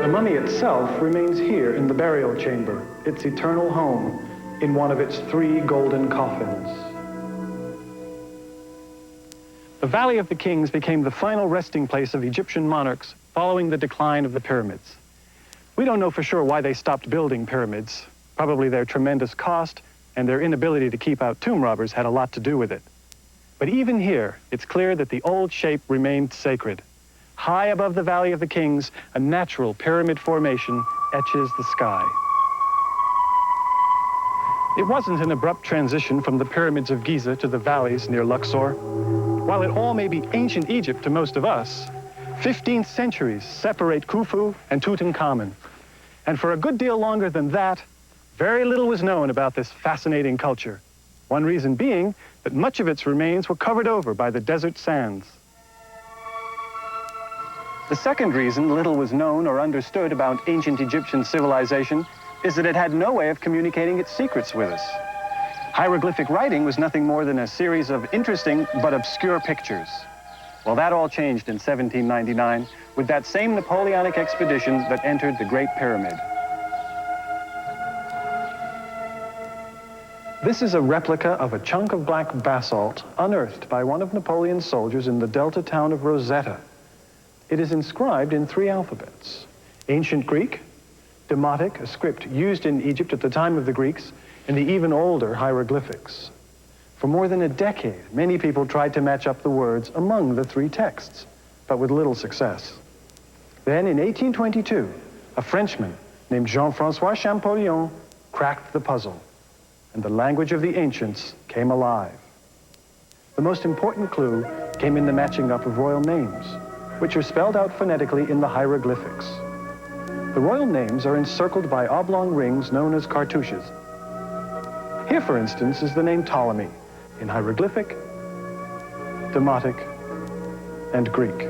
The mummy itself remains here in the burial chamber, its eternal home, in one of its 3 golden coffins. The Valley of the Kings became the final resting place of Egyptian monarchs following the decline of the pyramids. We don't know for sure why they stopped building pyramids. Probably their tremendous cost and their inability to keep out tomb robbers had a lot to do with it. But even here, it's clear that the old shape remained sacred. High above the Valley of the Kings, a natural pyramid formation etches the sky. It wasn't an abrupt transition from the pyramids of Giza to the valleys near Luxor. While it all may be ancient Egypt to most of us, 15 centuries separate Khufu and Tutankhamun. And for a good deal longer than that, very little was known about this fascinating culture. One reason being that much of its remains were covered over by the desert sands. The second reason little was known or understood about ancient Egyptian civilization is that it had no way of communicating its secrets with us. Hieroglyphic writing was nothing more than a series of interesting but obscure pictures. Well, that all changed in 1799 with that same Napoleonic expedition that entered the Great Pyramid. This is a replica of a chunk of black basalt unearthed by one of Napoleon's soldiers in the delta town of Rosetta. It is inscribed in 3 alphabets: Ancient Greek, Demotic, a script used in Egypt at the time of the Greeks, and the even older hieroglyphics. For more than a decade, many people tried to match up the words among the 3 texts, but with little success. Then in 1822, a Frenchman named Jean-François Champollion cracked the puzzle, and the language of the ancients came alive. The most important clue came in the matching up of royal names, which are spelled out phonetically in the hieroglyphics. The royal names are encircled by oblong rings known as cartouches. Here, for instance, is the name Ptolemy in hieroglyphic, Demotic, and Greek.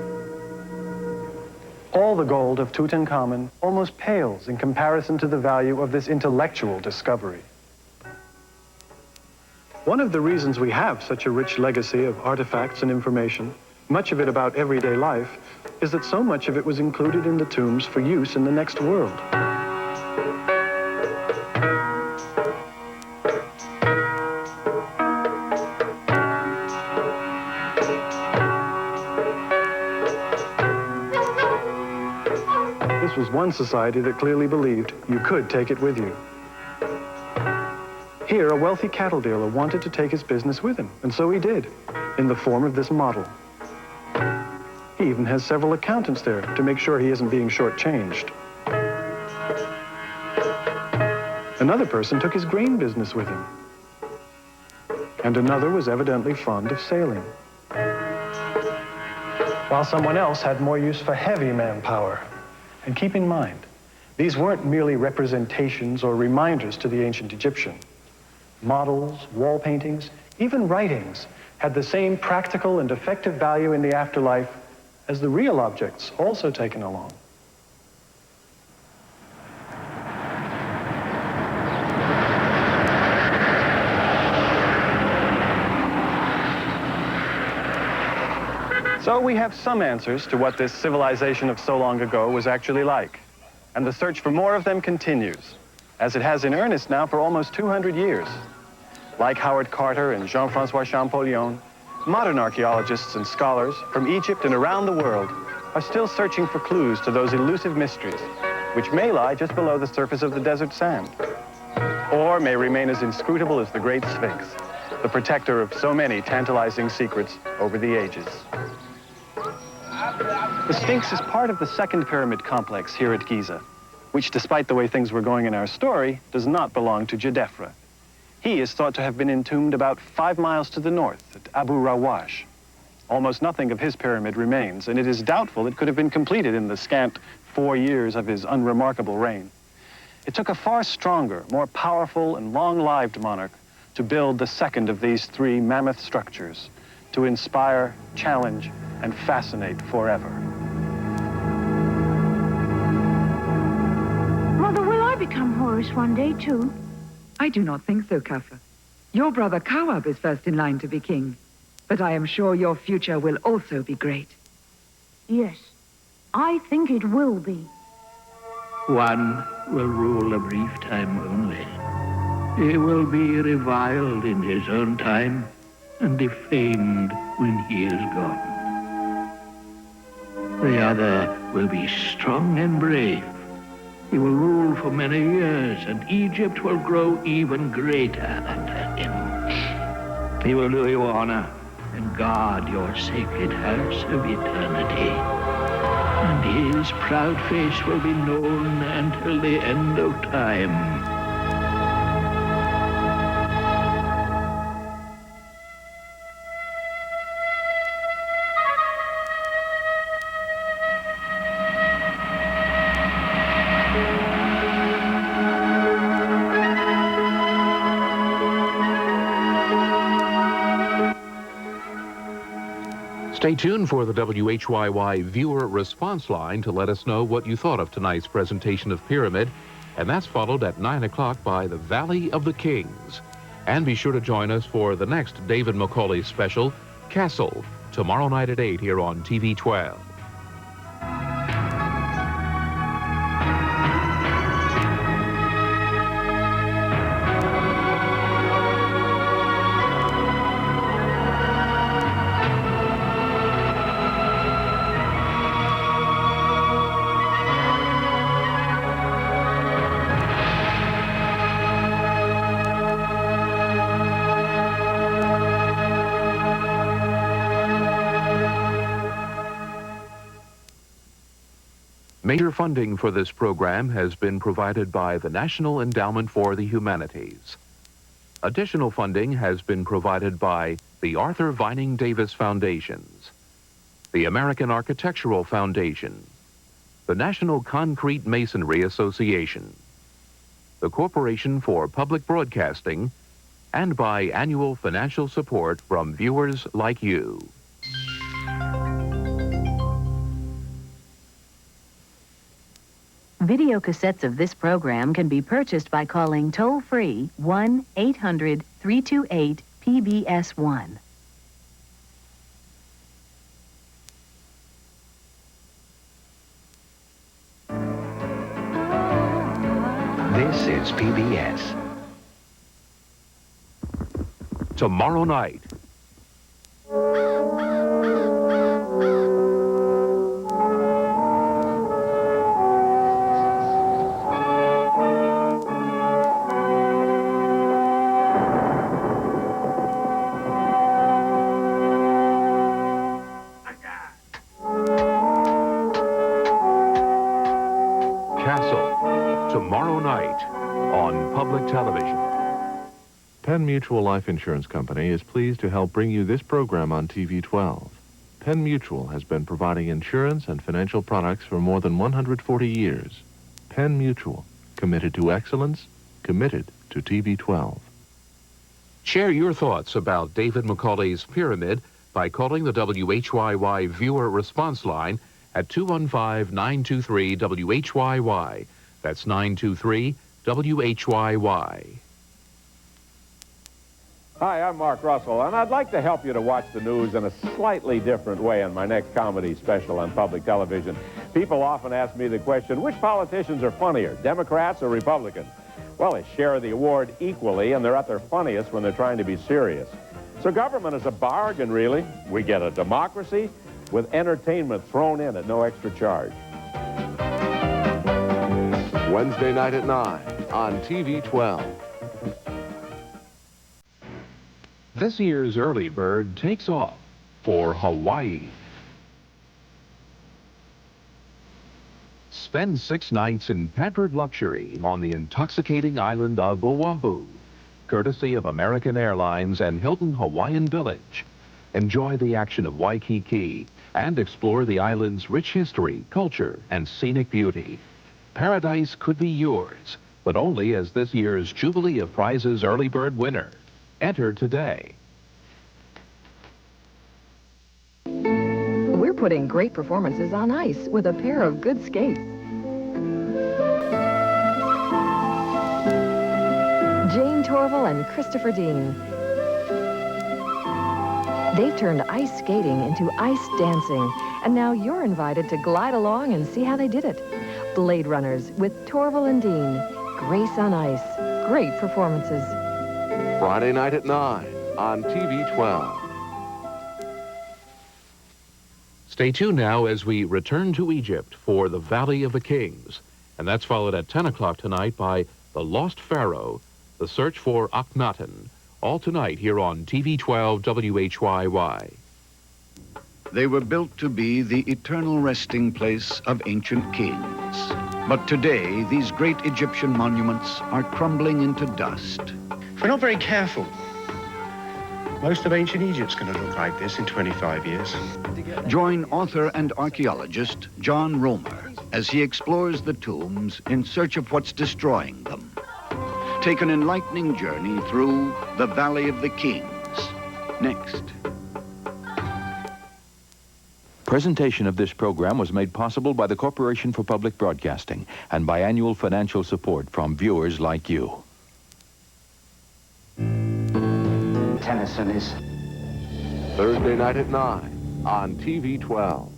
All the gold of Tutankhamun almost pales in comparison to the value of this intellectual discovery. One of the reasons we have such a rich legacy of artifacts and information, much of it about everyday life, is that so much of it was included in the tombs for use in the next world. This was one society that clearly believed you could take it with you. Here, a wealthy cattle dealer wanted to take his business with him, and so he did, in the form of this model. He even has several accountants there to make sure he isn't being shortchanged. Another person took his grain business with him. And another was evidently fond of sailing. While someone else had more use for heavy manpower. And keep in mind, these weren't merely representations or reminders to the ancient Egyptian. Models, wall paintings, even writings had the same practical and effective value in the afterlife as the real objects also taken along. So we have some answers to what this civilization of so long ago was actually like. And the search for more of them continues, as it has in earnest now for almost 200 years. Like Howard Carter and Jean-Francois Champollion, modern archaeologists and scholars from Egypt and around the world are still searching for clues to those elusive mysteries, which may lie just below the surface of the desert sand, or may remain as inscrutable as the Great Sphinx, the protector of so many tantalizing secrets over the ages. The Sphinx is part of the second pyramid complex here at Giza, which, despite the way things were going in our story, does not belong to Djedefre. He is thought to have been entombed about 5 miles to the north at Abu Rawash. Almost nothing of his pyramid remains, and it is doubtful it could have been completed in the scant 4 years of his unremarkable reign. It took a far stronger, more powerful, and long-lived monarch to build the second of these 3 mammoth structures, to inspire, challenge, and fascinate forever. Mother, will I become Horus one day, too? I do not think so, Khafra. Your brother Kawab is first in line to be king, but I am sure your future will also be great. Yes, I think it will be. One will rule a brief time only. He will be reviled in his own time and defamed when he is gone. The other will be strong and brave. He will rule for many years, and Egypt will grow even greater under him. He will do you honor and guard your sacred house of eternity. And his proud face will be known until the end of time. Stay tuned for the WHYY viewer response line to let us know what you thought of tonight's presentation of Pyramid, and that's followed at 9 o'clock by The Valley of the Kings. And be sure to join us for the next David Macaulay special, Castle, tomorrow night at 8 here on TV 12. Major funding for this program has been provided by the National Endowment for the Humanities. Additional funding has been provided by the Arthur Vining Davis Foundations, the American Architectural Foundation, the National Concrete Masonry Association, the Corporation for Public Broadcasting, and by annual financial support from viewers like you. Video cassettes of this program can be purchased by calling toll-free 1-800-328-PBS1. This is PBS. Tomorrow night. Castle, tomorrow night on public television. Penn Mutual Life Insurance Company is pleased to help bring you this program on TV 12. Penn Mutual has been providing insurance and financial products for more than 140 years. Penn Mutual, committed to excellence, committed to TV 12. Share your thoughts about David Macaulay's Pyramid by calling the WHYY viewer response line at 215-923-WHYY. That's 923-WHYY. Hi, I'm Mark Russell, and I'd like to help you to watch the news in a slightly different way on my next comedy special on public television. People often ask me the question, which politicians are funnier, Democrats or Republicans? Well, they share the award equally, and they're at their funniest when they're trying to be serious. So government is a bargain, really. We get a democracy with entertainment thrown in at no extra charge. Wednesday night at 9 on TV 12. This year's early bird takes off for Hawaii. Spend 6 nights in pampered luxury on the intoxicating island of Oahu, courtesy of American Airlines and Hilton Hawaiian Village. Enjoy the action of Waikiki and explore the island's rich history, culture, and scenic beauty. Paradise could be yours, but only as this year's Jubilee of Prizes early bird winner. Enter today. We're putting great performances on ice with a pair of good skates. Jane Torval and Christopher Dean. They've turned ice skating into ice dancing, and now you're invited to glide along and see how they did it. Blade Runners with Torval and Dean. Grace on ice. Great performances. Friday night at 9 on TV 12. Stay tuned now as we return to Egypt for the Valley of the Kings. And that's followed at 10 o'clock tonight by The Lost Pharaoh, The Search for Akhenaten. All tonight here on TV 12 WHYY. They were built to be the eternal resting place of ancient kings. But today, these great Egyptian monuments are crumbling into dust. If we're not very careful, most of ancient Egypt's going to look like this in 25 years. Join author and archaeologist John Romer as he explores the tombs in search of what's destroying them. Take an enlightening journey through the Valley of the Kings. Next. Presentation of this program was made possible by the Corporation for Public Broadcasting and by annual financial support from viewers like you. Tennyson is Thursday night at 9 on TV 12.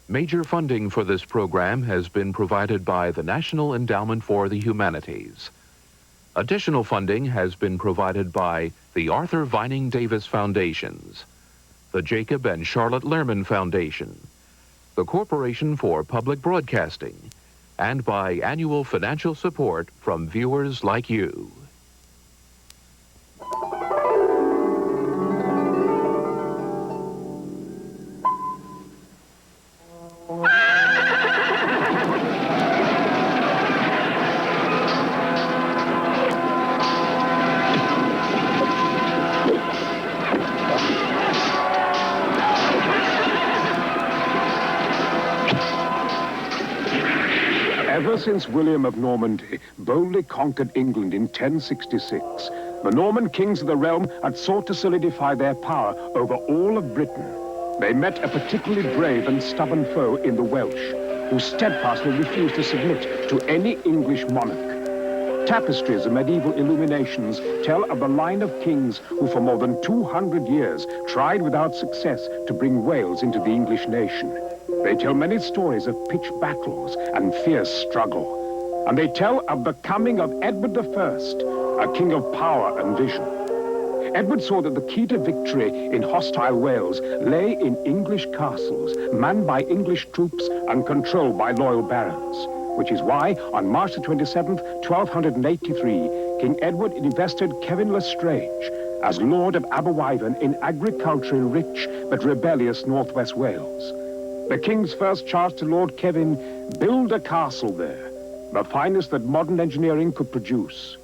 Major funding for this program has been provided by the National Endowment for the Humanities. Additional funding has been provided by the Arthur Vining Davis Foundations, the Jacob and Charlotte Lehrman Foundation, the Corporation for Public Broadcasting, and by annual financial support from viewers like you. Ever since William of Normandy boldly conquered England in 1066, the Norman kings of the realm had sought to solidify their power over all of Britain. They met a particularly brave and stubborn foe in the Welsh, who steadfastly refused to submit to any English monarch. Tapestries and medieval illuminations tell of the line of kings who for more than 200 years tried without success to bring Wales into the English nation. They tell many stories of pitched battles and fierce struggle. And they tell of the coming of Edward I, a king of power and vision. Edward saw that the key to victory in hostile Wales lay in English castles, manned by English troops and controlled by loyal barons, which is why, on March the 27th, 1283, King Edward invested Kevin Lestrange as Lord of Aberwyvern in agriculturally rich but rebellious northwest Wales. The king's first charge to Lord Kevin, build a castle there, the finest that modern engineering could produce.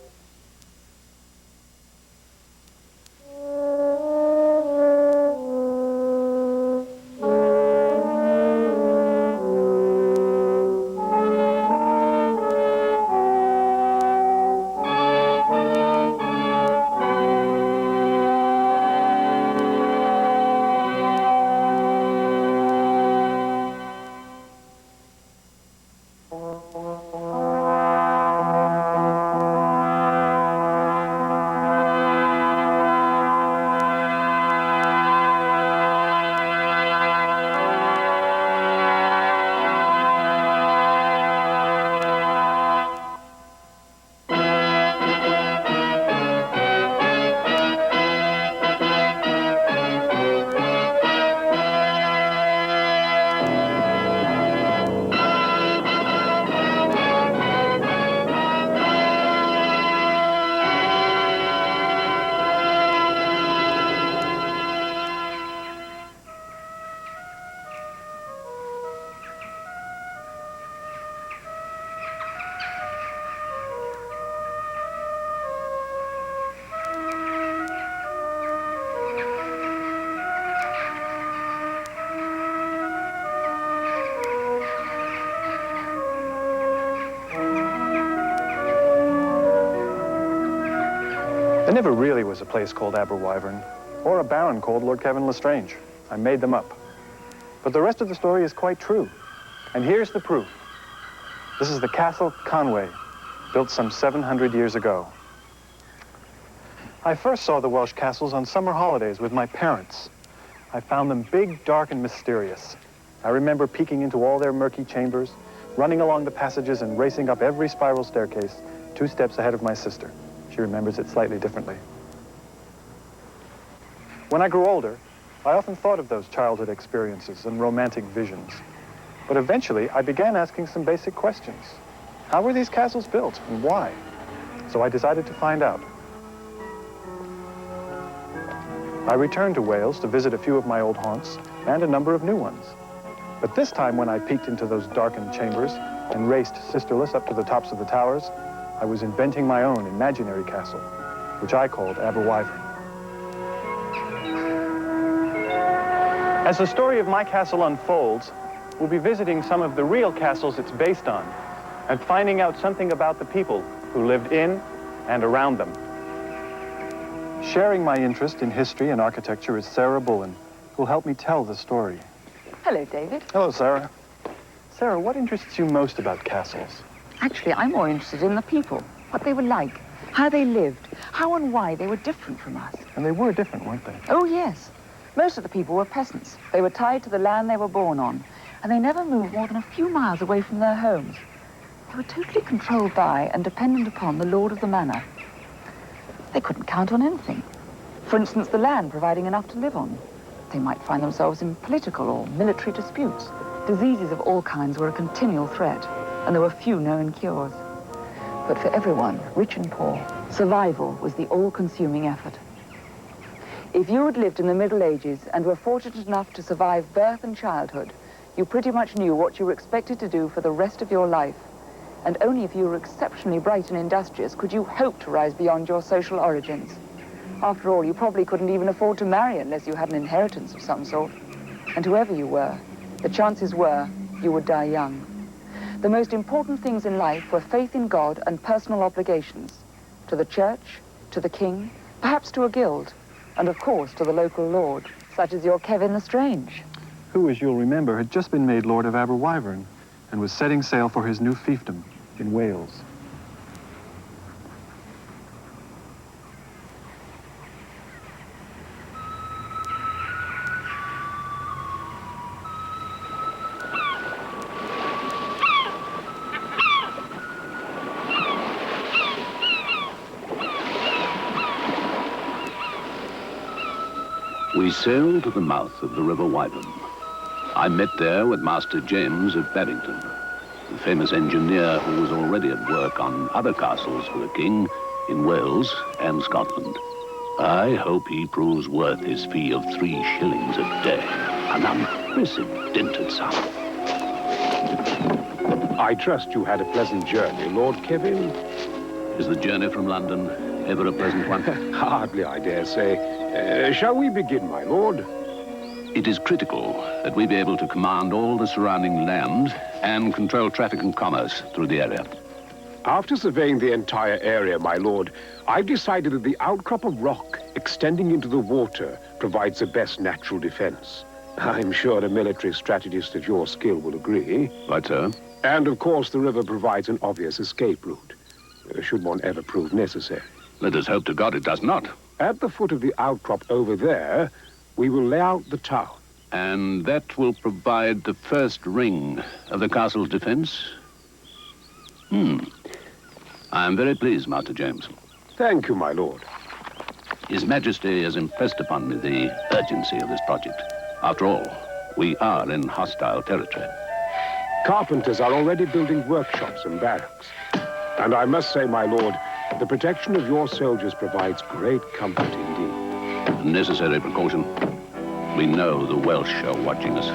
There never really was a place called Aberwyvern, or a baron called Lord Kevin Lestrange. I made them up. But the rest of the story is quite true. And here's the proof. This is the Castle Conway, built some 700 years ago. I first saw the Welsh castles on summer holidays with my parents. I found them big, dark, and mysterious. I remember peeking into all their murky chambers, running along the passages and racing up every spiral staircase, 2 steps ahead of my sister. She remembers it slightly differently. When I grew older, I often thought of those childhood experiences and romantic visions. But eventually, I began asking some basic questions. How were these castles built and why? So I decided to find out. I returned to Wales to visit a few of my old haunts and a number of new ones. But this time, when I peeked into those darkened chambers and raced sisterless up to the tops of the towers, I was inventing my own imaginary castle, which I called Aberwyvern. As the story of my castle unfolds, we'll be visiting some of the real castles it's based on and finding out something about the people who lived in and around them. Sharing my interest in history and architecture is Sarah Bullen, who'll help me tell the story. Hello, David. Hello, Sarah. Sarah, what interests you most about castles? Actually, I'm more interested in the people, what they were like, how they lived, how and why they were different from us. And they were different, weren't they? Oh, yes. Most of the people were peasants. They were tied to the land they were born on, and they never moved more than a few miles away from their homes. They were totally controlled by and dependent upon the lord of the manor. They couldn't count on anything. For instance, the land providing enough to live on. They might find themselves in political or military disputes. Diseases of all kinds were a continual threat, and there were few known cures. But for everyone, rich and poor, survival was the all-consuming effort. If you had lived in the Middle Ages and were fortunate enough to survive birth and childhood, you pretty much knew what you were expected to do for the rest of your life. And only if you were exceptionally bright and industrious could you hope to rise beyond your social origins. After all, you probably couldn't even afford to marry unless you had an inheritance of some sort. And whoever you were, the chances were you would die young. The most important things in life were faith in God and personal obligations. To the church, to the king, perhaps to a guild, and of course to the local lord, such as your Kevin Lestrange. Who, as you'll remember, had just been made Lord of Aberwyvern and was setting sail for his new fiefdom in Wales. We sailed to the mouth of the River Wyvern. I met there with Master James of Barrington, the famous engineer who was already at work on other castles for the king in Wales and Scotland. I hope he proves worth his fee of 3 shillings a day. An unprecedented sum. I trust you had a pleasant journey, Lord Kevin. Is the journey from London ever a pleasant one? Hardly, I dare say. Shall we begin, my lord? It is critical that we be able to command all the surrounding land and control traffic and commerce through the area. After surveying the entire area, my lord, I've decided that the outcrop of rock extending into the water provides the best natural defense. I'm sure a military strategist of your skill will agree. Right, sir. And, of course, the river provides an obvious escape route, should one ever prove necessary. Let us hope to God it does not. At the foot of the outcrop over there, we will lay out the town. And that will provide the first ring of the castle's defense? I am very pleased, Master James. Thank you, my lord. His Majesty has impressed upon me the urgency of this project. After all, we are in hostile territory. Carpenters are already building workshops and barracks. And I must say, my lord, the protection of your soldiers provides great comfort indeed. A necessary precaution. We know the Welsh are watching us.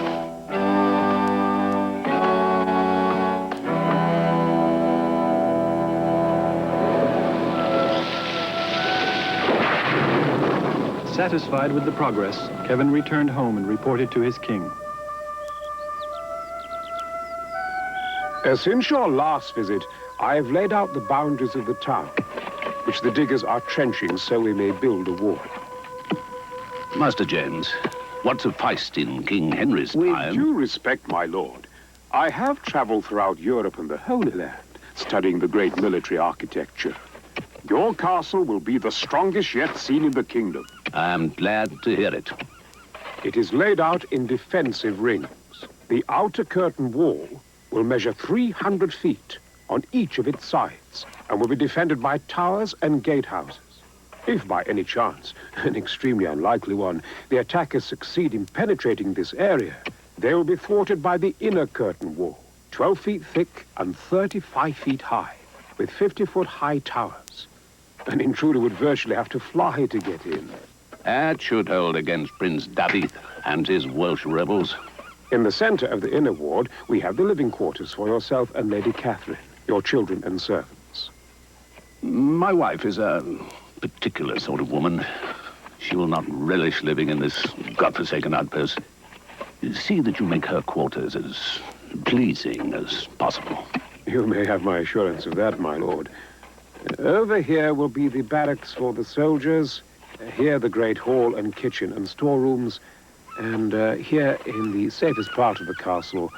Satisfied with the progress, Kevin returned home and reported to his king. Since your last visit, I have laid out the boundaries of the town, which the diggers are trenching so we may build a wall. Master James, what sufficed in King Henry's time... With due respect, my lord, I have traveled throughout Europe and the Holy Land, studying the great military architecture. Your castle will be the strongest yet seen in the kingdom. I am glad to hear it. It is laid out in defensive rings. The outer curtain wall will measure 300 feet on each of its sides and will be defended by towers and gatehouses. If by any chance, an extremely unlikely one, the attackers succeed in penetrating this area, they will be thwarted by the inner curtain wall, 12 feet thick and 35 feet high, with 50-foot high towers. An intruder would virtually have to fly to get in. That should hold against Prince David and his Welsh rebels. In the center of the inner ward, we have the living quarters for yourself and Lady Catherine, your children and servants. My wife is a particular sort of woman. She will not relish living in this godforsaken outpost. See that you make her quarters as pleasing as possible. You may have my assurance of that, my lord. Over here will be the barracks for the soldiers, here the great hall and kitchen and storerooms, and here in the safest part of the castle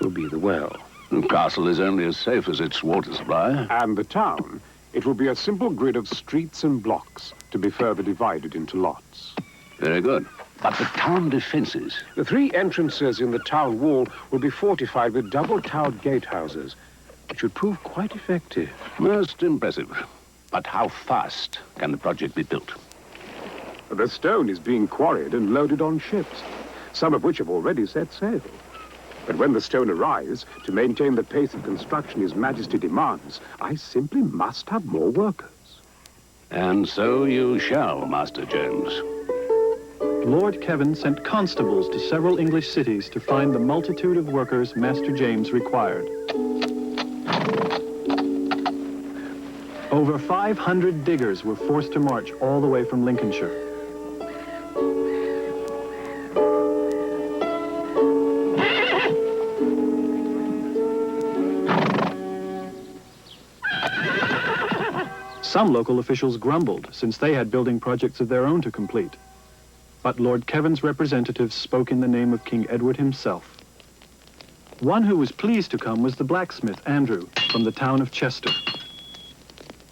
will be the well. The castle is only as safe as its water supply. And the town, it will be a simple grid of streets and blocks to be further divided into lots. Very good. But the town defenses? The 3 entrances in the town wall will be fortified with double-towered gatehouses, which should prove quite effective. Most impressive. But how fast can the project be built? The stone is being quarried and loaded on ships, some of which have already set sail. But when the stone arrives, to maintain the pace of construction His Majesty demands, I simply must have more workers. And so you shall, Master James. Lord Kevin sent constables to several English cities to find the multitude of workers Master James required. Over 500 diggers were forced to march all the way from Lincolnshire. Some local officials grumbled, since they had building projects of their own to complete. But Lord Kevin's representatives spoke in the name of King Edward himself. One who was pleased to come was the blacksmith, Andrew, from the town of Chester.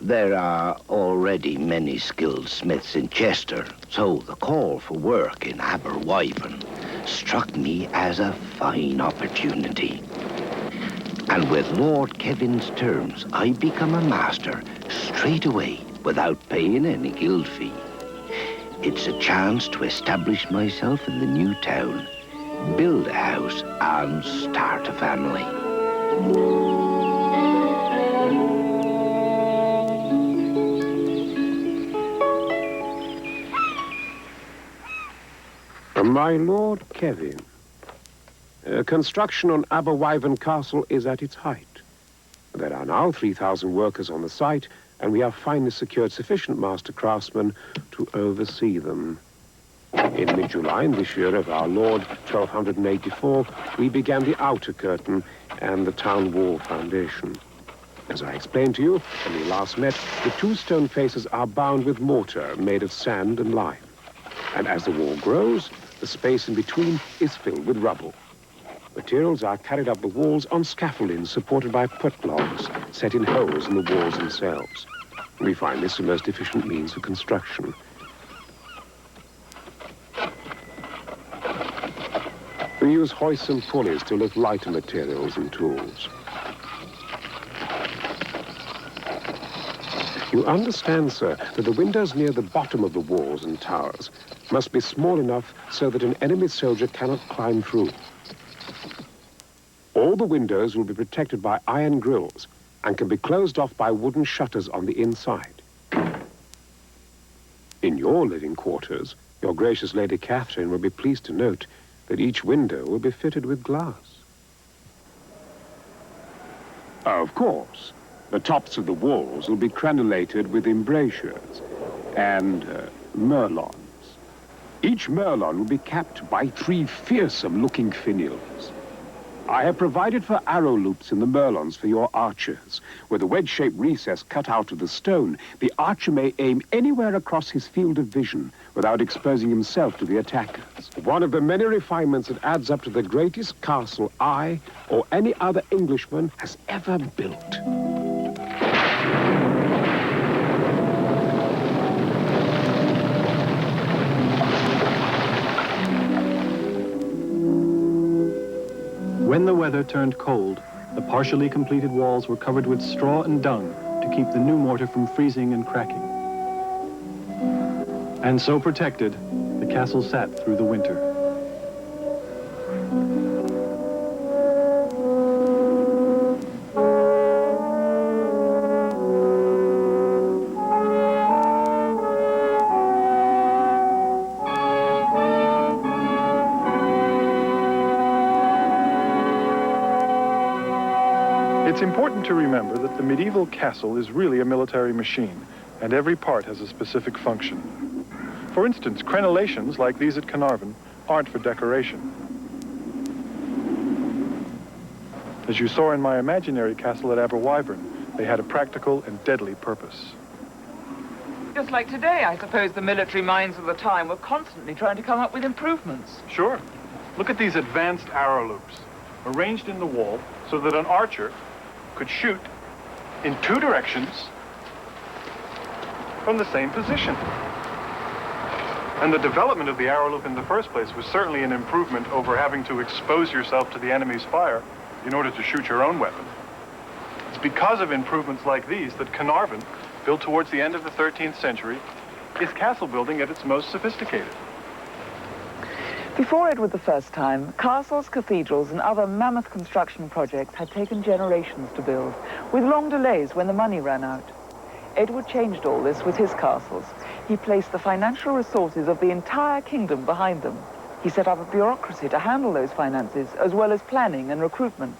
There are already many skilled smiths in Chester, so the call for work in Aberwyvern struck me as a fine opportunity. And with Lord Kevin's terms, I become a master straight away without paying any guild fee. It's a chance to establish myself in the new town, build a house, and start a family. My Lord Kevin, construction on Aberwyvern Castle is at its height. There are now 3,000 workers on the site, and we have finally secured sufficient master craftsmen to oversee them. In mid-July in this year of our Lord, 1284, we began the outer curtain and the town wall foundation. As I explained to you when we last met, the two stone faces are bound with mortar made of sand and lime. And as the wall grows, the space in between is filled with rubble. Materials are carried up the walls on scaffolding supported by put logs set in holes in the walls themselves. We find this the most efficient means of construction. We use hoists and pulleys to lift lighter materials and tools. You understand, sir, that the windows near the bottom of the walls and towers must be small enough so that an enemy soldier cannot climb through. All the windows will be protected by iron grills and can be closed off by wooden shutters on the inside. In your living quarters, your gracious Lady Catherine will be pleased to note that each window will be fitted with glass. Of course, the tops of the walls will be crenelated with embrasures and merlons. Each merlon will be capped by 3 fearsome-looking finials. I have provided for arrow loops in the merlons for your archers. With a wedge-shaped recess cut out of the stone, the archer may aim anywhere across his field of vision without exposing himself to the attackers. One of the many refinements that adds up to the greatest castle I or any other Englishman has ever built. When the weather turned cold, the partially completed walls were covered with straw and dung to keep the new mortar from freezing and cracking. And so protected, the castle sat through the winter. It's important to remember that the medieval castle is really a military machine, and every part has a specific function. For instance, crenellations like these at Carnarvon aren't for decoration. As you saw in my imaginary castle at Aberwyvern, they had a practical and deadly purpose. Just like today, I suppose the military minds of the time were constantly trying to come up with improvements. Sure. Look at these advanced arrow loops, arranged in the wall so that an archer could shoot in 2 directions from the same position. And the development of the arrow loop in the first place was certainly an improvement over having to expose yourself to the enemy's fire in order to shoot your own weapon. It's because of improvements like these that Carnarvon, built towards the end of the 13th century, is castle building at its most sophisticated. Before Edward I's time, castles, cathedrals, and other mammoth construction projects had taken generations to build, with long delays when the money ran out. Edward changed all this with his castles. He placed the financial resources of the entire kingdom behind them. He set up a bureaucracy to handle those finances, as well as planning and recruitment.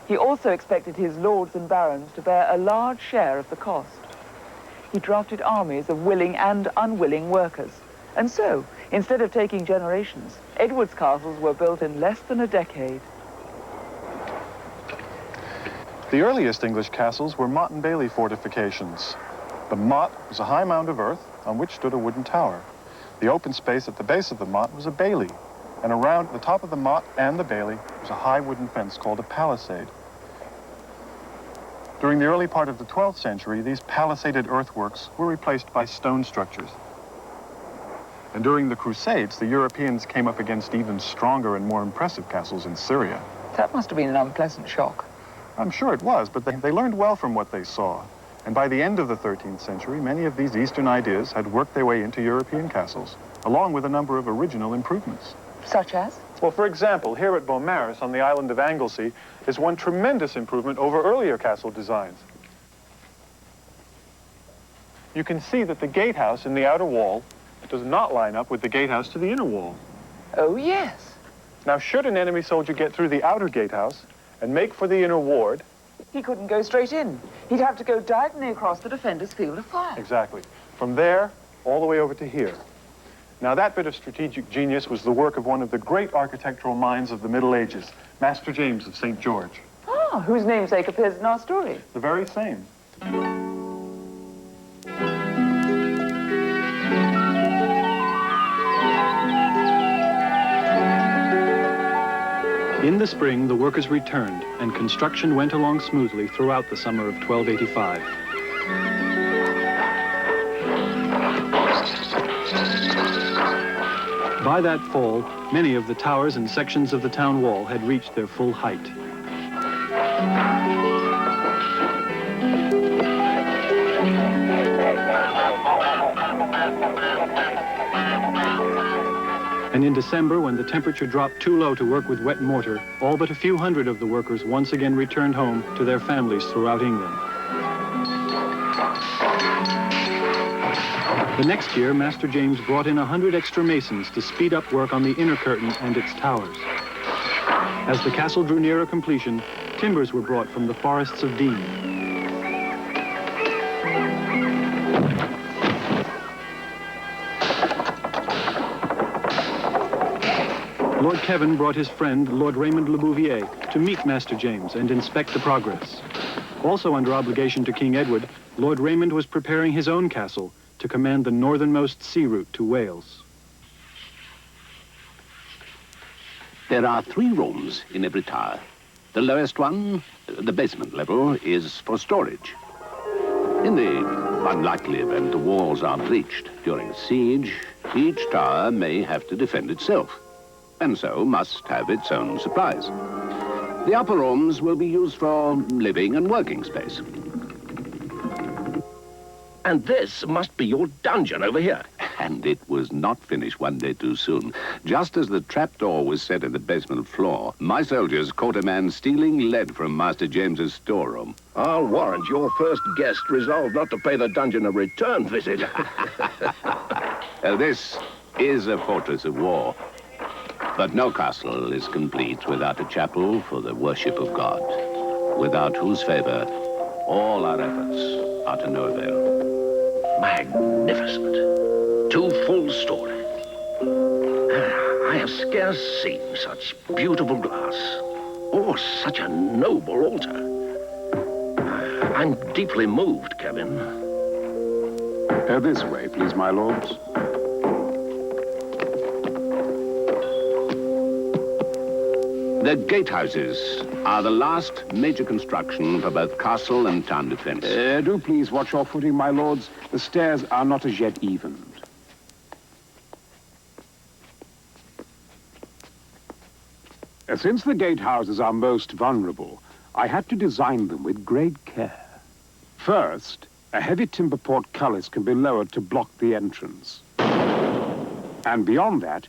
He also expected his lords and barons to bear a large share of the cost. He drafted armies of willing and unwilling workers. And so, instead of taking generations, Edward's castles were built in less than a decade. The earliest English castles were motte and bailey fortifications. The motte was a high mound of earth on which stood a wooden tower. The open space at the base of the motte was a bailey, and around the top of the motte and the bailey was a high wooden fence called a palisade. During the early part of the 12th century, these palisaded earthworks were replaced by stone structures. And during the Crusades, the Europeans came up against even stronger and more impressive castles in Syria. That must have been an unpleasant shock. I'm sure it was, but they learned well from what they saw. And by the end of the 13th century, many of these Eastern ideas had worked their way into European castles, along with a number of original improvements. Such as? Well, for example, here at Beaumaris on the island of Anglesey is one tremendous improvement over earlier castle designs. You can see that the gatehouse in the outer wall does not line up with the gatehouse to the inner wall. Oh, yes. Now, should an enemy soldier get through the outer gatehouse and make for the inner ward... He couldn't go straight in. He'd have to go diagonally across the defender's field of fire. Exactly. From there, all the way over to here. Now, that bit of strategic genius was the work of one of the great architectural minds of the Middle Ages, Master James of St. George. Ah, whose namesake appears in our story. The very same. In the spring, the workers returned, and construction went along smoothly throughout the summer of 1285. By that fall, many of the towers and sections of the town wall had reached their full height. And in December, when the temperature dropped too low to work with wet mortar, all but a few hundred of the workers once again returned home to their families throughout England. The next year, Master James brought in 100 extra masons to speed up work on the inner curtain and its towers. As the castle drew nearer completion, timbers were brought from the forests of Dean. Lord Kevin brought his friend, Lord Raymond Le Bouvier, to meet Master James and inspect the progress. Also under obligation to King Edward, Lord Raymond was preparing his own castle to command the northernmost sea route to Wales. There are 3 rooms in every tower. The lowest one, the basement level, is for storage. In the unlikely event the walls are breached during a siege, each tower may have to defend itself, and so must have its own supplies. The upper rooms will be used for living and working space. And this must be your dungeon over here. And it was not finished one day too soon. Just as the trapdoor was set in the basement floor, my soldiers caught a man stealing lead from Master James's storeroom. I'll warrant your first guest resolved not to pay the dungeon a return visit. This is a fortress of war. But no castle is complete without a chapel for the worship of God, without whose favor all our efforts are to no avail. Magnificent. 2 full stories. I have scarce seen such beautiful glass, or such a noble altar. I'm deeply moved, Kevin. This way, please, my lords. The gatehouses are the last major construction for both castle and town defense. Do please watch your footing, my lords. The stairs are not as yet evened. Since the gatehouses are most vulnerable, I had to design them with great care. First, a heavy timber portcullis can be lowered to block the entrance. And beyond that,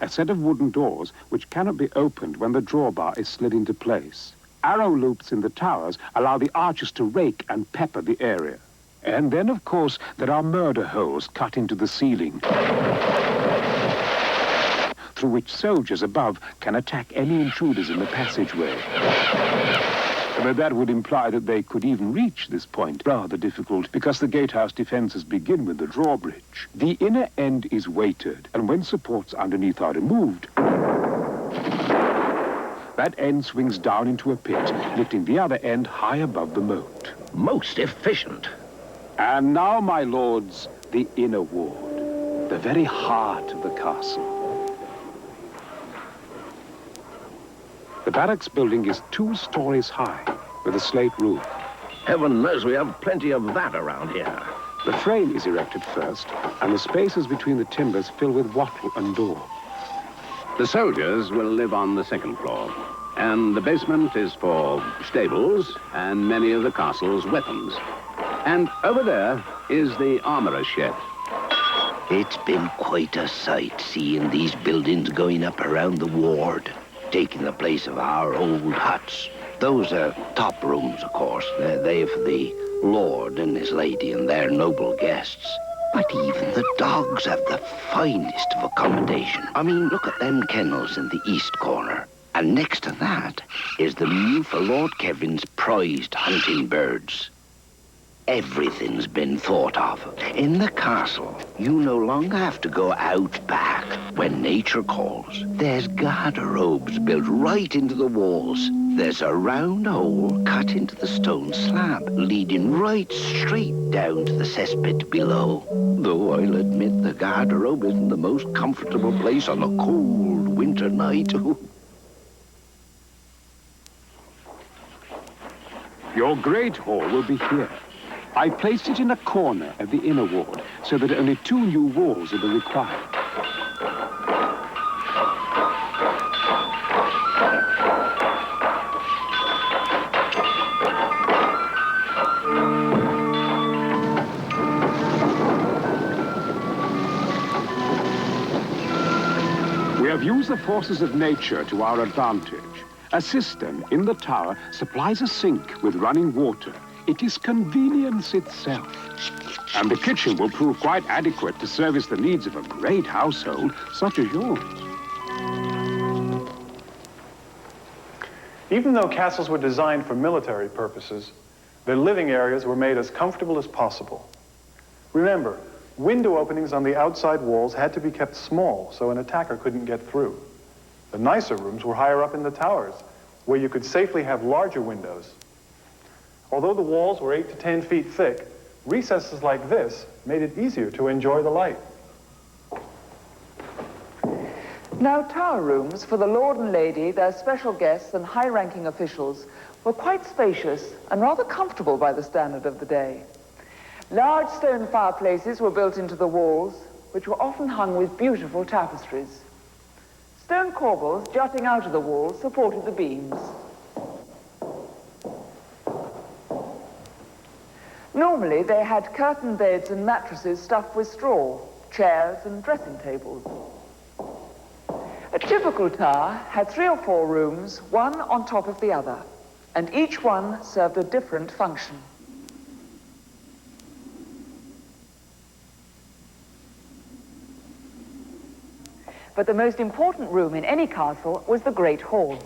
a set of wooden doors which cannot be opened when the drawbar is slid into place. Arrow loops in the towers allow the archers to rake and pepper the area. And then, of course, there are murder holes cut into the ceiling, through which soldiers above can attack any intruders in the passageway. But that would imply that they could even reach this point. Rather difficult, because the gatehouse defenses begin with the drawbridge. The inner end is weighted, and when supports underneath are removed, that end swings down into a pit, lifting the other end high above the moat. Most efficient. And now, my lords, the inner ward, the very heart of the castle. The barracks building is 2 stories high, with a slate roof. Heaven knows we have plenty of that around here. The frame is erected first, and the spaces between the timbers fill with wattle and door. The soldiers will live on the 2nd floor, and the basement is for stables and many of the castle's weapons. And over there is the armorer's shed. It's been quite a sight seeing these buildings going up around the ward, taking the place of our old huts. Those are top rooms, of course. They're for the Lord and his lady and their noble guests. But even the dogs have the finest of accommodation. I mean, look at them kennels in the east corner. And next to that is the mew for Lord Kevin's prized hunting birds. Everything's been thought of. In the castle, you no longer have to go out back when nature calls. There's garderobes built right into the walls. There's a round hole cut into the stone slab, leading right straight down to the cesspit below. Though I'll admit the garderobe isn't the most comfortable place on a cold winter night. Your great hall will be here. I placed it in a corner of the inner ward so that only 2 new walls will be required. We have used the forces of nature to our advantage. A cistern in the tower supplies a sink with running water. It is convenience itself. And the kitchen will prove quite adequate to service the needs of a great household such as yours. Even though castles were designed for military purposes, their living areas were made as comfortable as possible. Remember, window openings on the outside walls had to be kept small so an attacker couldn't get through. The nicer rooms were higher up in the towers, where you could safely have larger windows. Although the walls were 8 to 10 feet thick, recesses like this made it easier to enjoy the light. Now, tower rooms for the Lord and Lady, their special guests and high-ranking officials were quite spacious and rather comfortable by the standard of the day. Large stone fireplaces were built into the walls, which were often hung with beautiful tapestries. Stone corbels jutting out of the walls supported the beams. Normally, they had curtain beds and mattresses stuffed with straw, chairs and dressing tables. A typical tower had 3 or 4 rooms, one on top of the other, and each one served a different function. But the most important room in any castle was the Great Hall.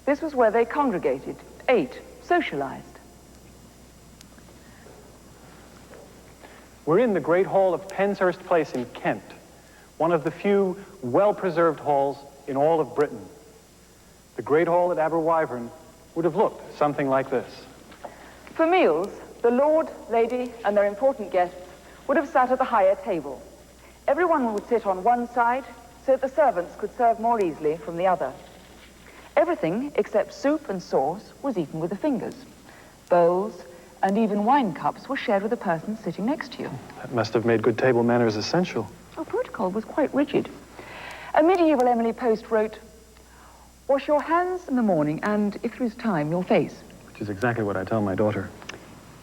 This was where they congregated, ate, socialized. We're in the Great Hall of Penshurst Place in Kent, one of the few well-preserved halls in all of Britain. The Great Hall at Aberwyvern would have looked something like this. For meals, the Lord, Lady, and their important guests would have sat at the higher table. Everyone would sit on one side so that the servants could serve more easily from the other. Everything except soup and sauce was eaten with the fingers. Bowls and even wine cups were shared with the person sitting next to you. That must have made good table manners essential. Oh, protocol was quite rigid. A medieval Emily Post wrote, "Wash your hands in the morning and, if there is time, your face." Which is exactly what I tell my daughter.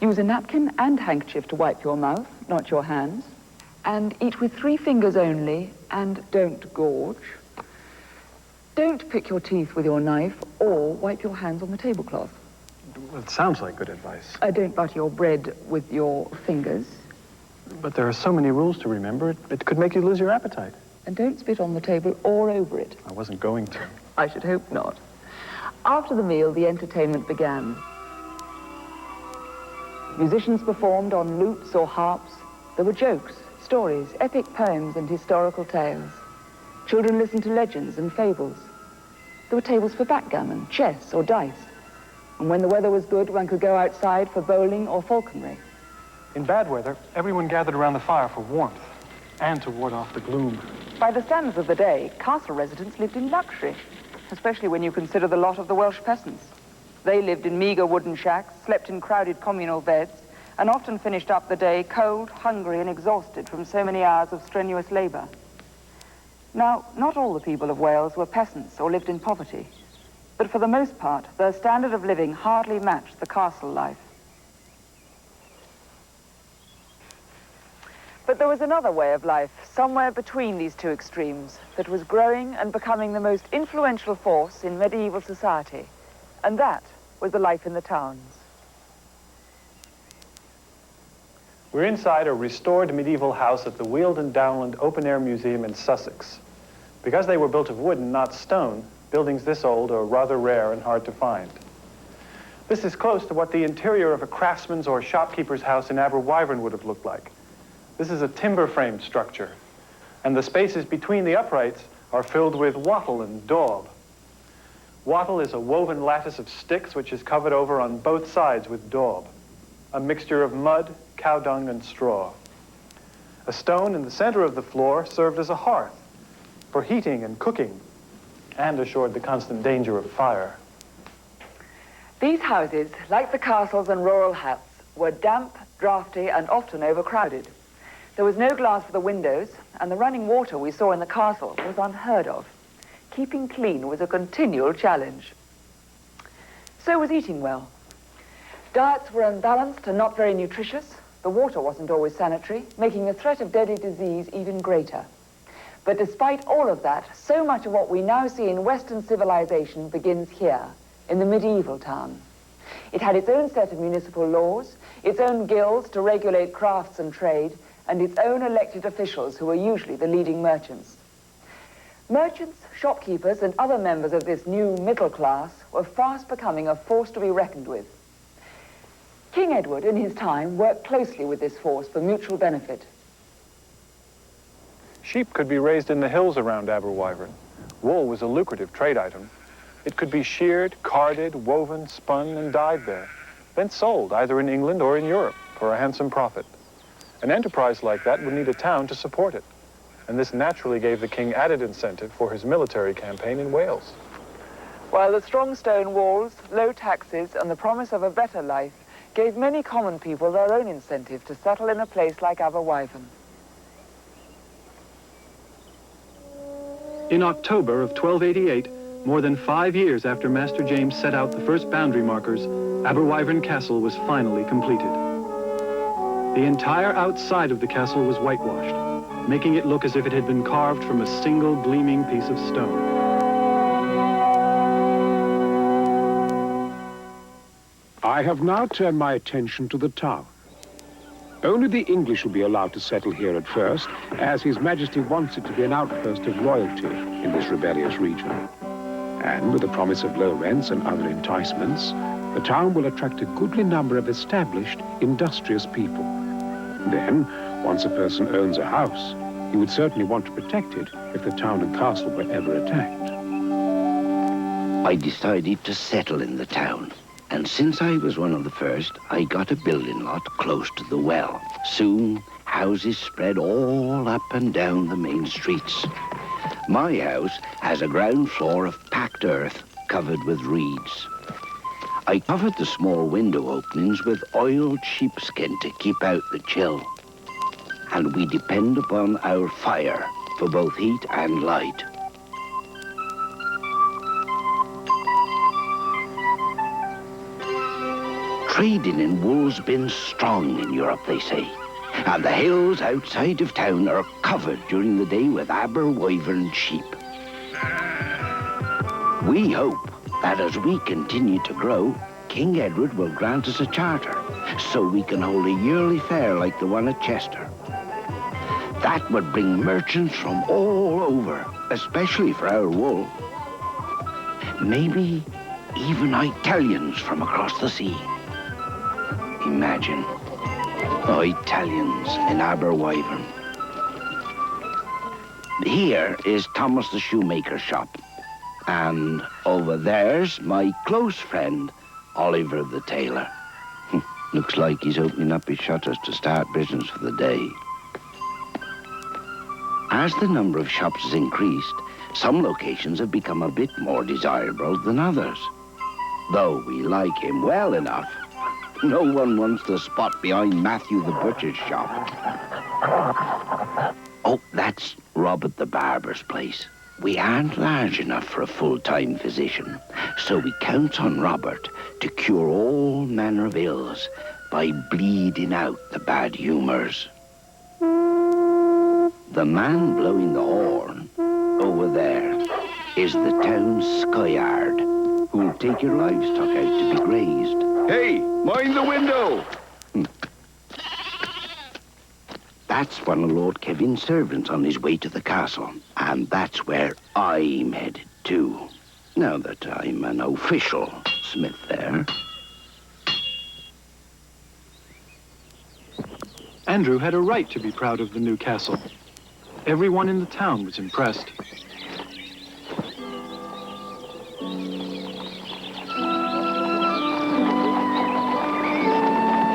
Use a napkin and handkerchief to wipe your mouth, not your hands. And eat with 3 fingers only, and don't gorge. Don't pick your teeth with your knife or wipe your hands on the tablecloth. Well, it sounds like good advice. Don't butter your bread with your fingers. But there are so many rules to remember, it could make you lose your appetite. And don't spit on the table or over it. I wasn't going to. I should hope not. After the meal, the entertainment began. Musicians performed on lutes or harps. There were jokes, stories, epic poems, and historical tales. Children listened to legends and fables. There were tables for backgammon, chess, or dice. And when the weather was good, one could go outside for bowling or falconry. In bad weather, everyone gathered around the fire for warmth and to ward off the gloom. By the standards of the day, castle residents lived in luxury, especially when you consider the lot of the Welsh peasants. They lived in meager wooden shacks, slept in crowded communal beds, and often finished up the day cold, hungry, and exhausted from so many hours of strenuous labor. Now, not all the people of Wales were peasants or lived in poverty, but for the most part, their standard of living hardly matched the castle life. But there was another way of life, somewhere between these two extremes, that was growing and becoming the most influential force in medieval society, and that was the life in the towns. We're inside a restored medieval house at the Weald and Downland Open Air Museum in Sussex. Because they were built of wood and not stone, buildings this old are rather rare and hard to find. This is close to what the interior of a craftsman's or shopkeeper's house in Aberwyvern would have looked like. This is a timber-framed structure, and the spaces between the uprights are filled with wattle and daub. Wattle is a woven lattice of sticks which is covered over on both sides with daub, a mixture of mud, cow dung, and straw. A stone in the center of the floor served as a hearth for heating and cooking, and assured the constant danger of fire. These houses, like the castles and rural huts, were damp, draughty, and often overcrowded. There was no glass for the windows, and the running water we saw in the castle was unheard of. Keeping clean was a continual challenge. So was eating well. Diets were unbalanced and not very nutritious. The water wasn't always sanitary, making the threat of deadly disease even greater. But despite all of that, so much of what we now see in Western civilization begins here, in the medieval town. It had its own set of municipal laws, its own guilds to regulate crafts and trade, and its own elected officials who were usually the leading merchants. Merchants, shopkeepers, and other members of this new middle class were fast becoming a force to be reckoned with. King Edward, in his time, worked closely with this force for mutual benefit. Sheep could be raised in the hills around Aberwyvern. Wool was a lucrative trade item. It could be sheared, carded, woven, spun, and dyed there, then sold either in England or in Europe for a handsome profit. An enterprise like that would need a town to support it, and this naturally gave the king added incentive for his military campaign in Wales. While the strong stone walls, low taxes, and the promise of a better life gave many common people their own incentive to settle in a place like Aberwyvern. In October of 1288, more than 5 years after Master James set out the first boundary markers, Aberwyvern Castle was finally completed. The entire outside of the castle was whitewashed, making it look as if it had been carved from a single gleaming piece of stone. I have now turned my attention to the town. Only the English will be allowed to settle here at first, as His Majesty wants it to be an outpost of royalty in this rebellious region. And with the promise of low rents and other enticements, the town will attract a goodly number of established, industrious people. Then, once a person owns a house, he would certainly want to protect it if the town and castle were ever attacked. I decided to settle in the town. And since I was one of the first, I got a building lot close to the well. Soon, houses spread all up and down the main streets. My house has a ground floor of packed earth covered with reeds. I covered the small window openings with oiled sheepskin to keep out the chill. And we depend upon our fire for both heat and light. Trading in wool's been strong in Europe, they say. And the hills outside of town are covered during the day with Aberwyvern sheep. We hope that as we continue to grow, King Edward will grant us a charter so we can hold a yearly fair like the one at Chester. That would bring merchants from all over, especially for our wool. Maybe even Italians from across the sea. Imagine, Italians in Aberwyvern. Here is Thomas the shoemaker's shop. And over there's my close friend, Oliver the tailor. Looks like he's opening up his shutters to start business for the day. As the number of shops has increased, some locations have become a bit more desirable than others. Though we like him well enough, no one wants to spot behind Matthew the butcher's shop. Oh, that's Robert the barber's place. We aren't large enough for a full-time physician, so we count on Robert to cure all manner of ills by bleeding out the bad humors. The man blowing the horn over there is the town skyard, who'll take your livestock out to be grazed. Hey, mind the window! That's one of Lord Kevin's servants on his way to the castle. And that's where I'm headed to. Now that I'm an official smith there. Andrew had a right to be proud of the new castle. Everyone in the town was impressed.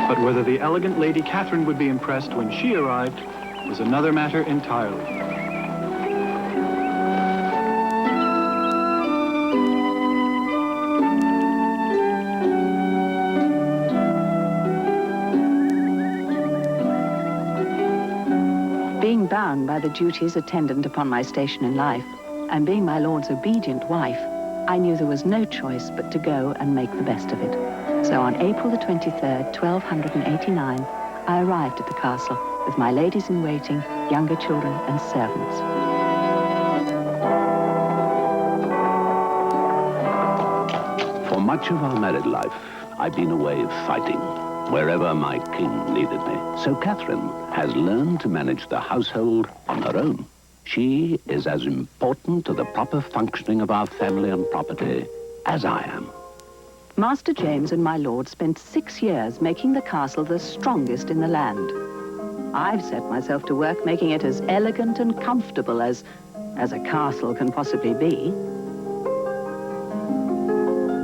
But whether the elegant Lady Catherine would be impressed when she arrived was another matter entirely. Being bound by the duties attendant upon my station in life, and being my lord's obedient wife, I knew there was no choice but to go and make the best of it. So on April the 23rd, 1289, I arrived at the castle with my ladies-in-waiting, younger children and servants. For much of our married life, I've been away fighting, wherever my king needed me. So Catherine has learned to manage the household on her own. She is as important to the proper functioning of our family and property as I am. Master James and my lord spent 6 years making the castle the strongest in the land. I've set myself to work making it as elegant and comfortable as a castle can possibly be.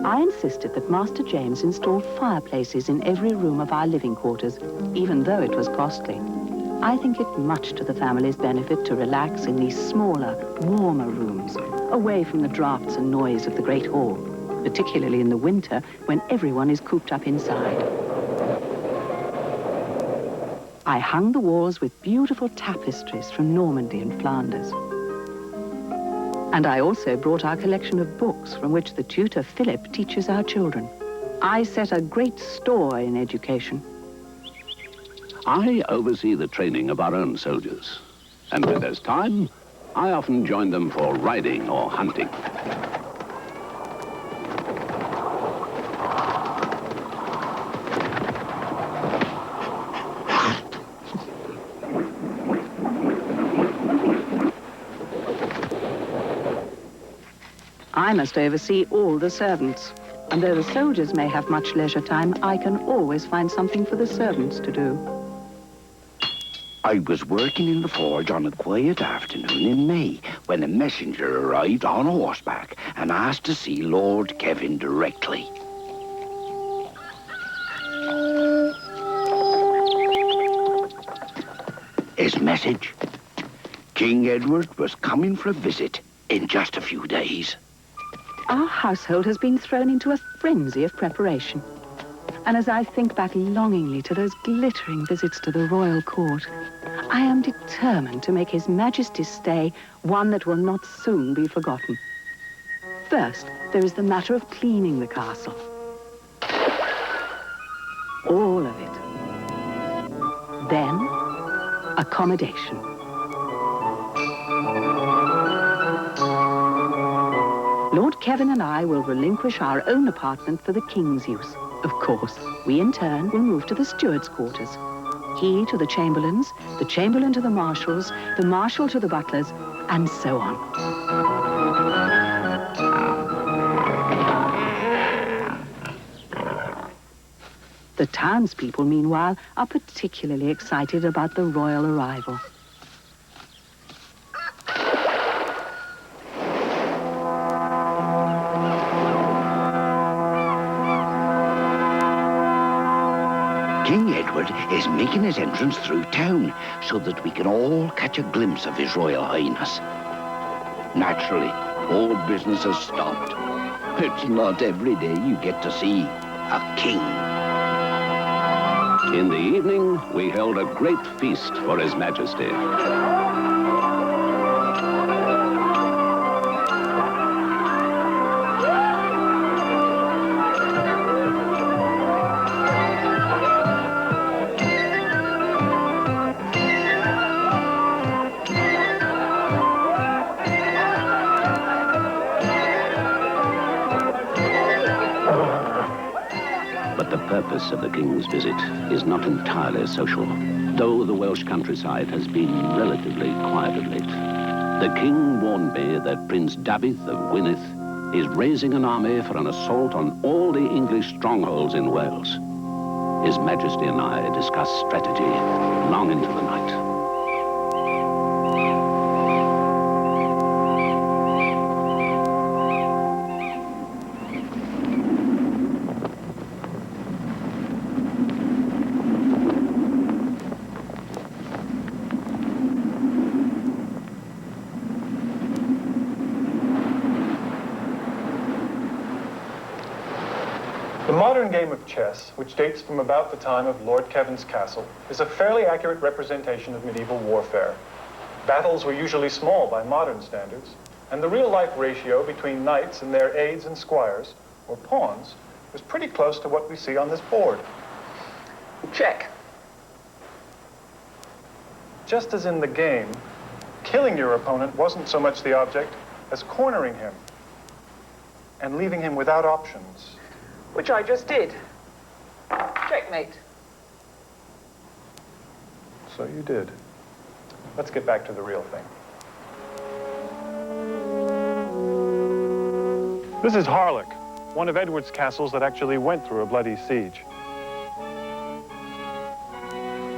I insisted that Master James install fireplaces in every room of our living quarters, even though it was costly. I think it much to the family's benefit to relax in these smaller, warmer rooms, away from the drafts and noise of the great hall, particularly in the winter when everyone is cooped up inside. I hung the walls with beautiful tapestries from Normandy and Flanders. And I also brought our collection of books from which the tutor Philip teaches our children. I set a great store in education. I oversee the training of our own soldiers, and when there's time, I often join them for riding or hunting. I must oversee all the servants. And though the soldiers may have much leisure time, I can always find something for the servants to do. I was working in the forge on a quiet afternoon in May when a messenger arrived on horseback and asked to see Lord Kevin directly. His message? King Edward was coming for a visit in just a few days. Our household has been thrown into a frenzy of preparation. And as I think back longingly to those glittering visits to the royal court, I am determined to make His Majesty's stay one that will not soon be forgotten. First, there is the matter of cleaning the castle. All of it. Then, accommodation. Lord Kevin and I will relinquish our own apartment for the King's use. Of course, we in turn will move to the steward's quarters. He to the chamberlains, the chamberlain to the marshals, the marshal to the butlers, and so on. The townspeople, meanwhile, are particularly excited about the royal arrival. King Edward is making his entrance through town so that we can all catch a glimpse of His Royal Highness. Naturally, all business has stopped. It's not every day you get to see a king. In the evening, we held a great feast for His Majesty. purpose of the King's visit is not entirely social, though the Welsh countryside has been relatively quiet of late. The King warned me that Prince Dafydd of Gwynedd is raising an army for an assault on all the English strongholds in Wales. His Majesty and I discussed strategy long into the night. The modern game of chess, which dates from about the time of Lord Kevin's castle, is a fairly accurate representation of medieval warfare. Battles were usually small by modern standards, and the real-life ratio between knights and their aides and squires, or pawns, was pretty close to what we see on this board. Check. Just as in the game, killing your opponent wasn't so much the object as cornering him and leaving him without options. Which I just did. Checkmate. So you did. Let's get back to the real thing. This is Harlech, one of Edward's castles that actually went through a bloody siege.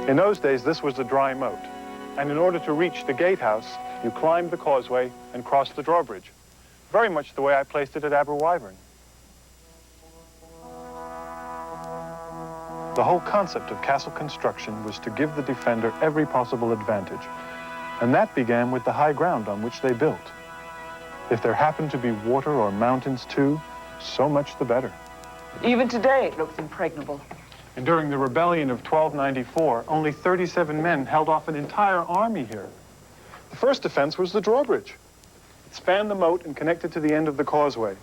In those days, this was the dry moat. And in order to reach the gatehouse, you climbed the causeway and crossed the drawbridge. Very much the way I placed it at Aberwyvern. The whole concept of castle construction was to give the defender every possible advantage. And that began with the high ground on which they built. If there happened to be water or mountains too, so much the better. Even today it looks impregnable. And during the rebellion of 1294, only 37 men held off an entire army here. The first defense was the drawbridge. It spanned the moat and connected to the end of the causeway.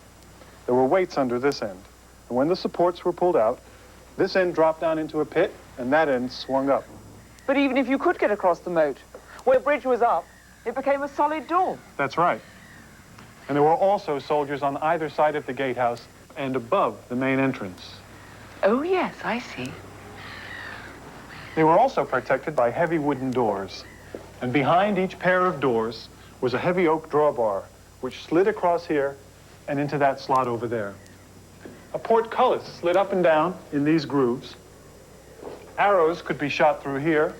There were weights under this end. And when the supports were pulled out, this end dropped down into a pit, and that end swung up. But even if you could get across the moat, where the bridge was up, it became a solid door. That's right. And there were also soldiers on either side of the gatehouse and above the main entrance. Oh, yes, I see. They were also protected by heavy wooden doors. And behind each pair of doors was a heavy oak drawbar, which slid across here and into that slot over there. A portcullis slid up and down in these grooves. Arrows could be shot through here.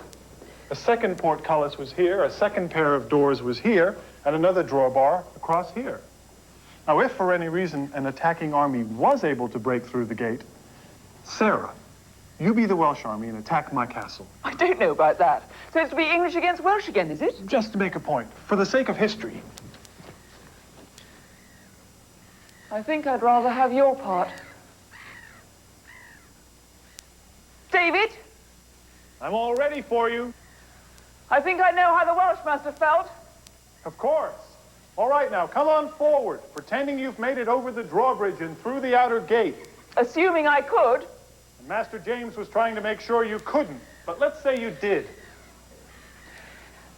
A second portcullis was here, a second pair of doors was here, and another drawbar across here. Now, if for any reason an attacking army was able to break through the gate, Sarah, you be the Welsh army and attack my castle. I don't know about that. So it's to be English against Welsh again, is it? Just to make a point, for the sake of history. I think I'd rather have your part. David? I'm all ready for you. I think I know how the Welsh must have felt. Of course. All right, now, come on forward, pretending you've made it over the drawbridge and through the outer gate. Assuming I could. And Master James was trying to make sure you couldn't, but let's say you did.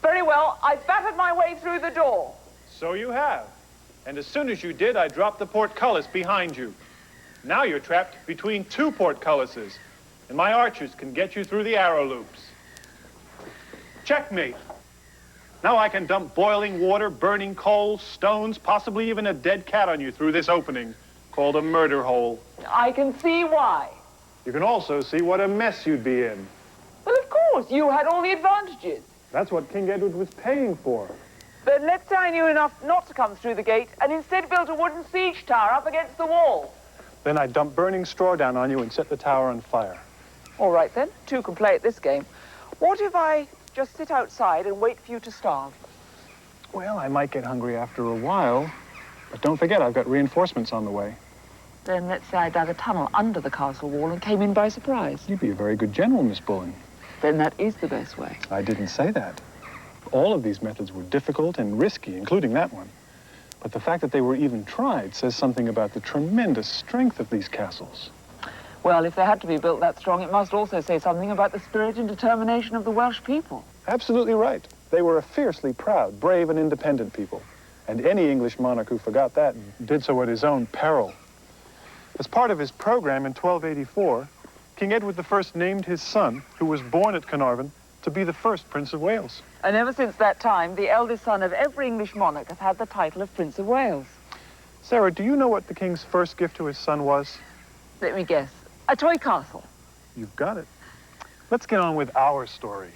Very well, I battered my way through the door. So you have. And as soon as you did, I dropped the portcullis behind you. Now you're trapped between two portcullises, and my archers can get you through the arrow loops. Checkmate. Now I can dump boiling water, burning coals, stones, possibly even a dead cat on you through this opening, called a murder hole. I can see why. You can also see what a mess you'd be in. Well, of course, you had all the advantages. That's what King Edward was paying for. But let's say I knew enough not to come through the gate and instead built a wooden siege tower up against the wall. Then I'd dump burning straw down on you and set the tower on fire. All right, then. Two can play at this game. What if I just sit outside and wait for you to starve? Well, I might get hungry after a while. But don't forget, I've got reinforcements on the way. Then let's say I dug a tunnel under the castle wall and came in by surprise. You'd be a very good general, Miss Bullen. Then that is the best way. I didn't say that. All of these methods were difficult and risky, including that one. But the fact that they were even tried says something about the tremendous strength of these castles. Well, if they had to be built that strong, it must also say something about the spirit and determination of the Welsh people. Absolutely right. They were a fiercely proud, brave, and independent people. And any English monarch who forgot that did so at his own peril. As part of his program in 1284, King Edward I named his son, who was born at Carnarvon, to be the first Prince of Wales. And ever since that time, the eldest son of every English monarch has had the title of Prince of Wales. Sarah, do you know what the king's first gift to his son was? Let me guess. A toy castle. You've got it. Let's get on with our story.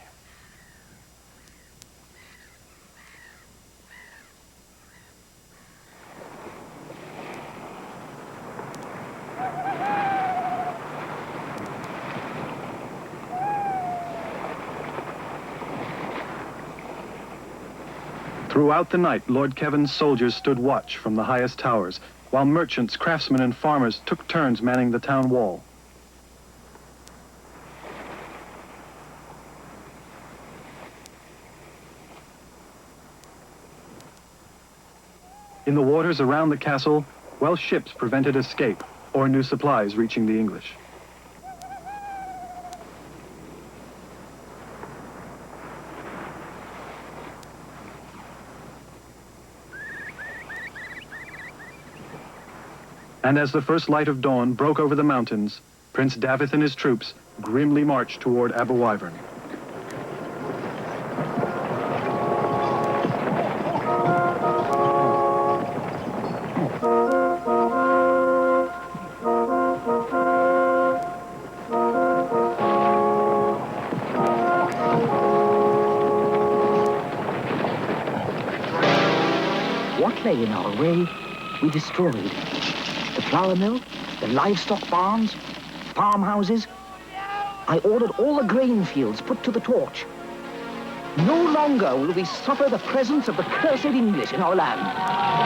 Throughout the night, Lord Kevin's soldiers stood watch from the highest towers, while merchants, craftsmen, and farmers took turns manning the town wall. In the waters around the castle, Welsh ships prevented escape or new supplies reaching the English. And as the first light of dawn broke over the mountains, Prince Davith and his troops grimly marched toward Aberwyvern. What lay in our way, we destroyed. The flour mill, the livestock barns, farmhouses. I ordered all the grain fields put to the torch. No longer will we suffer the presence of the cursed English in our land.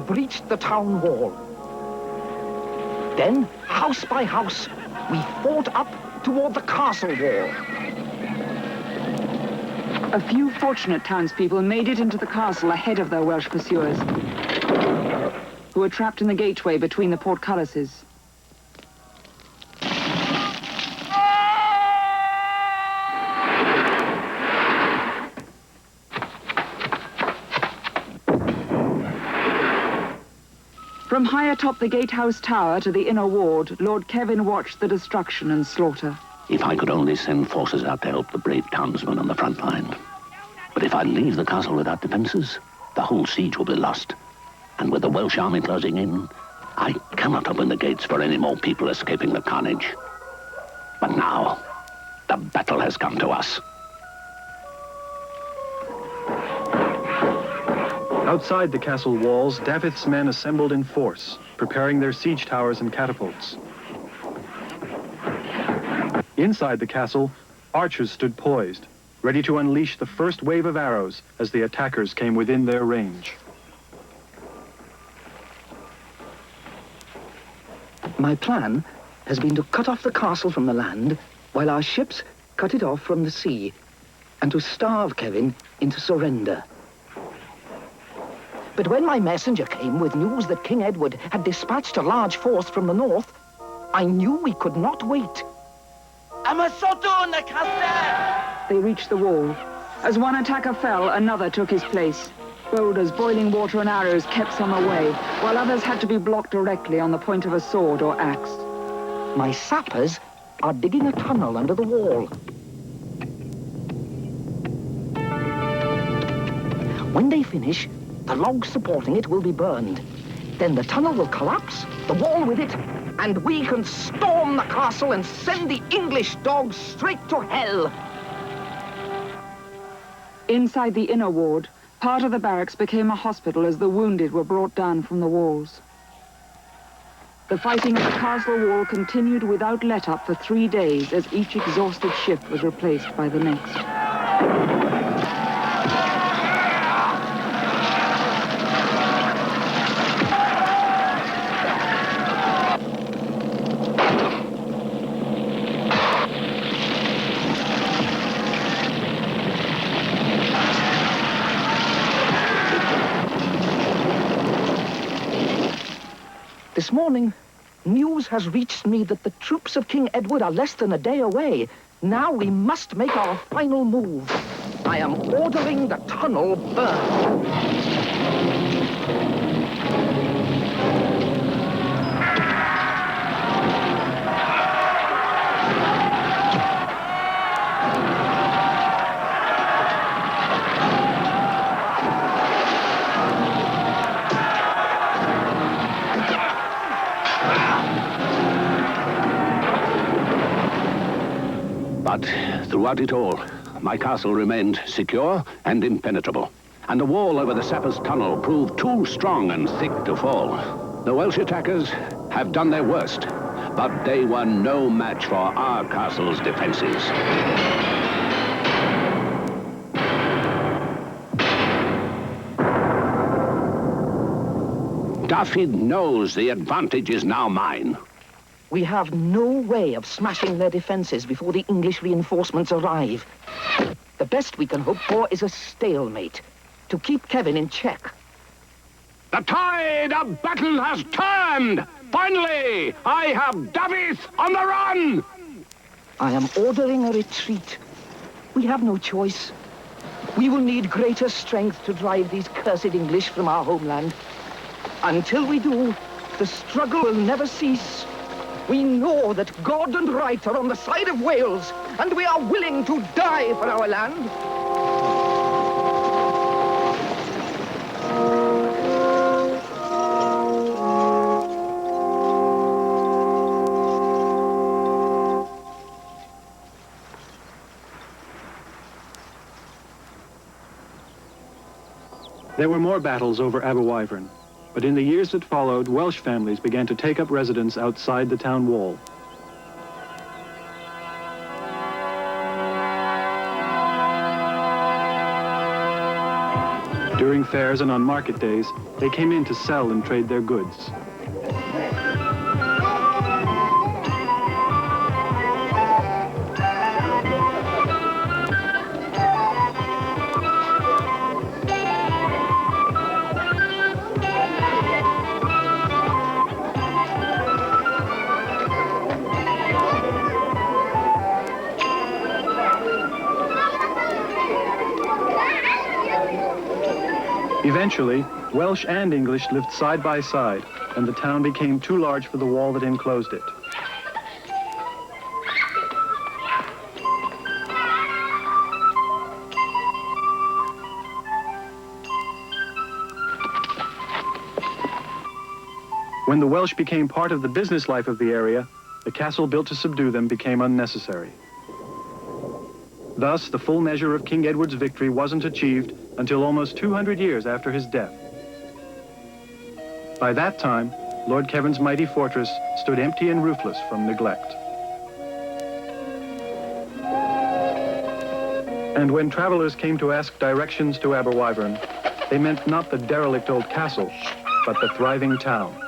Breached the town wall. Then, house by house, we fought up toward the castle wall. A few fortunate townspeople made it into the castle ahead of their Welsh pursuers, who were trapped in the gateway between the portcullises. From high atop the gatehouse tower to the inner ward, Lord Kevin watched the destruction and slaughter. If I could only send forces out to help the brave townsmen on the front line. But if I leave the castle without defenses, the whole siege will be lost. And with the Welsh army closing in, I cannot open the gates for any more people escaping the carnage. But now, the battle has come to us. Outside the castle walls, Davith's men assembled in force, preparing their siege towers and catapults. Inside the castle, archers stood poised, ready to unleash the first wave of arrows as the attackers came within their range. My plan has been to cut off the castle from the land while our ships cut it off from the sea, and to starve Kevin into surrender. But when my messenger came with news that King Edward had dispatched a large force from the north, I knew we could not wait. They reached the wall. As one attacker fell, another took his place. Boulders, boiling water, and arrows kept some away, while others had to be blocked directly on the point of a sword or axe. My sappers are digging a tunnel under the wall. When they finish, the logs supporting it will be burned. Then the tunnel will collapse, the wall with it, and we can storm the castle and send the English dogs straight to hell. Inside the inner ward, part of the barracks became a hospital as the wounded were brought down from the walls. The fighting at the castle wall continued without let-up for 3 days as each exhausted ship was replaced by the next. This morning, news has reached me that the troops of King Edward are less than a day away. Now we must make our final move. I am ordering the tunnel burned. But throughout it all, my castle remained secure and impenetrable. And the wall over the sappers' tunnel proved too strong and thick to fall. The Welsh attackers have done their worst, but they were no match for our castle's defenses. Dafydd knows the advantage is now mine. We have no way of smashing their defenses before the English reinforcements arrive. The best we can hope for is a stalemate to keep Kevin in check. The tide of battle has turned! Finally, I have Dafydd on the run! I am ordering a retreat. We have no choice. We will need greater strength to drive these cursed English from our homeland. Until we do, the struggle will never cease. We know that God and right are on the side of Wales, and we are willing to die for our land. There were more battles over Aberwyvern, but in the years that followed, Welsh families began to take up residence outside the town wall. During fairs and on market days, they came in to sell and trade their goods. Eventually, Welsh and English lived side by side, and the town became too large for the wall that enclosed it. When the Welsh became part of the business life of the area, the castle built to subdue them became unnecessary. Thus, the full measure of King Edward's victory wasn't achieved until almost 200 years after his death. By that time, Lord Kevin's mighty fortress stood empty and roofless from neglect. And when travelers came to ask directions to Aberwyvern, they meant not the derelict old castle, but the thriving town.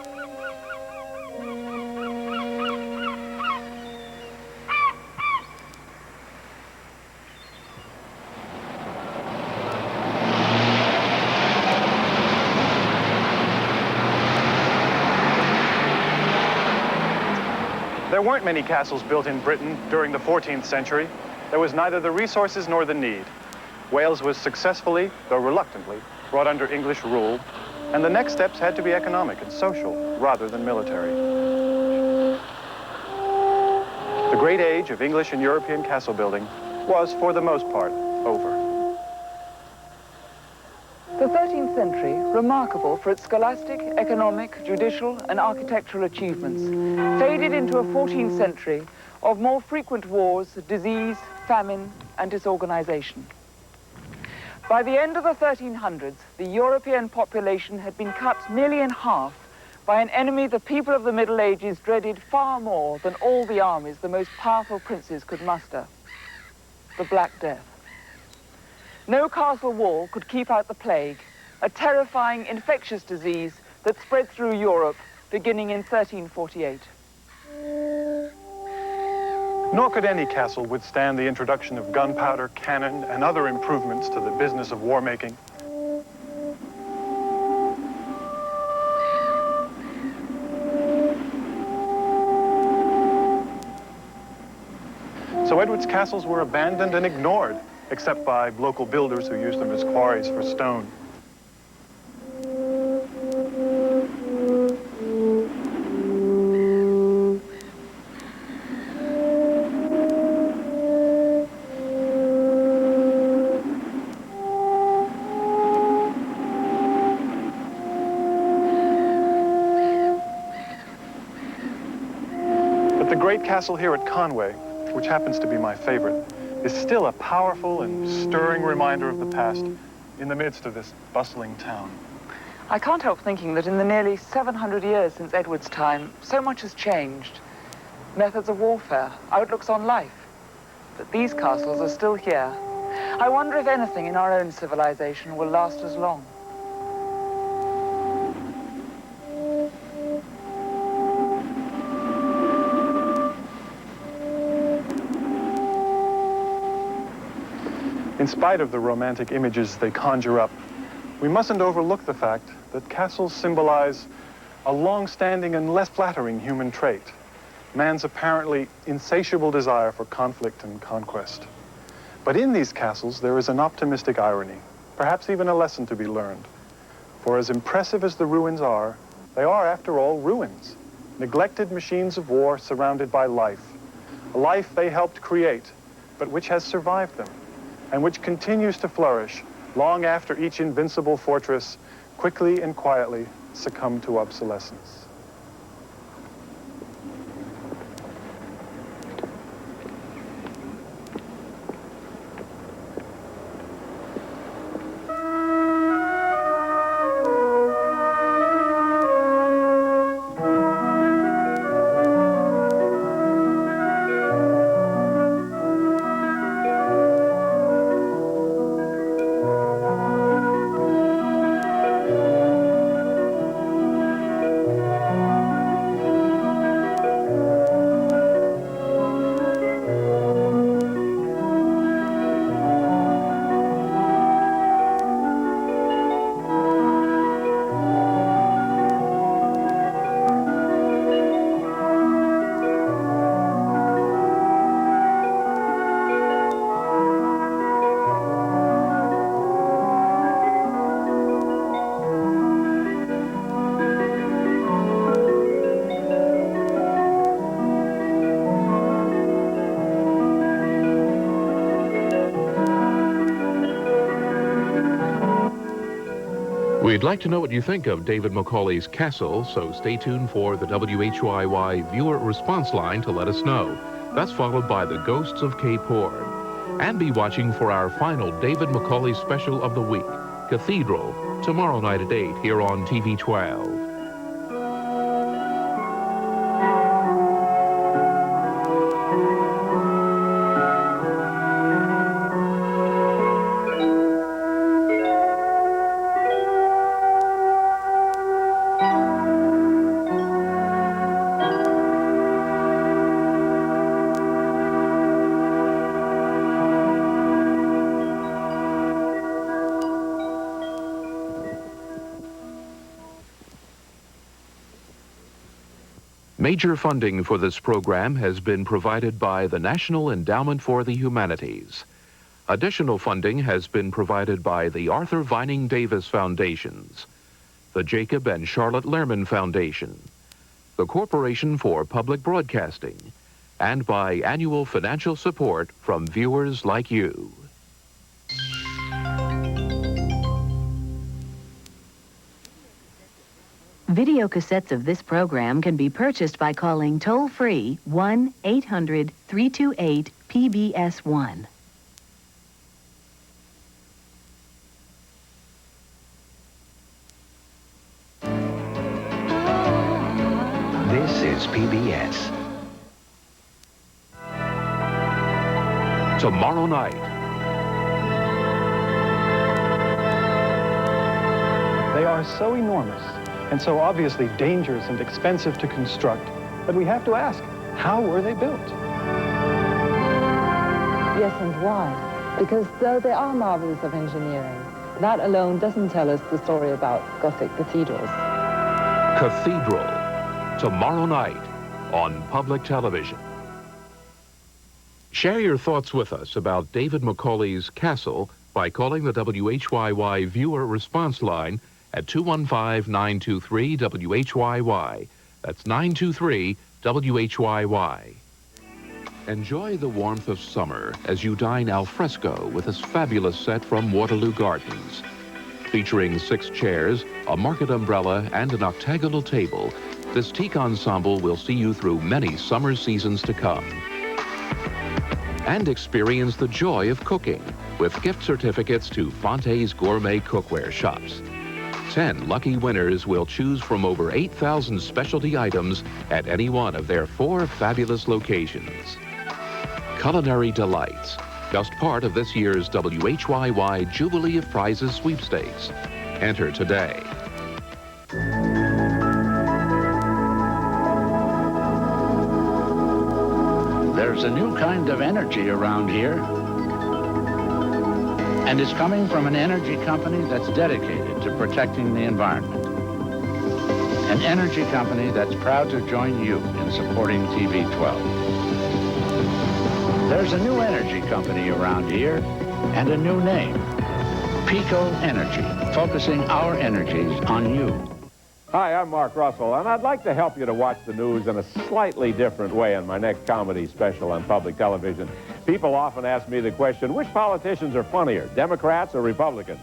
There weren't many castles built in Britain during the 14th century. There was neither the resources nor the need. Wales was successfully, though reluctantly, brought under English rule, and the next steps had to be economic and social rather than military. The great age of English and European castle building was, for the most part, over. The 13th century, remarkable for its scholastic, economic, judicial, and architectural achievements, faded into a 14th century of more frequent wars, disease, famine, and disorganization. By the end of the 1300s, the European population had been cut nearly in half by an enemy the people of the Middle Ages dreaded far more than all the armies the most powerful princes could muster: the Black Death. No castle wall could keep out the plague, a terrifying infectious disease that spread through Europe beginning in 1348. Nor could any castle withstand the introduction of gunpowder, cannon, and other improvements to the business of war making. So Edward's castles were abandoned and ignored, except by local builders who used them as quarries for stone. But the great castle here at Conway, which happens to be my favorite, is still a powerful and stirring reminder of the past in the midst of this bustling town. I can't help thinking that in the nearly 700 years since Edward's time, so much has changed. Methods of warfare, outlooks on life. But these castles are still here. I wonder if anything in our own civilization will last as long. In spite of the romantic images they conjure up, we mustn't overlook the fact that castles symbolize a long-standing and less flattering human trait: man's apparently insatiable desire for conflict and conquest. But in these castles, there is an optimistic irony, perhaps even a lesson to be learned. For as impressive as the ruins are, they are, after all, ruins, neglected machines of war surrounded by life, a life they helped create, but which has survived them, and which continues to flourish long after each invincible fortress quickly and quietly succumbed to obsolescence. We'd like to know what you think of David Macaulay's Castle, so stay tuned for the WHYY viewer response line to let us know. That's followed by the Ghosts of Cape Horn. And be watching for our final David Macaulay special of the week, Cathedral, tomorrow night at 8 here on TV 12. Major funding for this program has been provided by the National Endowment for the Humanities. Additional funding has been provided by the Arthur Vining Davis Foundations, the Jacob and Charlotte Lehrman Foundation, the Corporation for Public Broadcasting, and by annual financial support from viewers like you. Video cassettes of this program can be purchased by calling toll-free 1-800-328-PBS1. is PBS. Tomorrow night. They are so enormous and so obviously dangerous and expensive to construct that we have to ask, how were they built? Yes, and why? Because though they are marvels of engineering, that alone doesn't tell us the story about Gothic cathedrals. Cathedral. Tomorrow night on public television. Share your thoughts with us about David Macaulay's Castle by calling the WHYY viewer response line at 215-923-WHYY. That's 923-WHYY. Enjoy the warmth of summer as you dine al fresco with this fabulous set from Waterloo Gardens. Featuring 6 chairs, a market umbrella, and an octagonal table, this teak ensemble will see you through many summer seasons to come. And experience the joy of cooking with gift certificates to Fonte's Gourmet Cookware Shops. 10 lucky winners will choose from over 8,000 specialty items at any one of their 4 fabulous locations. Culinary delights, just part of this year's WHYY Jubilee of Prizes sweepstakes. Enter today. There's a new kind of energy around here. And it's coming from an energy company that's dedicated to protecting the environment. An energy company that's proud to join you in supporting TV 12. There's a new energy company around here and a new name. Pico Energy, focusing our energies on you. Hi, I'm Mark Russell, and I'd like to help you to watch the news in a slightly different way on my next comedy special on public television. People often ask me the question, which politicians are funnier, Democrats or Republicans?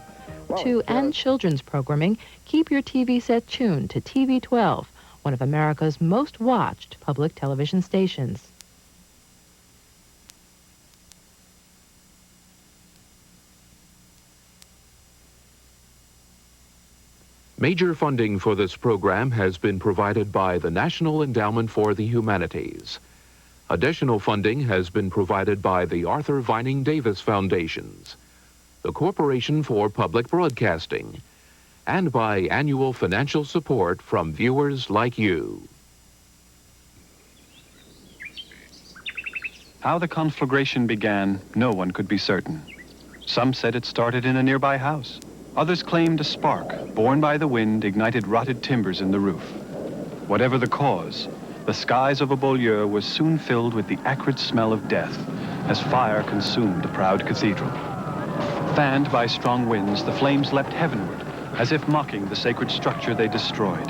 To and children's programming, keep your TV set tuned to TV 12, one of America's most watched public television stations. Major funding for this program has been provided by the National Endowment for the Humanities. Additional funding has been provided by the Arthur Vining Davis Foundations, the Corporation for Public Broadcasting, and by annual financial support from viewers like you. How the conflagration began, no one could be certain. Some said it started in a nearby house. Others claimed a spark, borne by the wind, ignited rotted timbers in the roof. Whatever the cause, the skies over Beaulieu were soon filled with the acrid smell of death as fire consumed the proud cathedral. Fanned by strong winds, the flames leapt heavenward, as if mocking the sacred structure they destroyed.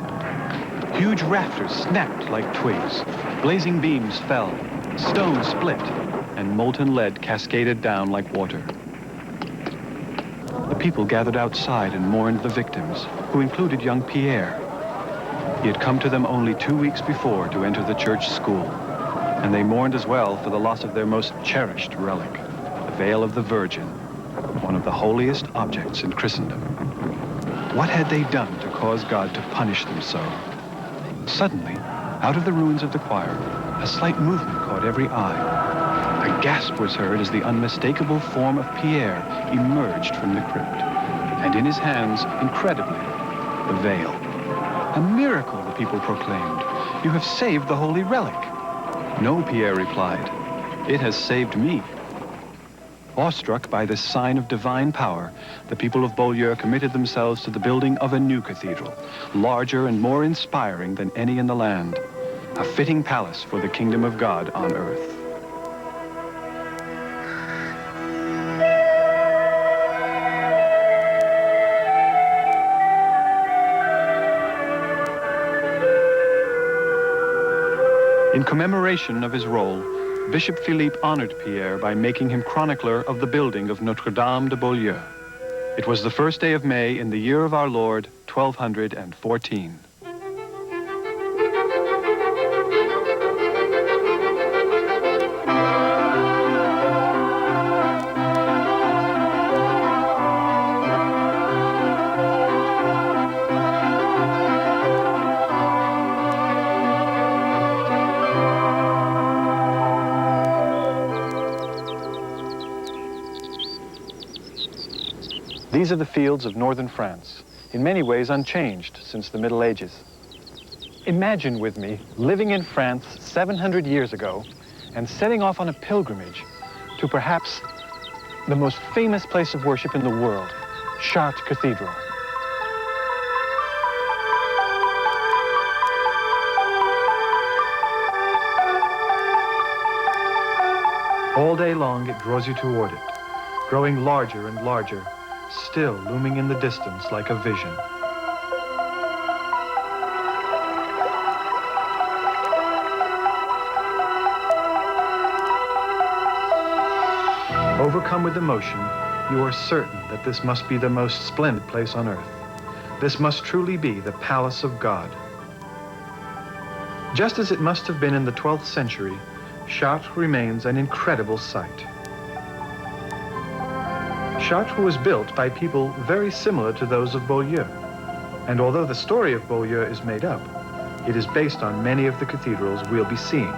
Huge rafters snapped like twigs, blazing beams fell, stones split, and molten lead cascaded down like water. The people gathered outside and mourned the victims, who included young Pierre. He had come to them only 2 weeks before to enter the church school, and they mourned as well for the loss of their most cherished relic, the veil of the Virgin, one of the holiest objects in Christendom. What had they done to cause God to punish them so? Suddenly, out of the ruins of the choir, a slight movement caught every eye. A gasp was heard as the unmistakable form of Pierre emerged from the crypt, and in his hands, incredibly, the veil. A miracle, the people proclaimed. You have saved the holy relic. No, Pierre replied. It has saved me. Awestruck by this sign of divine power, the people of Beaulieu committed themselves to the building of a new cathedral, larger and more inspiring than any in the land, a fitting palace for the kingdom of God on earth. In commemoration of his role, Bishop Philippe honored Pierre by making him chronicler of the building of Notre-Dame de Beaulieu. It was the first day of May in the year of our Lord, 1214. These are the fields of northern France, in many ways unchanged since the Middle Ages. Imagine with me living in France 700 years ago and setting off on a pilgrimage to perhaps the most famous place of worship in the world, Chartres Cathedral. All day long it draws you toward it, growing larger and larger, still looming in the distance like a vision. Overcome with emotion, you are certain that this must be the most splendid place on earth. This must truly be the palace of God. Just as it must have been in the 12th century, Chartres remains an incredible sight. Chartres was built by people very similar to those of Beaulieu, and although the story of Beaulieu is made up, it is based on many of the cathedrals we'll be seeing.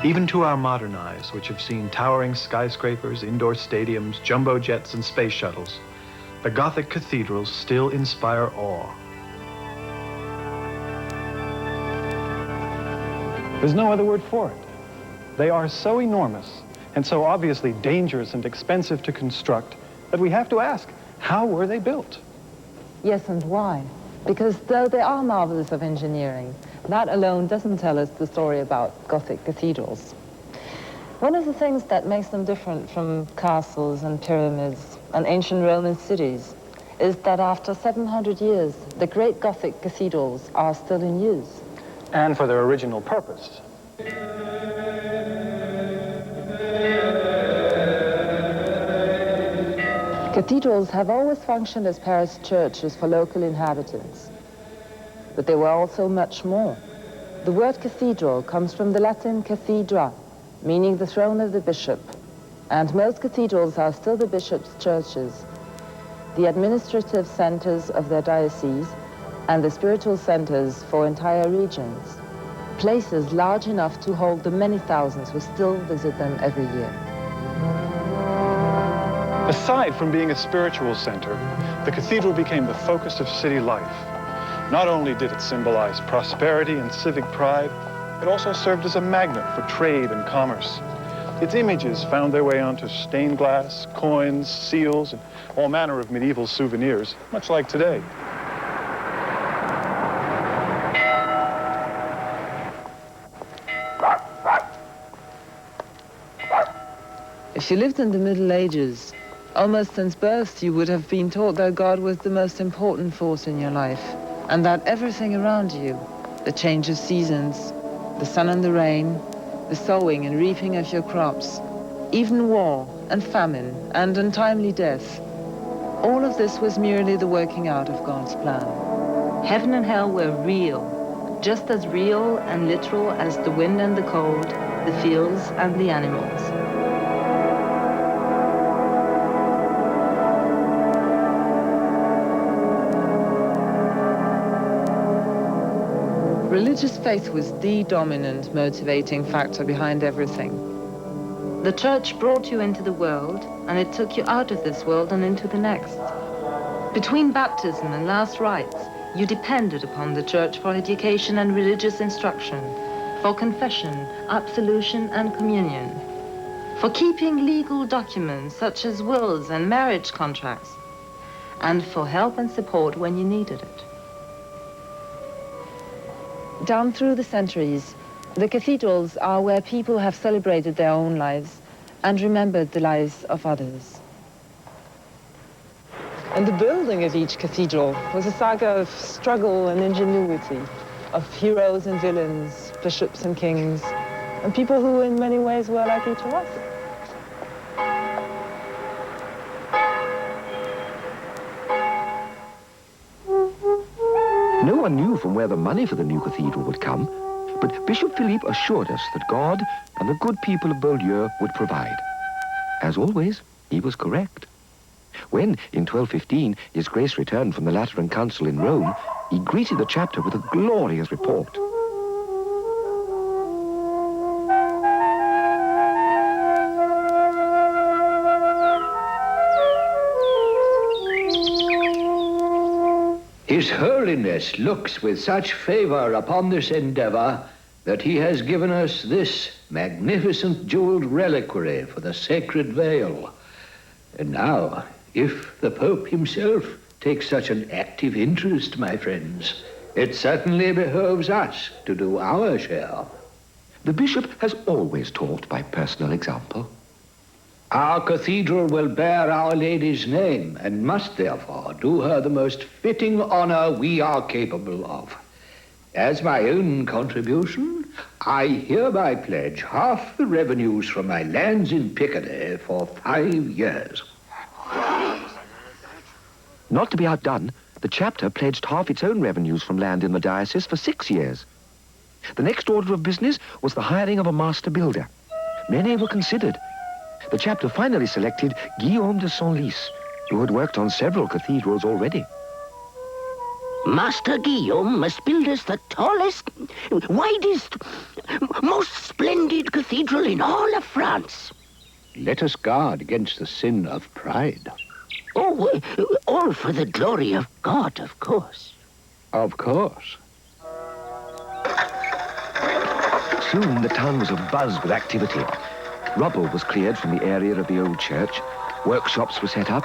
Even to our modern eyes, which have seen towering skyscrapers, indoor stadiums, jumbo jets, and space shuttles, the Gothic cathedrals still inspire awe. There's no other word for it. They are so enormous and so obviously dangerous and expensive to construct that we have to ask, how were they built? Yes, and why? Because though they are marvelous of engineering, that alone doesn't tell us the story about Gothic cathedrals. One of the things that makes them different from castles and pyramids and ancient Roman cities is that after 700 years, the great Gothic cathedrals are still in use. And for their original purpose. Cathedrals have always functioned as parish churches for local inhabitants. But they were also much more. The word cathedral comes from the Latin cathedra, meaning the throne of the bishop. And most cathedrals are still the bishop's churches, the administrative centers of their diocese, and the spiritual centers for entire regions. Places large enough to hold the many thousands who still visit them every year. Aside from being a spiritual center, the cathedral became the focus of city life. Not only did it symbolize prosperity and civic pride, it also served as a magnet for trade and commerce. Its images found their way onto stained glass, coins, seals, and all manner of medieval souvenirs, much like today. If you lived in the Middle Ages, almost since birth you would have been taught that God was the most important force in your life, and that everything around you, the change of seasons, the sun and the rain, the sowing and reaping of your crops, even war and famine and untimely death, all of this was merely the working out of God's plan. Heaven and hell were real, just as real and literal as the wind and the cold, the fields and the animals. Religious faith was the dominant motivating factor behind everything. The church brought you into the world, and it took you out of this world and into the next. Between baptism and last rites, you depended upon the church for education and religious instruction, for confession, absolution, and communion, for keeping legal documents such as wills and marriage contracts, and for help and support when you needed it. Down through the centuries, the cathedrals are where people have celebrated their own lives and remembered the lives of others. And the building of each cathedral was a saga of struggle and ingenuity. of heroes and villains, bishops and kings, and people who in many ways were like each of us. No one knew from where the money for the new cathedral would come, but Bishop Philippe assured us that God and the good people of Beaulieu would provide. As always, he was correct. When, in 1215, His Grace returned from the Lateran Council in Rome, he greeted the chapter with a glorious report. His Holiness looks with such favor upon this endeavor that he has given us this magnificent jeweled reliquary for the sacred veil. And now, if the Pope himself takes such an active interest, my friends, it certainly behoves us to do our share. The bishop has always taught by personal example. Our cathedral will bear Our Lady's name and must therefore do her the most fitting honor we are capable of. As my own contribution, I hereby pledge half the revenues from my lands in Picardy for 5 years. Not to be outdone, the chapter pledged half its own revenues from land in the diocese for 6 years. The next order of business was the hiring of a master builder. Many were considered. The chapter finally selected Guillaume de Senlis, who had worked on several cathedrals already. Master Guillaume must build us the tallest, widest, most splendid cathedral in all of France. Let us guard against the sin of pride. Oh, all for the glory of God, of course. Of course. Soon the town was abuzz with activity. Rubble was cleared from the area of the old church. Workshops were set up.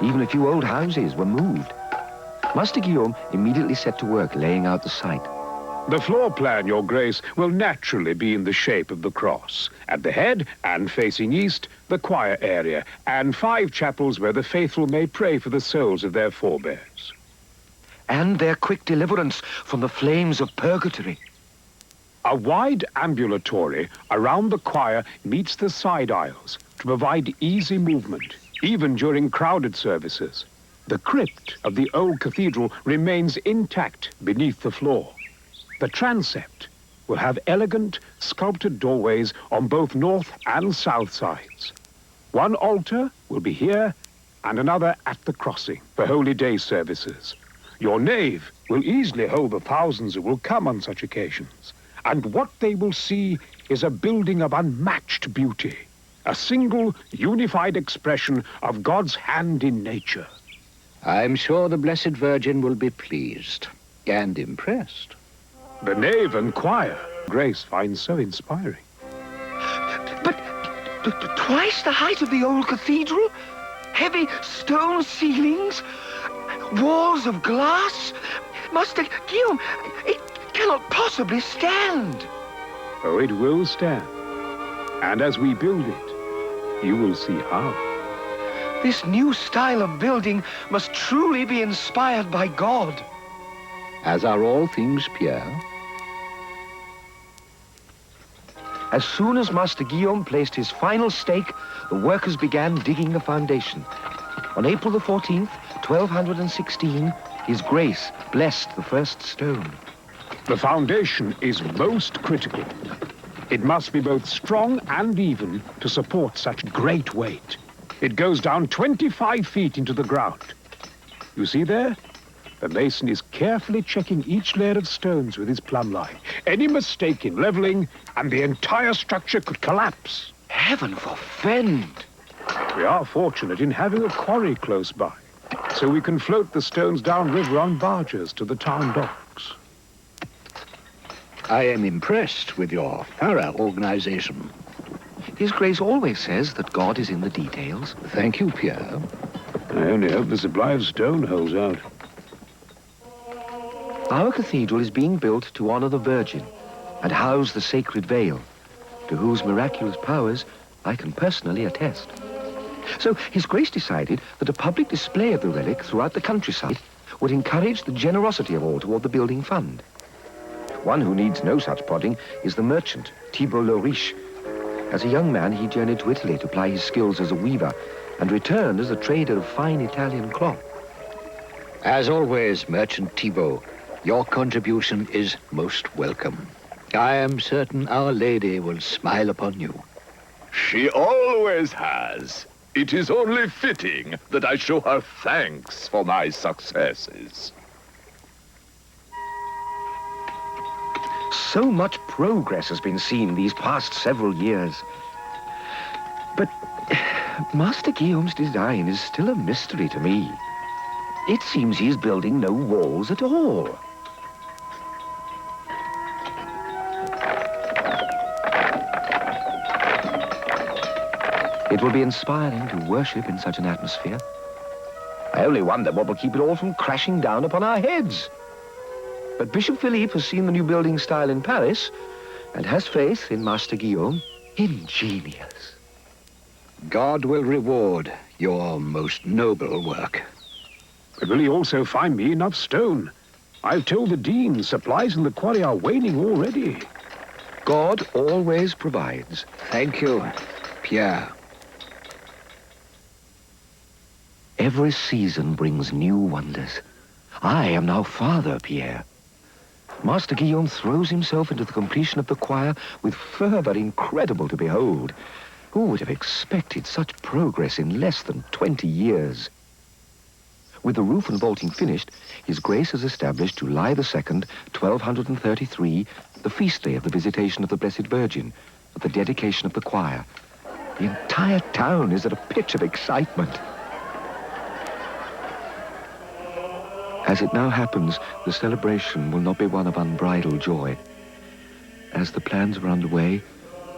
Even a few old houses were moved. Master Guillaume immediately set to work laying out the site. The floor plan, Your Grace, will naturally be in the shape of the cross. At the head, and facing east, the choir area, and 5 chapels where the faithful may pray for the souls of their forebears. And their quick deliverance from the flames of purgatory. A wide ambulatory around the choir meets the side aisles to provide easy movement, even during crowded services. The crypt of the old cathedral remains intact beneath the floor. The transept will have elegant, sculpted doorways on both north and south sides. One altar will be here and another at the crossing for Holy Day services. Your nave will easily hold the thousands who will come on such occasions. And what they will see is a building of unmatched beauty, a single, unified expression of God's hand in nature. I'm sure the Blessed Virgin will be pleased and impressed. The nave and choir, Grace finds so inspiring. But twice the height of the old cathedral? Heavy stone ceilings? Walls of glass? Master Guillaume, it cannot possibly stand. Oh, it will stand. And as we build it, you will see how. This new style of building must truly be inspired by God. As are all things, Pierre. As soon as Master Guillaume placed his final stake, the workers began digging the foundation. On April the 14th, 1216, His Grace blessed the first stone. The foundation is most critical. It must be both strong and even to support such great weight. It goes down 25 feet into the ground. You see there? The mason is carefully checking each layer of stones with his plumb line. Any mistake in leveling, and the entire structure could collapse. Heaven forfend! We are fortunate in having a quarry close by, so we can float the stones downriver on barges to the town docks. I am impressed with your thorough organization. His Grace always says that God is in the details. Thank you, Pierre. I only hope the supply of stone holds out. Our cathedral is being built to honor the Virgin and house the sacred veil, to whose miraculous powers I can personally attest. So His Grace decided that a public display of the relic throughout the countryside would encourage the generosity of all toward the building fund. One who needs no such prodding is the merchant, Thibault le Riche. As a young man, he journeyed to Italy to ply his skills as a weaver and returned as a trader of fine Italian cloth. As always, Merchant Thibault, your contribution is most welcome. I am certain Our Lady will smile upon you. She always has. It is only fitting that I show her thanks for my successes. So much progress has been seen these past several years. But Master Guillaume's design is still a mystery to me. It seems he is building no walls at all. It will be inspiring to worship in such an atmosphere. I only wonder what will keep it all from crashing down upon our heads. But Bishop Philippe has seen the new building style in Paris and has faith in Master Guillaume. Ingenious. God will reward your most noble work. But will he also find me enough stone? I've told the dean supplies in the quarry are waning already. God always provides. Thank you, Pierre. Every season brings new wonders. I am now Father Pierre. Master Guillaume throws himself into the completion of the choir with fervor incredible to behold. Who would have expected such progress in less than 20 years? With the roof and vaulting finished, His Grace has established July the 2nd, 1233, the feast day of the Visitation of the Blessed Virgin, at the dedication of the choir. The entire town is at a pitch of excitement. As it now happens, the celebration will not be one of unbridled joy. As the plans were underway,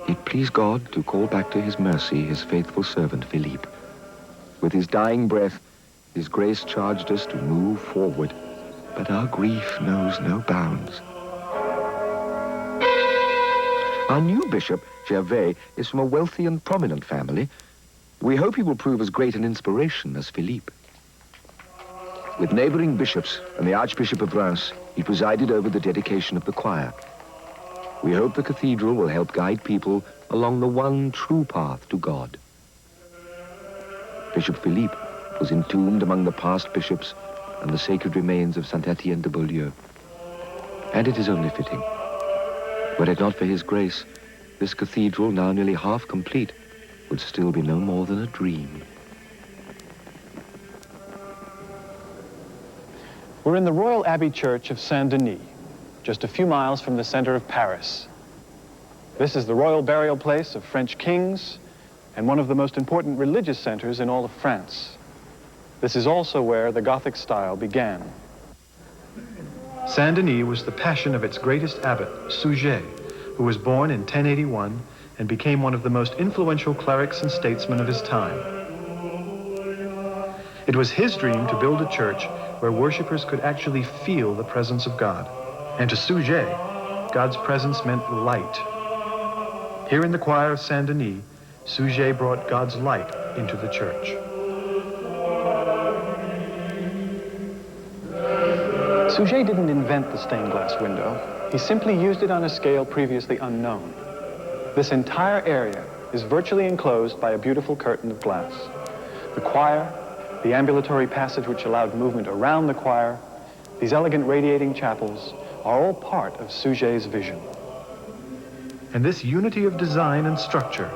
it pleased God to call back to his mercy his faithful servant Philippe. With his dying breath, His Grace charged us to move forward, but our grief knows no bounds. Our new bishop, Gervais, is from a wealthy and prominent family. We hope he will prove as great an inspiration as Philippe. With neighboring bishops and the Archbishop of Reims, he presided over the dedication of the choir. We hope the cathedral will help guide people along the one true path to God. Bishop Philippe was entombed among the past bishops and the sacred remains of Saint Etienne de Beaulieu. And it is only fitting. Were it not for His Grace, this cathedral, now nearly half complete, would still be no more than a dream. We're in the Royal Abbey Church of Saint-Denis, just a few miles from the center of Paris. This is the royal burial place of French kings and one of the most important religious centers in all of France. This is also where the Gothic style began. Saint-Denis was the passion of its greatest abbot, Suger, who was born in 1081 and became one of the most influential clerics and statesmen of his time. It was his dream to build a church where worshippers could actually feel the presence of God. And to Suger, God's presence meant light. Here in the choir of Saint-Denis, Suger brought God's light into the church. Suger didn't invent the stained glass window. He simply used it on a scale previously unknown. This entire area is virtually enclosed by a beautiful curtain of glass. The choir, the ambulatory passage which allowed movement around the choir, these elegant radiating chapels are all part of Suger's vision. And this unity of design and structure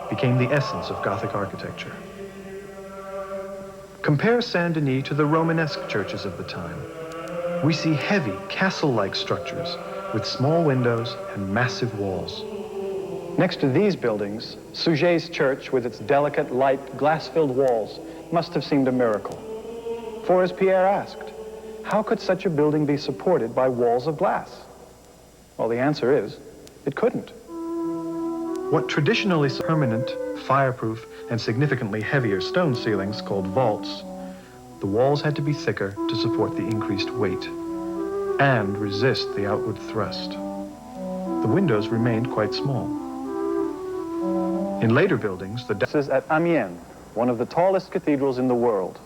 became the essence of Gothic architecture. Compare Saint-Denis to the Romanesque churches of the time. We see heavy, castle-like structures with small windows and massive walls. Next to these buildings, Suger's church, with its delicate, light, glass-filled walls, must have seemed a miracle. For as Pierre asked, how could such a building be supported by walls of glass? Well, the answer is, it couldn't. What traditionally permanent, fireproof, and significantly heavier stone ceilings called vaults, the walls had to be thicker to support the increased weight and resist the outward thrust. The windows remained quite small. In later buildings, this is at Amiens, one of the tallest cathedrals in the world.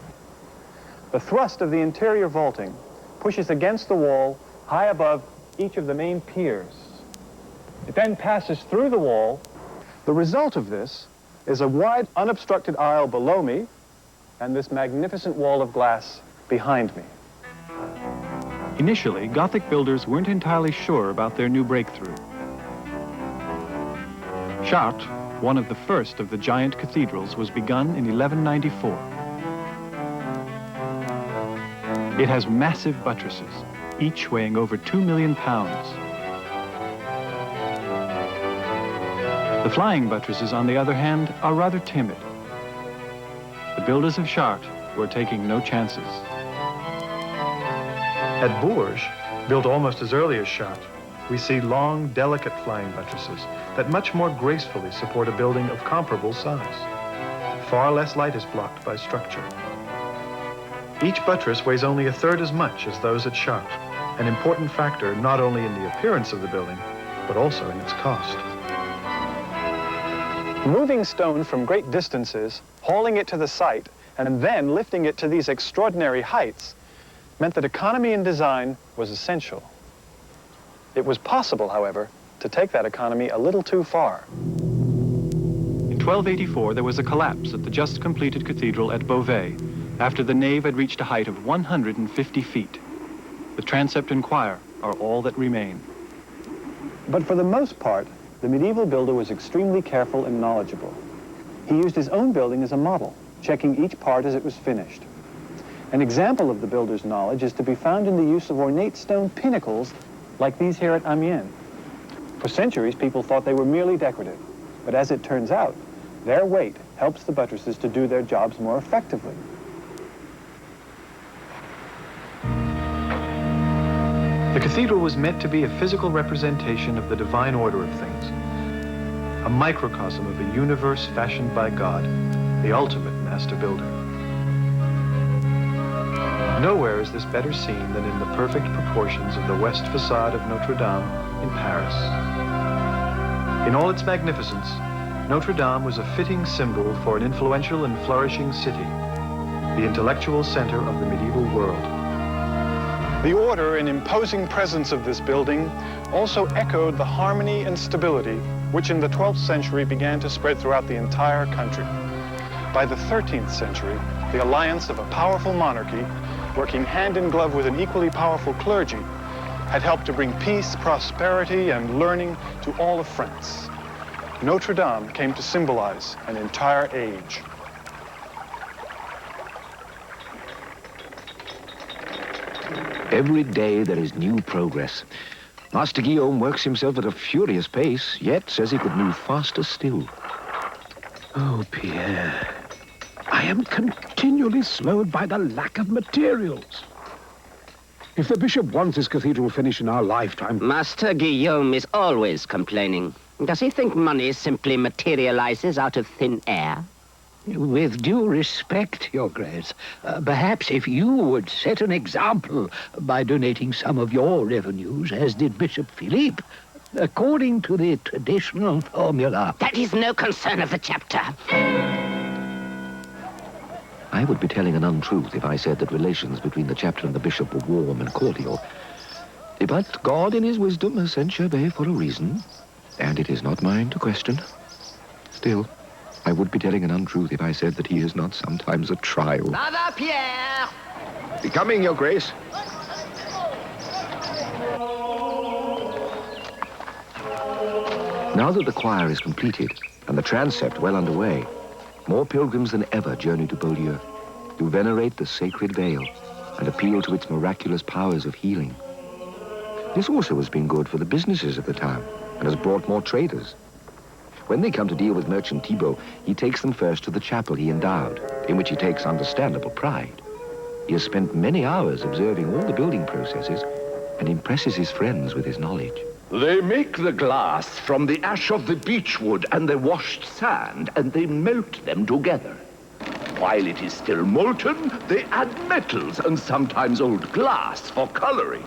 The thrust of the interior vaulting pushes against the wall high above each of the main piers. It then passes through the wall. The result of this is a wide, unobstructed aisle below me and this magnificent wall of glass behind me. Initially, Gothic builders weren't entirely sure about their new breakthrough. Chartres, one of the first of the giant cathedrals, was begun in 1194. It has massive buttresses, each weighing over 2 million pounds. The flying buttresses, on the other hand, are rather timid. The builders of Chartres were taking no chances. At Bourges, built almost as early as Chartres, we see long, delicate flying buttresses that much more gracefully support a building of comparable size. Far less light is blocked by structure. Each buttress weighs only a third as much as those at Chartres, an important factor not only in the appearance of the building, but also in its cost. Moving stone from great distances, hauling it to the site, and then lifting it to these extraordinary heights meant that economy in design was essential. It was possible, however, to take that economy a little too far. In 1284, there was a collapse at the just completed cathedral at Beauvais after the nave had reached a height of 150 feet. The transept and choir are all that remain. But for the most part, the medieval builder was extremely careful and knowledgeable. He used his own building as a model, checking each part as it was finished. An example of the builder's knowledge is to be found in the use of ornate stone pinnacles like these here at Amiens. For centuries, people thought they were merely decorative, but as it turns out, their weight helps the buttresses to do their jobs more effectively. The cathedral was meant to be a physical representation of the divine order of things, a microcosm of a universe fashioned by God, the ultimate master builder. Nowhere is this better seen than in the perfect proportions of the west facade of Notre Dame in Paris. In all its magnificence, Notre Dame was a fitting symbol for an influential and flourishing city, the intellectual center of the medieval world. The order and imposing presence of this building also echoed the harmony and stability which in the 12th century began to spread throughout the entire country. By the 13th century, the alliance of a powerful monarchy, working hand in glove with an equally powerful clergy, had helped to bring peace, prosperity, and learning to all of France. Notre Dame came to symbolize an entire age. Every day there is new progress. Master Guillaume works himself at a furious pace, yet says he could move faster still. Oh, Pierre, I am continually slowed by the lack of materials. If the bishop wants his cathedral finished in our lifetime... Master Guillaume is always complaining. Does he think money simply materializes out of thin air? With due respect, Your Grace, perhaps if you would set an example by donating some of your revenues, as did Bishop Philippe, according to the traditional formula... That is no concern of the chapter. I would be telling an untruth if I said that relations between the chapter and the bishop were warm and cordial. But God in his wisdom has sent Gervais for a reason, and it is not mine to question. Still, I would be telling an untruth if I said that he is not sometimes a trial. Brother Pierre! Becoming, Your Grace. Now that the choir is completed and the transept well underway, more pilgrims than ever journey to Beaulieu to venerate the sacred veil and appeal to its miraculous powers of healing. This also has been good for the businesses of the town and has brought more traders. When they come to deal with merchant Thibault, he takes them first to the chapel he endowed, in which he takes understandable pride. He has spent many hours observing all the building processes and impresses his friends with his knowledge. They make the glass from the ash of the beechwood and the washed sand, and they melt them together. While it is still molten, they add metals and sometimes old glass for coloring.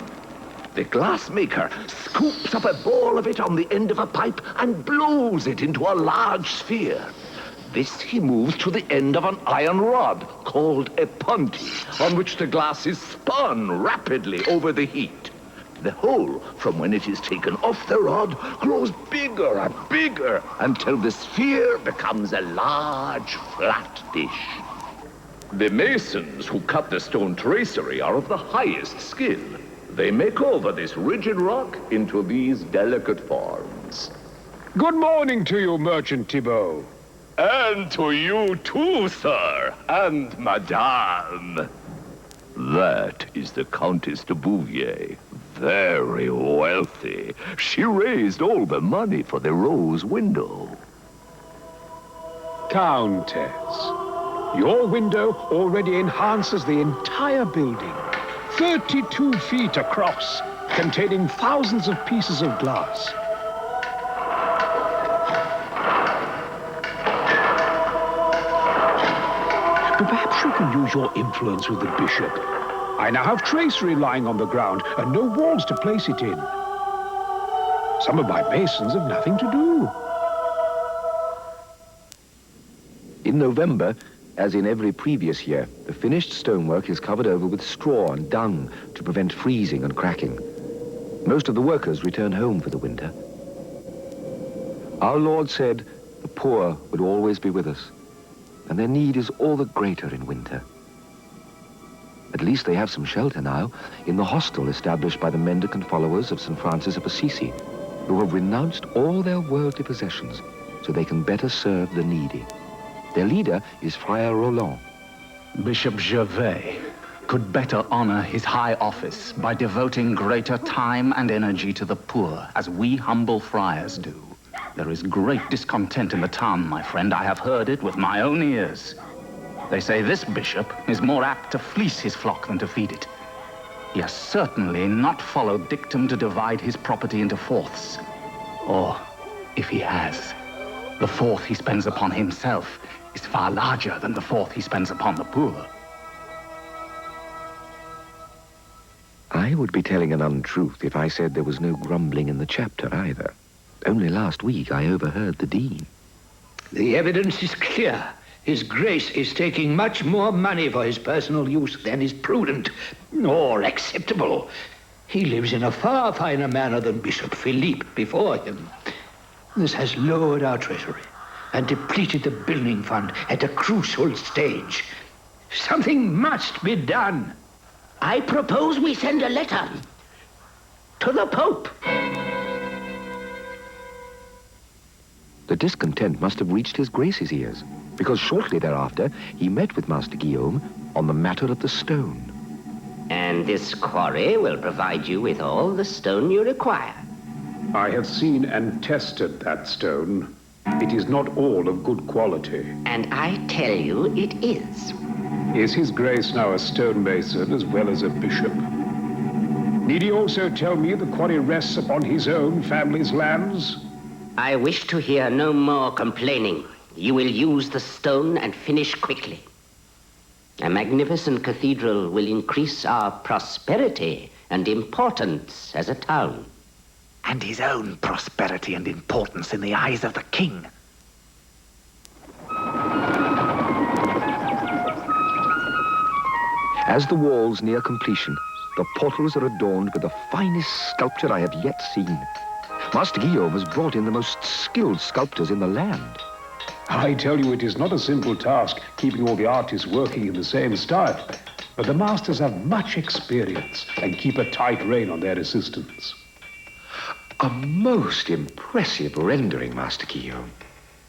The glassmaker scoops up a ball of it on the end of a pipe and blows it into a large sphere. This he moves to the end of an iron rod called a punty, on which the glass is spun rapidly over the heat. The hole, from when it is taken off the rod, grows bigger and bigger until the sphere becomes a large, flat dish. The masons who cut the stone tracery are of the highest skill. They make over this rigid rock into these delicate forms. Good morning to you, Merchant Thibault. And to you too, sir, and madame. That is the Countess de Bouvier, very wealthy. She raised all the money for the rose window. Countess, your window already enhances the entire building. 32 feet across, containing thousands of pieces of glass. Perhaps you can use your influence with the bishop. I now have tracery lying on the ground and no walls to place it in. Some of my masons have nothing to do. In November, as in every previous year, the finished stonework is covered over with straw and dung to prevent freezing and cracking. Most of the workers return home for the winter. Our Lord said the poor would always be with us, and their need is all the greater in winter. At least they have some shelter now in the hostel established by the mendicant followers of St. Francis of Assisi, who have renounced all their worldly possessions so they can better serve the needy. Their leader is Friar Roland. Bishop Gervais could better honor his high office by devoting greater time and energy to the poor, as we humble friars do. There is great discontent in the town, my friend. I have heard it with my own ears. They say this bishop is more apt to fleece his flock than to feed it. He has certainly not followed dictum to divide his property into fourths. Or, if he has, the fourth he spends upon himself is far larger than the fourth he spends upon the poor. I would be telling an untruth if I said there was no grumbling in the chapter either. Only last week I overheard the dean. The evidence is clear. His Grace is taking much more money for his personal use than is prudent or acceptable. He lives in a far finer manner than Bishop Philippe before him. This has lowered our treasury and depleted the building fund at a crucial stage. Something must be done. I propose we send a letter to the Pope. The discontent must have reached his Grace's ears, because shortly thereafter he met with Master Guillaume on the matter of the stone. And this quarry will provide you with all the stone you require. I have seen and tested that stone. It is not all of good quality. And I tell you it is. Is His Grace now a stonemason as well as a bishop? Need he also tell me the quarry rests upon his own family's lands? I wish to hear no more complaining. You will use the stone and finish quickly. A magnificent cathedral will increase our prosperity and importance as a town. And his own prosperity and importance in the eyes of the king. As the walls near completion, the portals are adorned with the finest sculpture I have yet seen. Master Guillaume has brought in the most skilled sculptors in the land. I tell you, it is not a simple task keeping all the artists working in the same style. But the masters have much experience and keep a tight rein on their assistants. A most impressive rendering, Master Guillaume.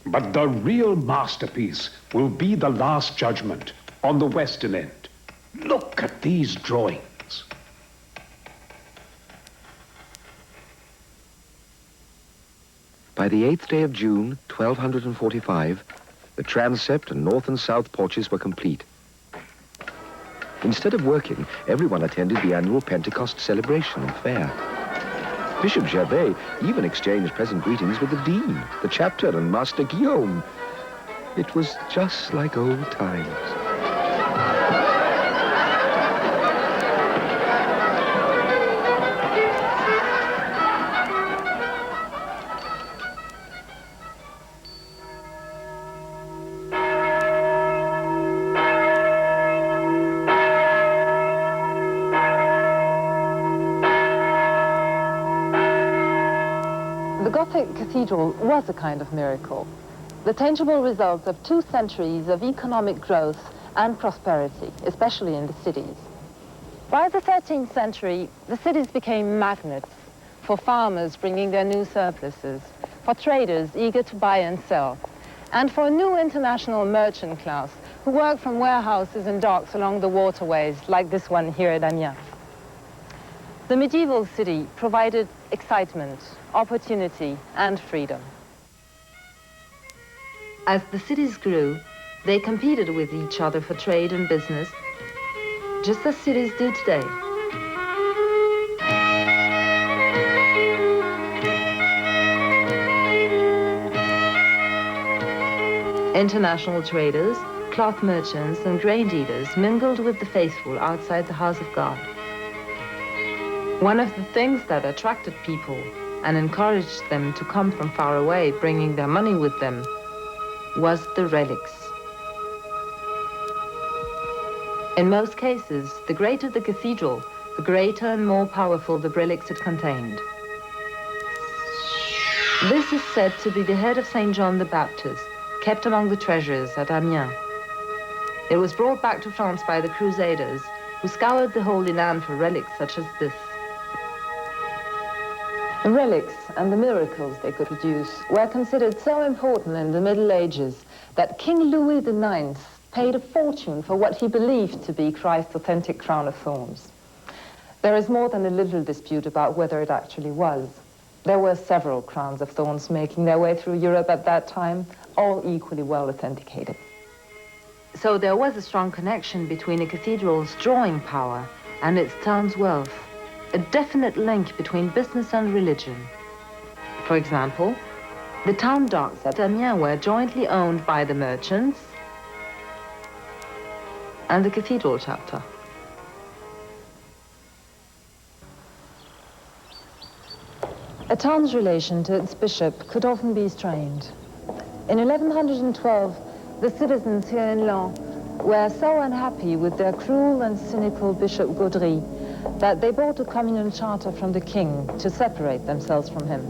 But the real masterpiece will be the Last Judgment on the western end. Look at these drawings. By the 8th day of June, 1245, the transept and north and south porches were complete. Instead of working, everyone attended the annual Pentecost celebration and fair. Bishop Gervais even exchanged pleasant greetings with the dean, the chapter, and Master Guillaume. It was just like old times. The Gothic cathedral was a kind of miracle, the tangible result of 2 centuries of economic growth and prosperity, especially in the cities. By the 13th century, the cities became magnets for farmers bringing their new surpluses, for traders eager to buy and sell, and for a new international merchant class who worked from warehouses and docks along the waterways, like this one here at Amiens. The medieval city provided excitement, opportunity, and freedom. As the cities grew, they competed with each other for trade and business, just as cities do today. International traders, cloth merchants, and grain dealers mingled with the faithful outside the house of God. One of the things that attracted people and encouraged them to come from far away, bringing their money with them, was the relics. In most cases, the greater the cathedral, the greater and more powerful the relics it contained. This is said to be the head of St. John the Baptist, kept among the treasures at Amiens. It was brought back to France by the Crusaders, who scoured the Holy Land for relics such as this. The relics and the miracles they could produce were considered so important in the Middle Ages that King Louis IX paid a fortune for what he believed to be Christ's authentic crown of thorns. There is more than a little dispute about whether it actually was. There were several crowns of thorns making their way through Europe at that time, all equally well authenticated. So there was a strong connection between a cathedral's drawing power and its town's wealth, a definite link between business and religion. For example, the town docks at Amiens were jointly owned by the merchants and the cathedral chapter. A town's relation to its bishop could often be strained. In 1112, the citizens here in Laon were so unhappy with their cruel and cynical Bishop Gaudry that they bought a communal charter from the king to separate themselves from him.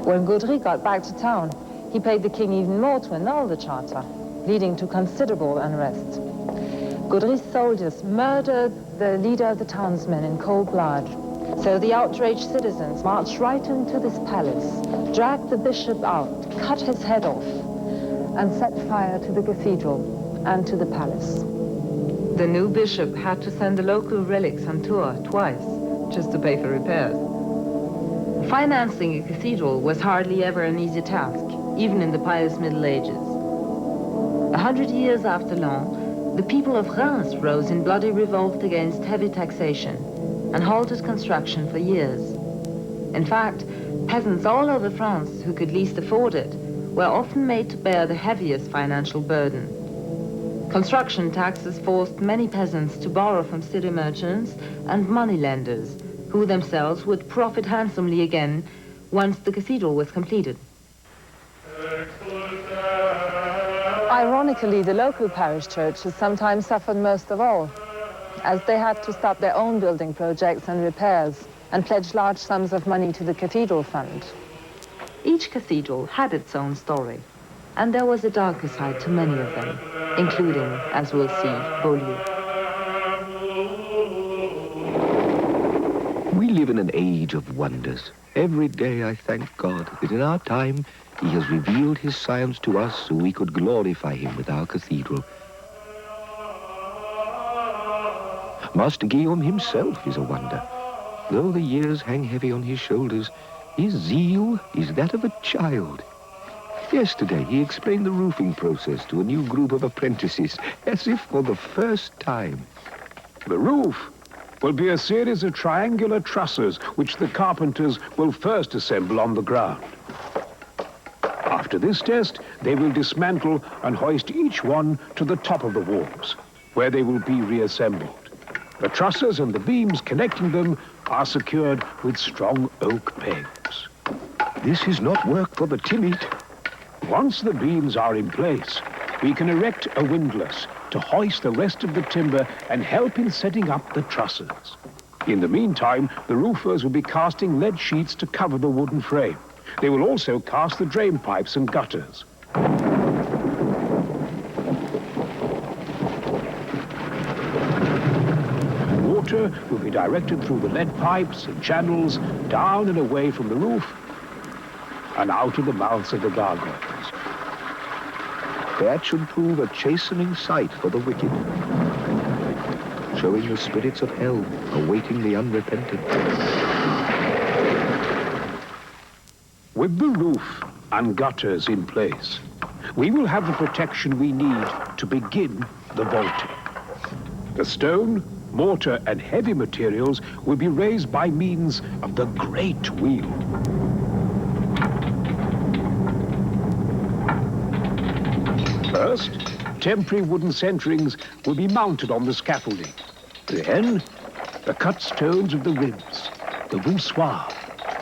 When Gaudry got back to town, he paid the king even more to annul the charter, leading to considerable unrest. Gaudry's soldiers murdered the leader of the townsmen in cold blood. So the outraged citizens marched right into this palace, dragged the bishop out, cut his head off, and set fire to the cathedral and to the palace. The new bishop had to send the local relics on tour twice, just to pay for repairs. Financing a cathedral was hardly ever an easy task, even in the pious Middle Ages. 100 years after Laon, the people of Reims rose in bloody revolt against heavy taxation and halted construction for years. In fact, peasants all over France who could least afford it were often made to bear the heaviest financial burden. Construction taxes forced many peasants to borrow from city merchants and moneylenders, who themselves would profit handsomely again once the cathedral was completed. Ironically, the local parish churches sometimes suffered most of all, as they had to stop their own building projects and repairs and pledge large sums of money to the cathedral fund. Each cathedral had its own story, and there was a darker side to many of them, including, as we'll see, Beaulieu. We live in an age of wonders. Every day I thank God that in our time he has revealed his science to us so we could glorify him with our cathedral. Master Guillaume himself is a wonder. Though the years hang heavy on his shoulders, his zeal is that of a child. Yesterday, he explained the roofing process to a new group of apprentices, as if for the first time. The roof will be a series of triangular trusses which the carpenters will first assemble on the ground. After this test, they will dismantle and hoist each one to the top of the walls, where they will be reassembled. The trusses and the beams connecting them are secured with strong oak pegs. This is not work for the timid. Once the beams are in place, we can erect a windlass to hoist the rest of the timber and help in setting up the trusses. In the meantime, the roofers will be casting lead sheets to cover the wooden frame, They will also cast the drain pipes and gutters. Water will be directed through the lead pipes and channels, down and away from the roof, and out of the mouths of the gargoyles. That should prove a chastening sight for the wicked, showing the spirits of hell awaiting the unrepentant. With the roof and gutters in place, we will have the protection we need to begin the vaulting. The stone, mortar, and heavy materials will be raised by means of the great wheel. First, temporary wooden centerings will be mounted on the scaffolding. Then, the cut stones of the ribs, the voussoirs,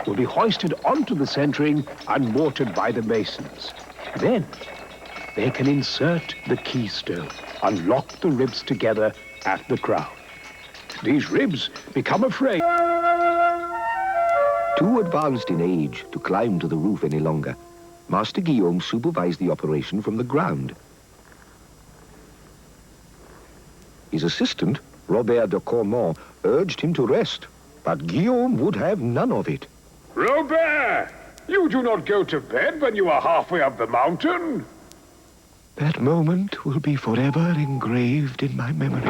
will be hoisted onto the centering and mortared by the masons. Then, they can insert the keystone and lock the ribs together at the crown. These ribs become a frame. Too advanced in age to climb to the roof any longer, Master Guillaume supervised the operation from the ground. His assistant, Robert de Cormont, urged him to rest, but Guillaume would have none of it. Robert, you do not go to bed when you are halfway up the mountain. That moment will be forever engraved in my memory.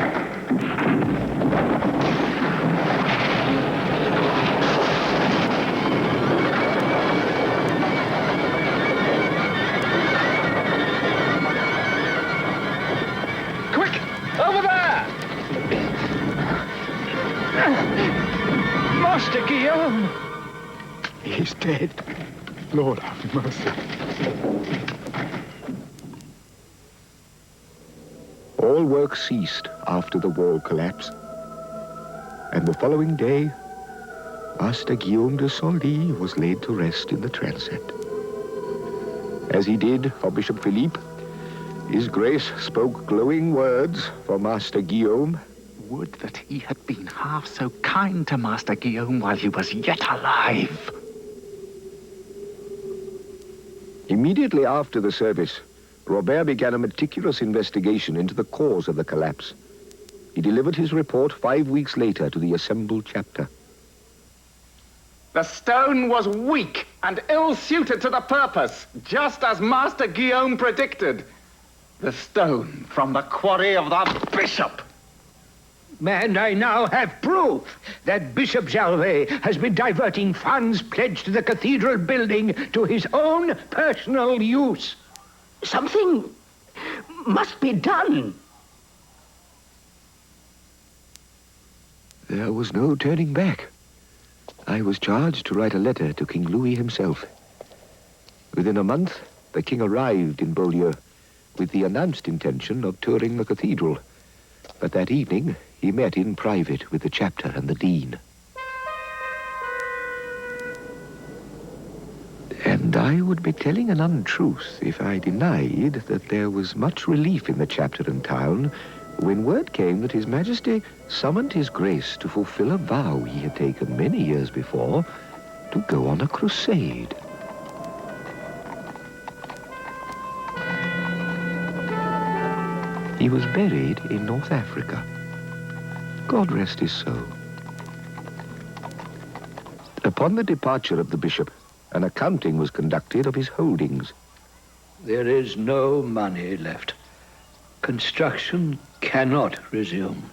Master Guillaume! He's dead. Lord have mercy. All work ceased after the wall collapse. And the following day, Master Guillaume de Senlis was laid to rest in the transept. As he did for Bishop Philippe, His Grace spoke glowing words for Master Guillaume. Would that he had been half so kind to Master Guillaume while he was yet alive. Immediately after the service, Robert began a meticulous investigation into the cause of the collapse. He delivered his report 5 weeks later to the assembled chapter. The stone was weak and ill-suited to the purpose, just as Master Guillaume predicted. The stone from the quarry of the bishop. And I now have proof that Bishop Gervais has been diverting funds pledged to the cathedral building to his own personal use. Something must be done. There was no turning back. I was charged to write a letter to King Louis himself. Within a month, the king arrived in Beaulieu with the announced intention of touring the cathedral. But that evening, he met in private with the chapter and the dean. And I would be telling an untruth if I denied that there was much relief in the chapter and town when word came that His Majesty summoned His Grace to fulfill a vow he had taken many years before to go on a crusade. He was buried in North Africa. God rest his soul. Upon the departure of the bishop, an accounting was conducted of his holdings. There is no money left. Construction cannot resume.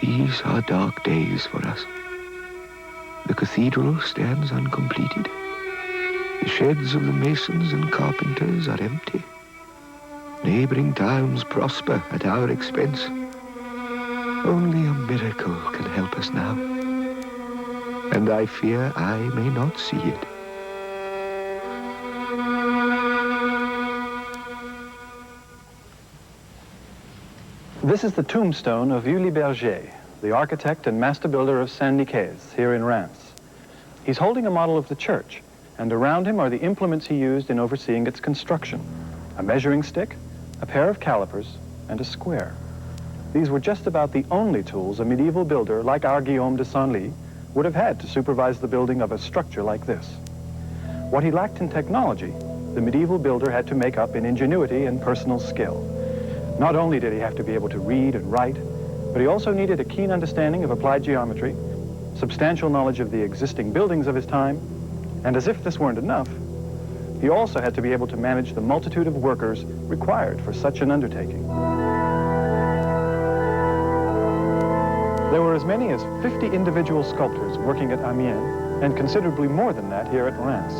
These are dark days for us. The cathedral stands uncompleted. The sheds of the masons and carpenters are empty. Neighboring towns prosper at our expense. Only a miracle can help us now. And I fear I may not see it. This is the tombstone of Ulie Berger, the architect and master builder of Saint-Nicaise here in Reims. He's holding a model of the church, and around him are the implements he used in overseeing its construction: a measuring stick, a pair of calipers, and a square. These were just about the only tools a medieval builder like our Guillaume de Senlis would have had to supervise the building of a structure like this. What he lacked in technology, the medieval builder had to make up in ingenuity and personal skill. Not only did he have to be able to read and write, but he also needed a keen understanding of applied geometry, substantial knowledge of the existing buildings of his time, and as if this weren't enough, he also had to be able to manage the multitude of workers required for such an undertaking. There were as many as 50 individual sculptors working at Amiens, and considerably more than that here at Reims.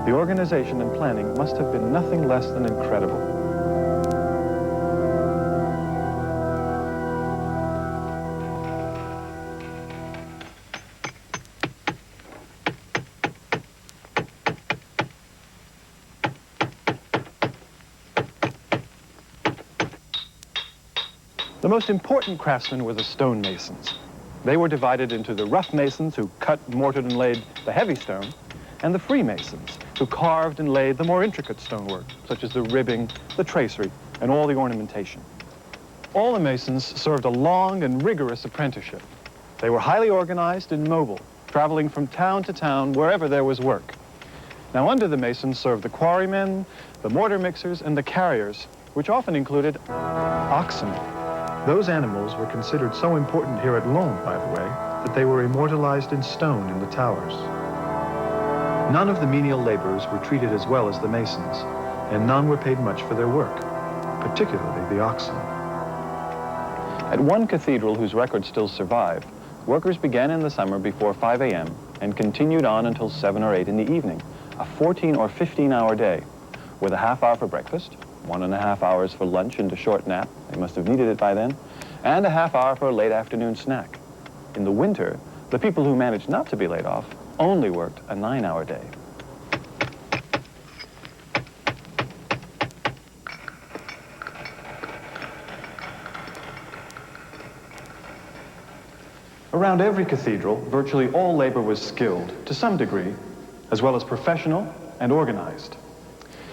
The organization and planning must have been nothing less than incredible. The most important craftsmen were the stonemasons. They were divided into the rough masons who cut, mortared, and laid the heavy stone, and the freemasons who carved and laid the more intricate stonework, such as the ribbing, the tracery, and all the ornamentation. All the masons served a long and rigorous apprenticeship. They were highly organized and mobile, traveling from town to town wherever there was work. Now, under the masons served the quarrymen, the mortar mixers, and the carriers, which often included oxen. Those animals were considered so important here at Lons, by the way, that they were immortalized in stone in the towers. None of the menial laborers were treated as well as the masons, and none were paid much for their work, particularly the oxen. At one cathedral whose records still survive, workers began in the summer before 5 a.m. and continued on until 7 or 8 in the evening, a 14 or 15-hour day, with a half hour for breakfast, 1.5 hours for lunch and a short nap, they must have needed it by then, and a half hour for a late afternoon snack. In the winter, the people who managed not to be laid off only worked a 9-hour day. Around every cathedral, virtually all labor was skilled, to some degree, as well as professional and organized.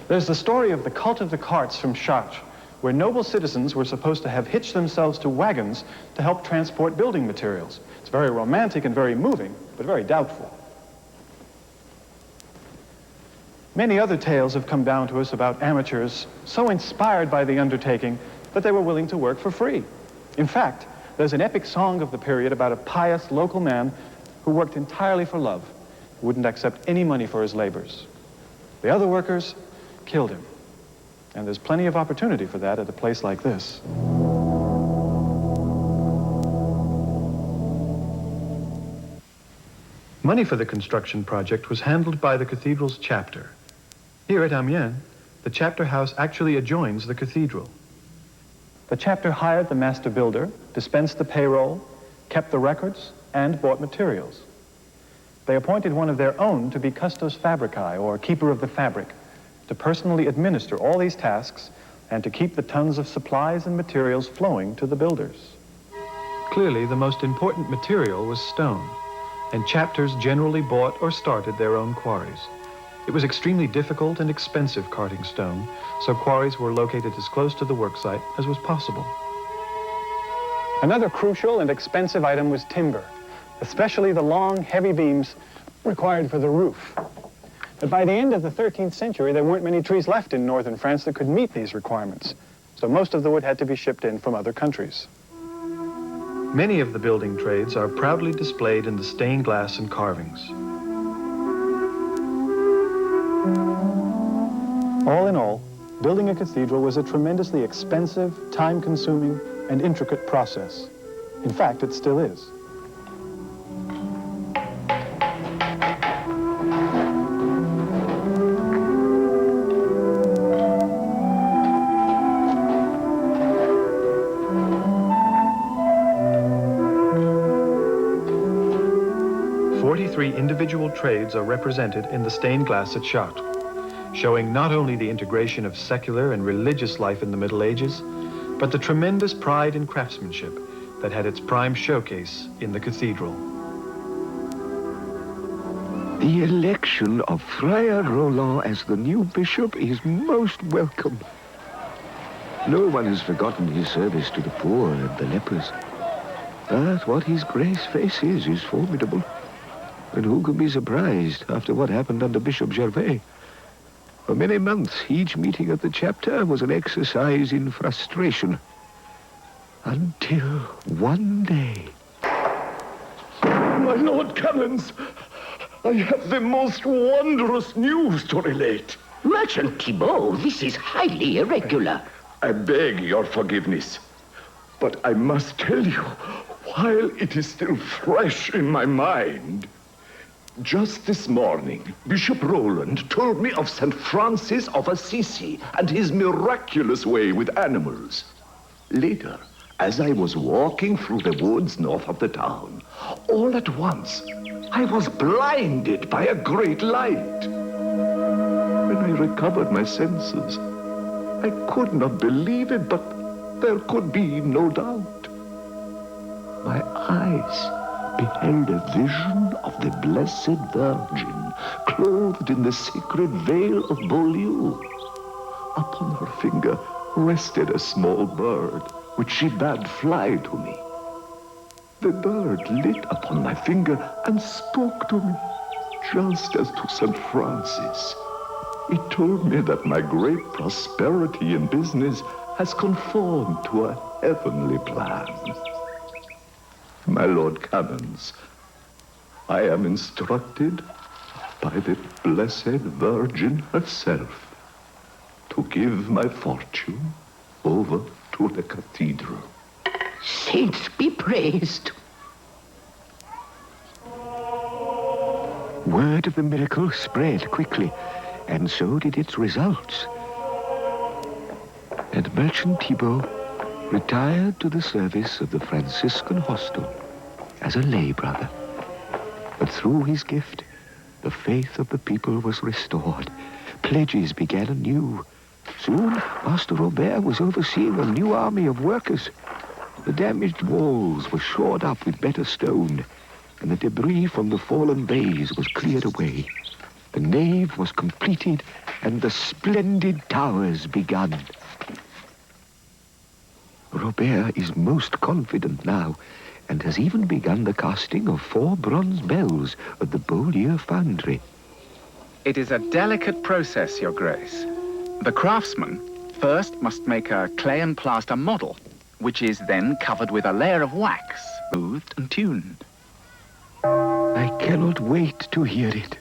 There's the story of the cult of the carts from Chartres, where noble citizens were supposed to have hitched themselves to wagons to help transport building materials. It's very romantic and very moving, but very doubtful. Many other tales have come down to us about amateurs so inspired by the undertaking that they were willing to work for free. In fact, there's an epic song of the period about a pious local man who worked entirely for love, who wouldn't accept any money for his labors. The other workers killed him. And there's plenty of opportunity for that at a place like this. Money for the construction project was handled by the cathedral's chapter. Here at Amiens, the chapter house actually adjoins the cathedral. The chapter hired the master builder, dispensed the payroll, kept the records, and bought materials. They appointed one of their own to be custos fabricae, or keeper of the fabric, to personally administer all these tasks and to keep the tons of supplies and materials flowing to the builders. Clearly, the most important material was stone, and chapters generally bought or started their own quarries. It was extremely difficult and expensive carting stone, so quarries were located as close to the worksite as was possible. Another crucial and expensive item was timber, especially the long, heavy beams required for the roof. But by the end of the 13th century, there weren't many trees left in northern France that could meet these requirements, so most of the wood had to be shipped in from other countries. Many of the building trades are proudly displayed in the stained glass and carvings. All in all, building a cathedral was a tremendously expensive, time-consuming, and intricate process. In fact, it still is. Individual trades are represented in the stained glass at Chartres, showing not only the integration of secular and religious life in the Middle Ages, but the tremendous pride in craftsmanship that had its prime showcase in the cathedral. The election of Friar Roland as the new bishop is most welcome. No one has forgotten his service to the poor and the lepers. But what his grace faces is formidable. And who could be surprised after what happened under Bishop Gervais? For many months, each meeting at the chapter was an exercise in frustration. Until one day... My Lord Canons, I have the most wondrous news to relate. Merchant Thibault, this is highly irregular. I beg your forgiveness, but I must tell you, while it is still fresh in my mind, just this morning, Bishop Roland told me of St. Francis of Assisi and his miraculous way with animals. Later, as I was walking through the woods north of the town, all at once, I was blinded by a great light. When I recovered my senses, I could not believe it, but there could be no doubt. My eyes beheld a vision of the Blessed Virgin, clothed in the sacred veil of Beaulieu. Upon her finger rested a small bird, which she bade fly to me. The bird lit upon my finger and spoke to me, just as to St. Francis. It told me that my great prosperity in business has conformed to a heavenly plan. My Lord Canons, I am instructed by the Blessed Virgin herself to give my fortune over to the Cathedral. Saints be praised. Word of the miracle spread quickly, and so did its results. And Merchant Thibault retired to the service of the Franciscan hostel as a lay brother. But through his gift, the faith of the people was restored. Pledges began anew. Soon, Master Robert was overseeing a new army of workers. The damaged walls were shored up with better stone, and the debris from the fallen bays was cleared away. The nave was completed, and the splendid towers begun. Robert is most confident now, and has even begun the casting of 4 bronze bells at the Beaulieu foundry. It is a delicate process, Your Grace. The craftsman first must make a clay and plaster model, which is then covered with a layer of wax, smoothed and tuned. I cannot wait to hear it.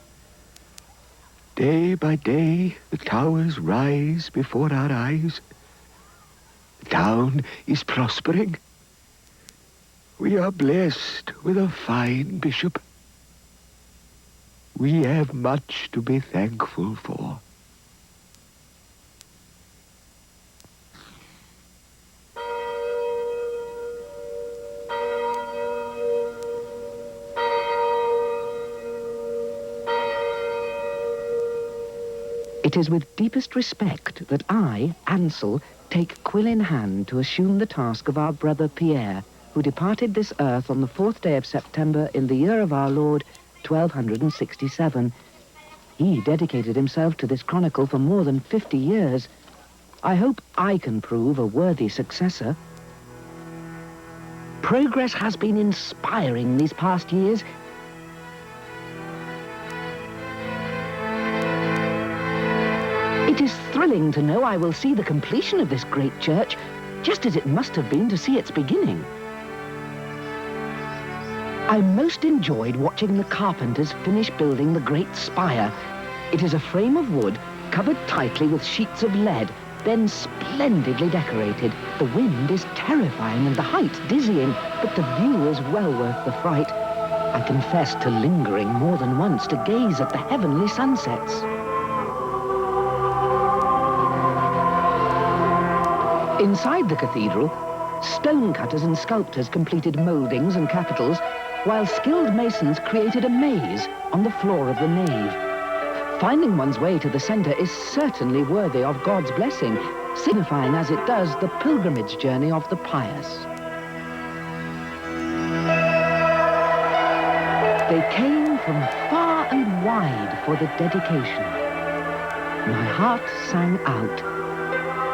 Day by day, the towers rise before our eyes. The town is prospering. We are blessed with a fine bishop. We have much to be thankful for. It is with deepest respect that I, Ansel, take quill in hand to assume the task of our brother Pierre, who departed this earth on the 4th day of September in the year of our Lord, 1267. He dedicated himself to this chronicle for more than 50 years. I hope I can prove a worthy successor. Progress has been inspiring these past years. It is thrilling to know I will see the completion of this great church, just as it must have been to see its beginning. I most enjoyed watching the carpenters finish building the great spire. It is a frame of wood covered tightly with sheets of lead, then splendidly decorated. The wind is terrifying and the height dizzying, but the view is well worth the fright. I confess to lingering more than once to gaze at the heavenly sunsets. Inside the cathedral, stonecutters and sculptors completed mouldings and capitals, while skilled masons created a maze on the floor of the nave. Finding one's way to the center is certainly worthy of God's blessing, signifying as it does the pilgrimage journey of the pious. They came from far and wide for the dedication. My heart sang out,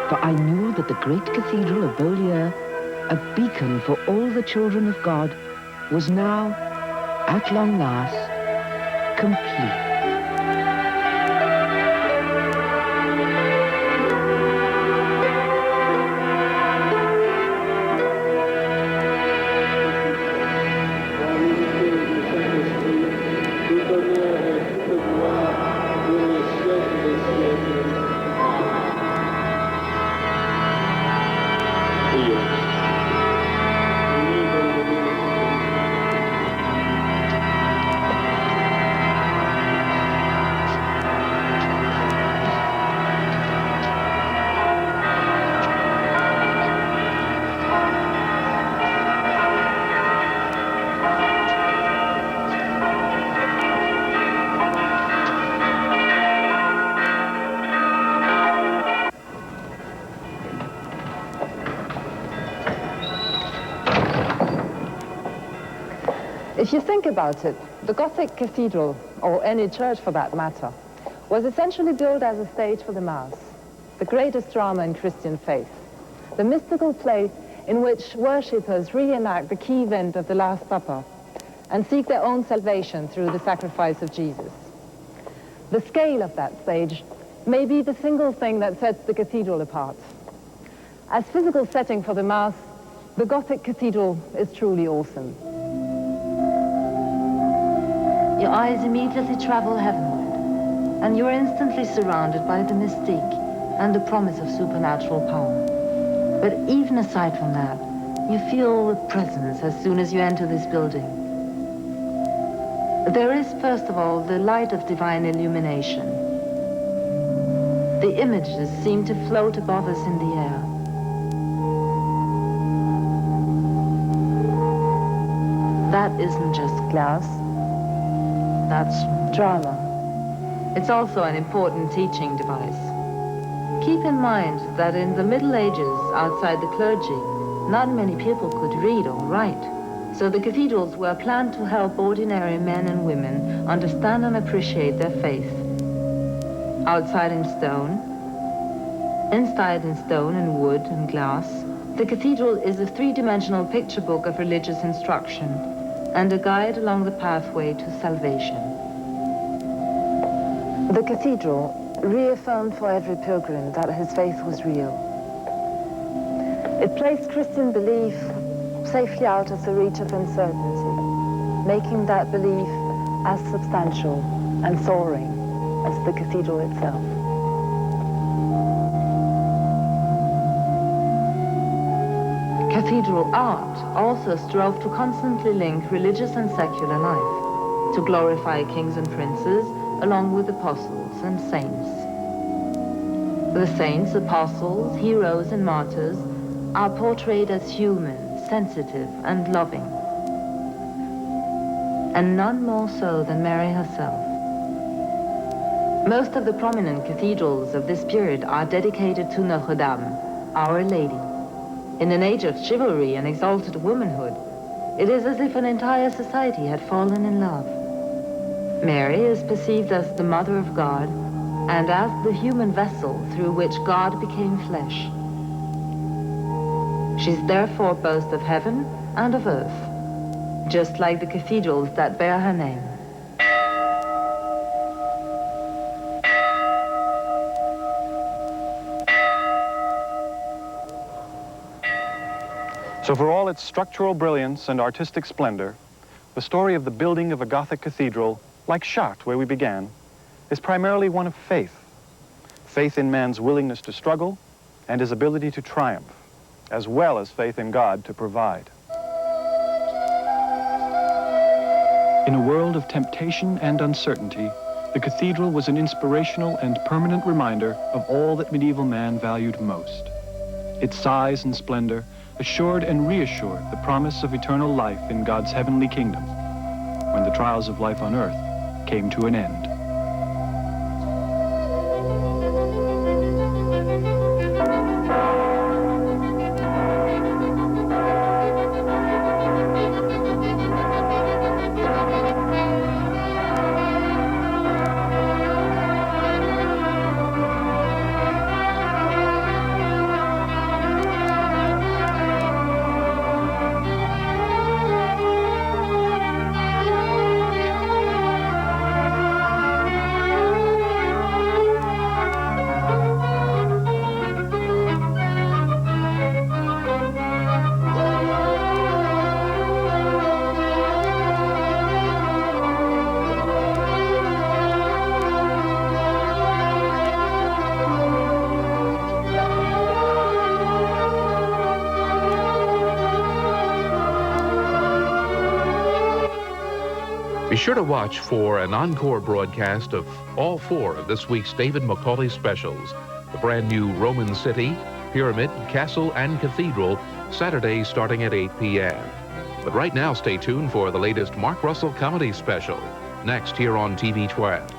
for I knew that the great cathedral of Beaulieu, a beacon for all the children of God, was now, at long last, complete. If you think about it, the Gothic cathedral, or any church for that matter, was essentially built as a stage for the Mass, the greatest drama in Christian faith, the mystical play in which worshippers reenact the key event of the Last Supper and seek their own salvation through the sacrifice of Jesus. The scale of that stage may be the single thing that sets the cathedral apart. As physical setting for the Mass, the Gothic cathedral is truly awesome. Your eyes immediately travel heavenward, and you're instantly surrounded by the mystique and the promise of supernatural power. But even aside from that, you feel the presence as soon as you enter this building. There is, first of all, the light of divine illumination. The images seem to float above us in the air. That isn't just glass. That's drama. It's also an important teaching device. Keep in mind that in the Middle Ages, outside the clergy, not many people could read or write. So the cathedrals were planned to help ordinary men and women understand and appreciate their faith. Outside in stone, inside in stone and wood and glass, the cathedral is a three-dimensional picture book of religious instruction and a guide along the pathway to salvation. The cathedral reaffirmed for every pilgrim that his faith was real. It placed Christian belief safely out of the reach of uncertainty, making that belief as substantial and soaring as the cathedral itself. Cathedral art also strove to constantly link religious and secular life, to glorify kings and princes, along with apostles and saints. The saints, apostles, heroes, and martyrs are portrayed as human, sensitive, and loving, and none more so than Mary herself. Most of the prominent cathedrals of this period are dedicated to Notre Dame, Our Lady. In an age of chivalry and exalted womanhood, it is as if an entire society had fallen in love. Mary is perceived as the Mother of God and as the human vessel through which God became flesh. She's therefore both of heaven and of earth, just like the cathedrals that bear her name. So for all its structural brilliance and artistic splendor, the story of the building of a Gothic cathedral, like Chartres, where we began, is primarily one of faith. Faith in man's willingness to struggle and his ability to triumph, as well as faith in God to provide. In a world of temptation and uncertainty, the cathedral was an inspirational and permanent reminder of all that medieval man valued most. Its size and splendor assured and reassured the promise of eternal life in God's heavenly kingdom when the trials of life on earth came to an end. Be sure to watch for an encore broadcast of all 4 of this week's David Macaulay specials. The brand new Roman City, Pyramid, Castle, and Cathedral, Saturday starting at 8 p.m. But right now, stay tuned for the latest Mark Russell comedy special, next here on TV 12.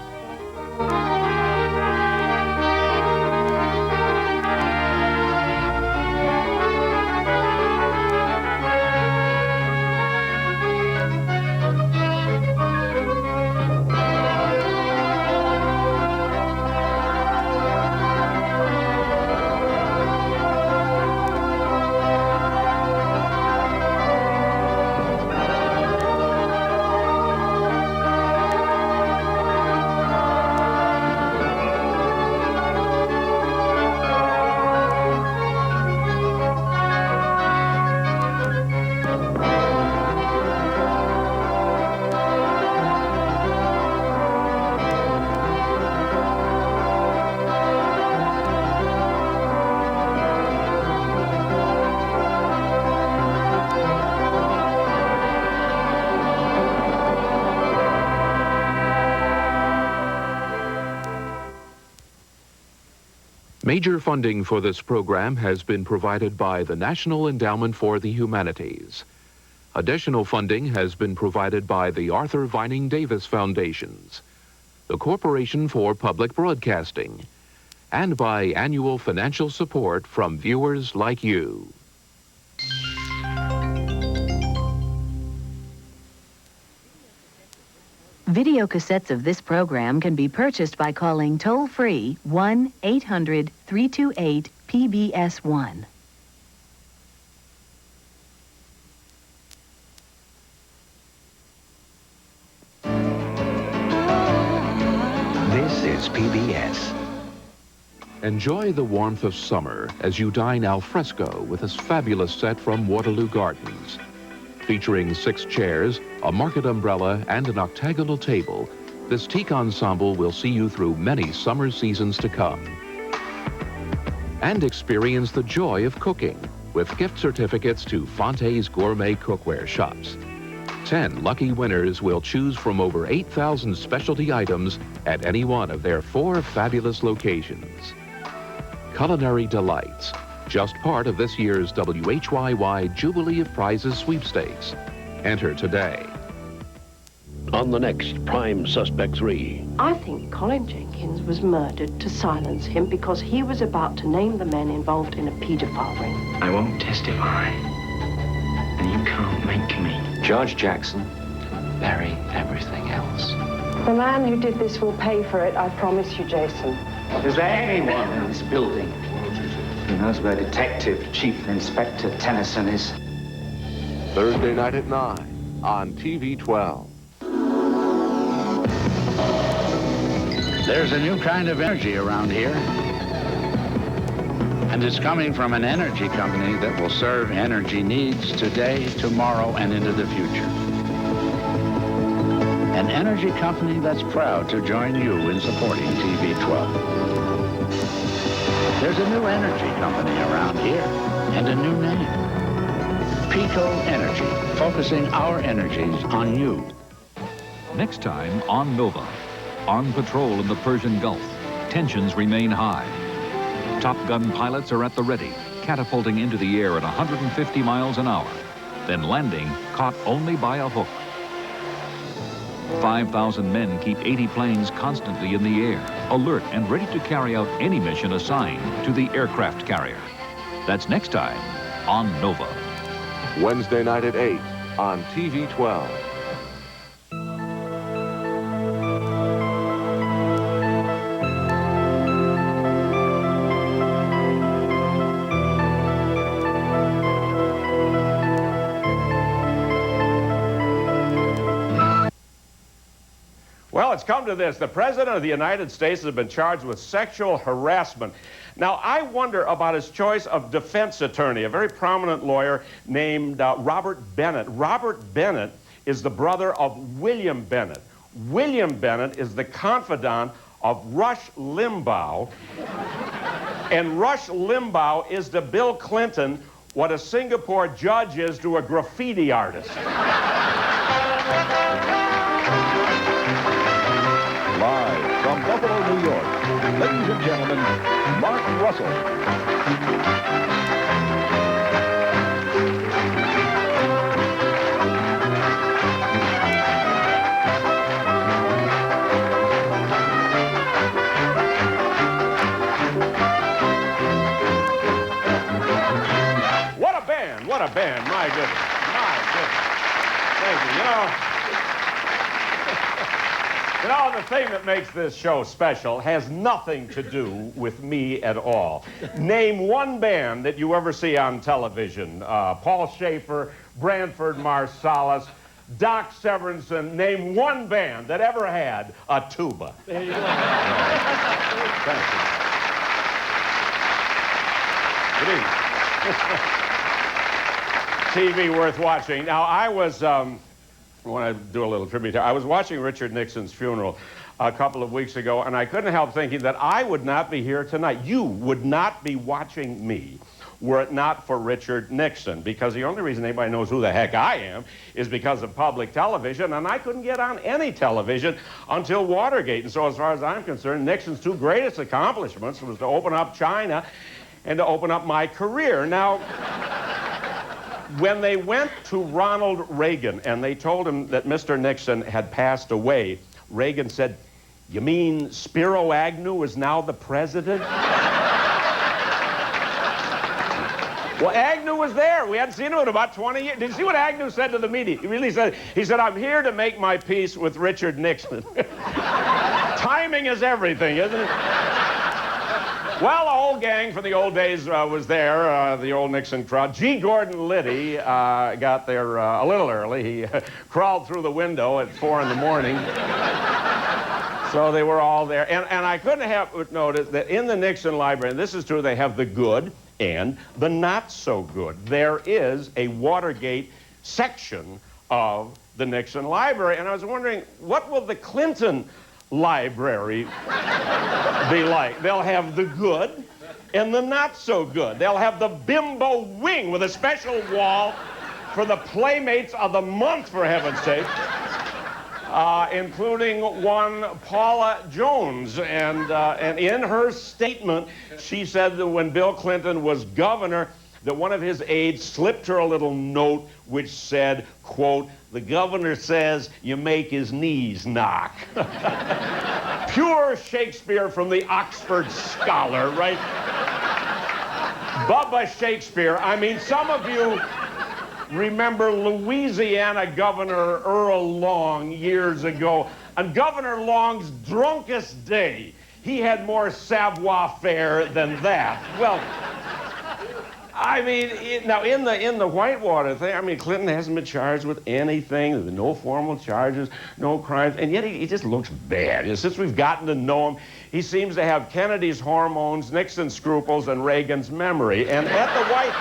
Major funding for this program has been provided by the National Endowment for the Humanities. Additional funding has been provided by the Arthur Vining Davis Foundations, the Corporation for Public Broadcasting, and by annual financial support from viewers like you. Video cassettes of this program can be purchased by calling toll-free 1-800-328-PBS1. This is PBS. Enjoy the warmth of summer as you dine al fresco with this fabulous set from Waterloo Gardens. Featuring 6 chairs, a market umbrella, and an octagonal table, this teak ensemble will see you through many summer seasons to come. And experience the joy of cooking with gift certificates to Fonte's Gourmet Cookware Shops. 10 lucky winners will choose from over 8,000 specialty items at any one of their 4 fabulous locations. Culinary delights, just part of this year's WHYY Jubilee of Prizes sweepstakes. Enter today. On the next Prime Suspect 3. I think Colin Jenkins was murdered to silence him because he was about to name the men involved in a paedophile ring. I won't testify, and you can't make me. George Jackson, bury everything else. The man who did this will pay for it, I promise you, Jason. Is there anyone in this building who knows where Detective Chief Inspector Tennyson is? Thursday night at 9 on TV 12. There's a new kind of energy around here. And it's coming from an energy company that will serve energy needs today, tomorrow, and into the future. An energy company that's proud to join you in supporting TV 12. There's a new energy company around here, and a new name. Pico Energy, focusing our energies on you. Next time on Nova. On patrol in the Persian Gulf, tensions remain high. Top Gun pilots are at the ready, catapulting into the air at 150 miles an hour, then landing caught only by a hook. 5,000 men keep 80 planes constantly in the air, alert and ready to carry out any mission assigned to the aircraft carrier. That's next time on Nova. Wednesday night at 8 on TV 12. Well, it's come to this. The President of the United States has been charged with sexual harassment. Now, I wonder about his choice of defense attorney, a very prominent lawyer named Robert Bennett. Robert Bennett is the brother of William Bennett. William Bennett is the confidant of Rush Limbaugh. And Rush Limbaugh is to Bill Clinton what a Singapore judge is to a graffiti artist. Ladies and gentlemen, Mark Russell. What a band, my goodness, my goodness. Thank you. You know, the thing that makes this show special has nothing to do with me at all. Name one band that you ever see on television. Paul Schaefer, Branford Marsalis, Doc Severinsen. Name one band that ever had a tuba. There you go. Thank you. Good evening. TV worth watching. Now, I was, I want to do a little tribute here. I was watching Richard Nixon's funeral a couple of weeks ago, and I couldn't help thinking that I would not be here tonight. You would not be watching me were it not for Richard Nixon, because the only reason anybody knows who the heck I am is because of public television, and I couldn't get on any television until Watergate. And so as far as I'm concerned, Nixon's two greatest accomplishments was to open up China and to open up my career. Now, when they went to Ronald Reagan and they told him that Mr. Nixon had passed away, Reagan said, "You mean Spiro Agnew is now the president?" Well, Agnew was there. We hadn't seen him in about 20 years. Did you see what Agnew said to the media? He really said, "I'm here to make my peace with Richard Nixon." Timing is everything, isn't it? Well, the whole gang from the old days was there, the old Nixon crowd. G. Gordon Liddy got there a little early. He crawled through the window at 4 in the morning. So they were all there. And I couldn't help but notice that in the Nixon library, and this is true, they have the good and the not so good. There is a Watergate section of the Nixon library. And I was wondering, what will the Clinton library be like? They'll have the good and the not so good. They'll have the bimbo wing with a special wall for the Playmates of the Month, for heaven's sake, including one Paula Jones. And in her statement, she said that when Bill Clinton was governor, that one of his aides slipped her a little note which said, quote, "The governor says you make his knees knock." Pure Shakespeare from the Oxford scholar, right? Bubba Shakespeare. I mean, some of you remember Louisiana Governor Earl Long years ago. On Governor Long's drunkest day, he had more savoir-faire than that. Well, I mean, now in the Whitewater thing, I mean, Clinton hasn't been charged with anything. There's no formal charges, no crimes, and yet he just looks bad. You know, since we've gotten to know him, he seems to have Kennedy's hormones, Nixon's scruples, and Reagan's memory. And at the White...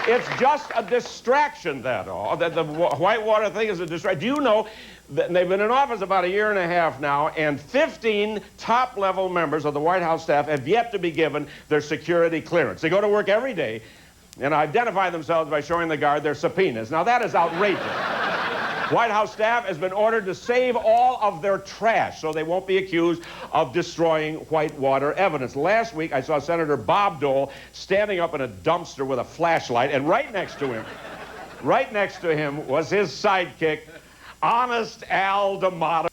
It's just a distraction, that all. That the Whitewater thing is a distraction. Do you know that they've been in office about a year and a half now, and 15 top-level members of the White House staff have yet to be given their security clearance. They go to work every day and identify themselves by showing the guard their subpoenas. Now, that is outrageous. White House staff has been ordered to save all of their trash so they won't be accused of destroying Whitewater evidence. Last week, I saw Senator Bob Dole standing up in a dumpster with a flashlight, and right next to him was his sidekick, Honest Al D'Amato.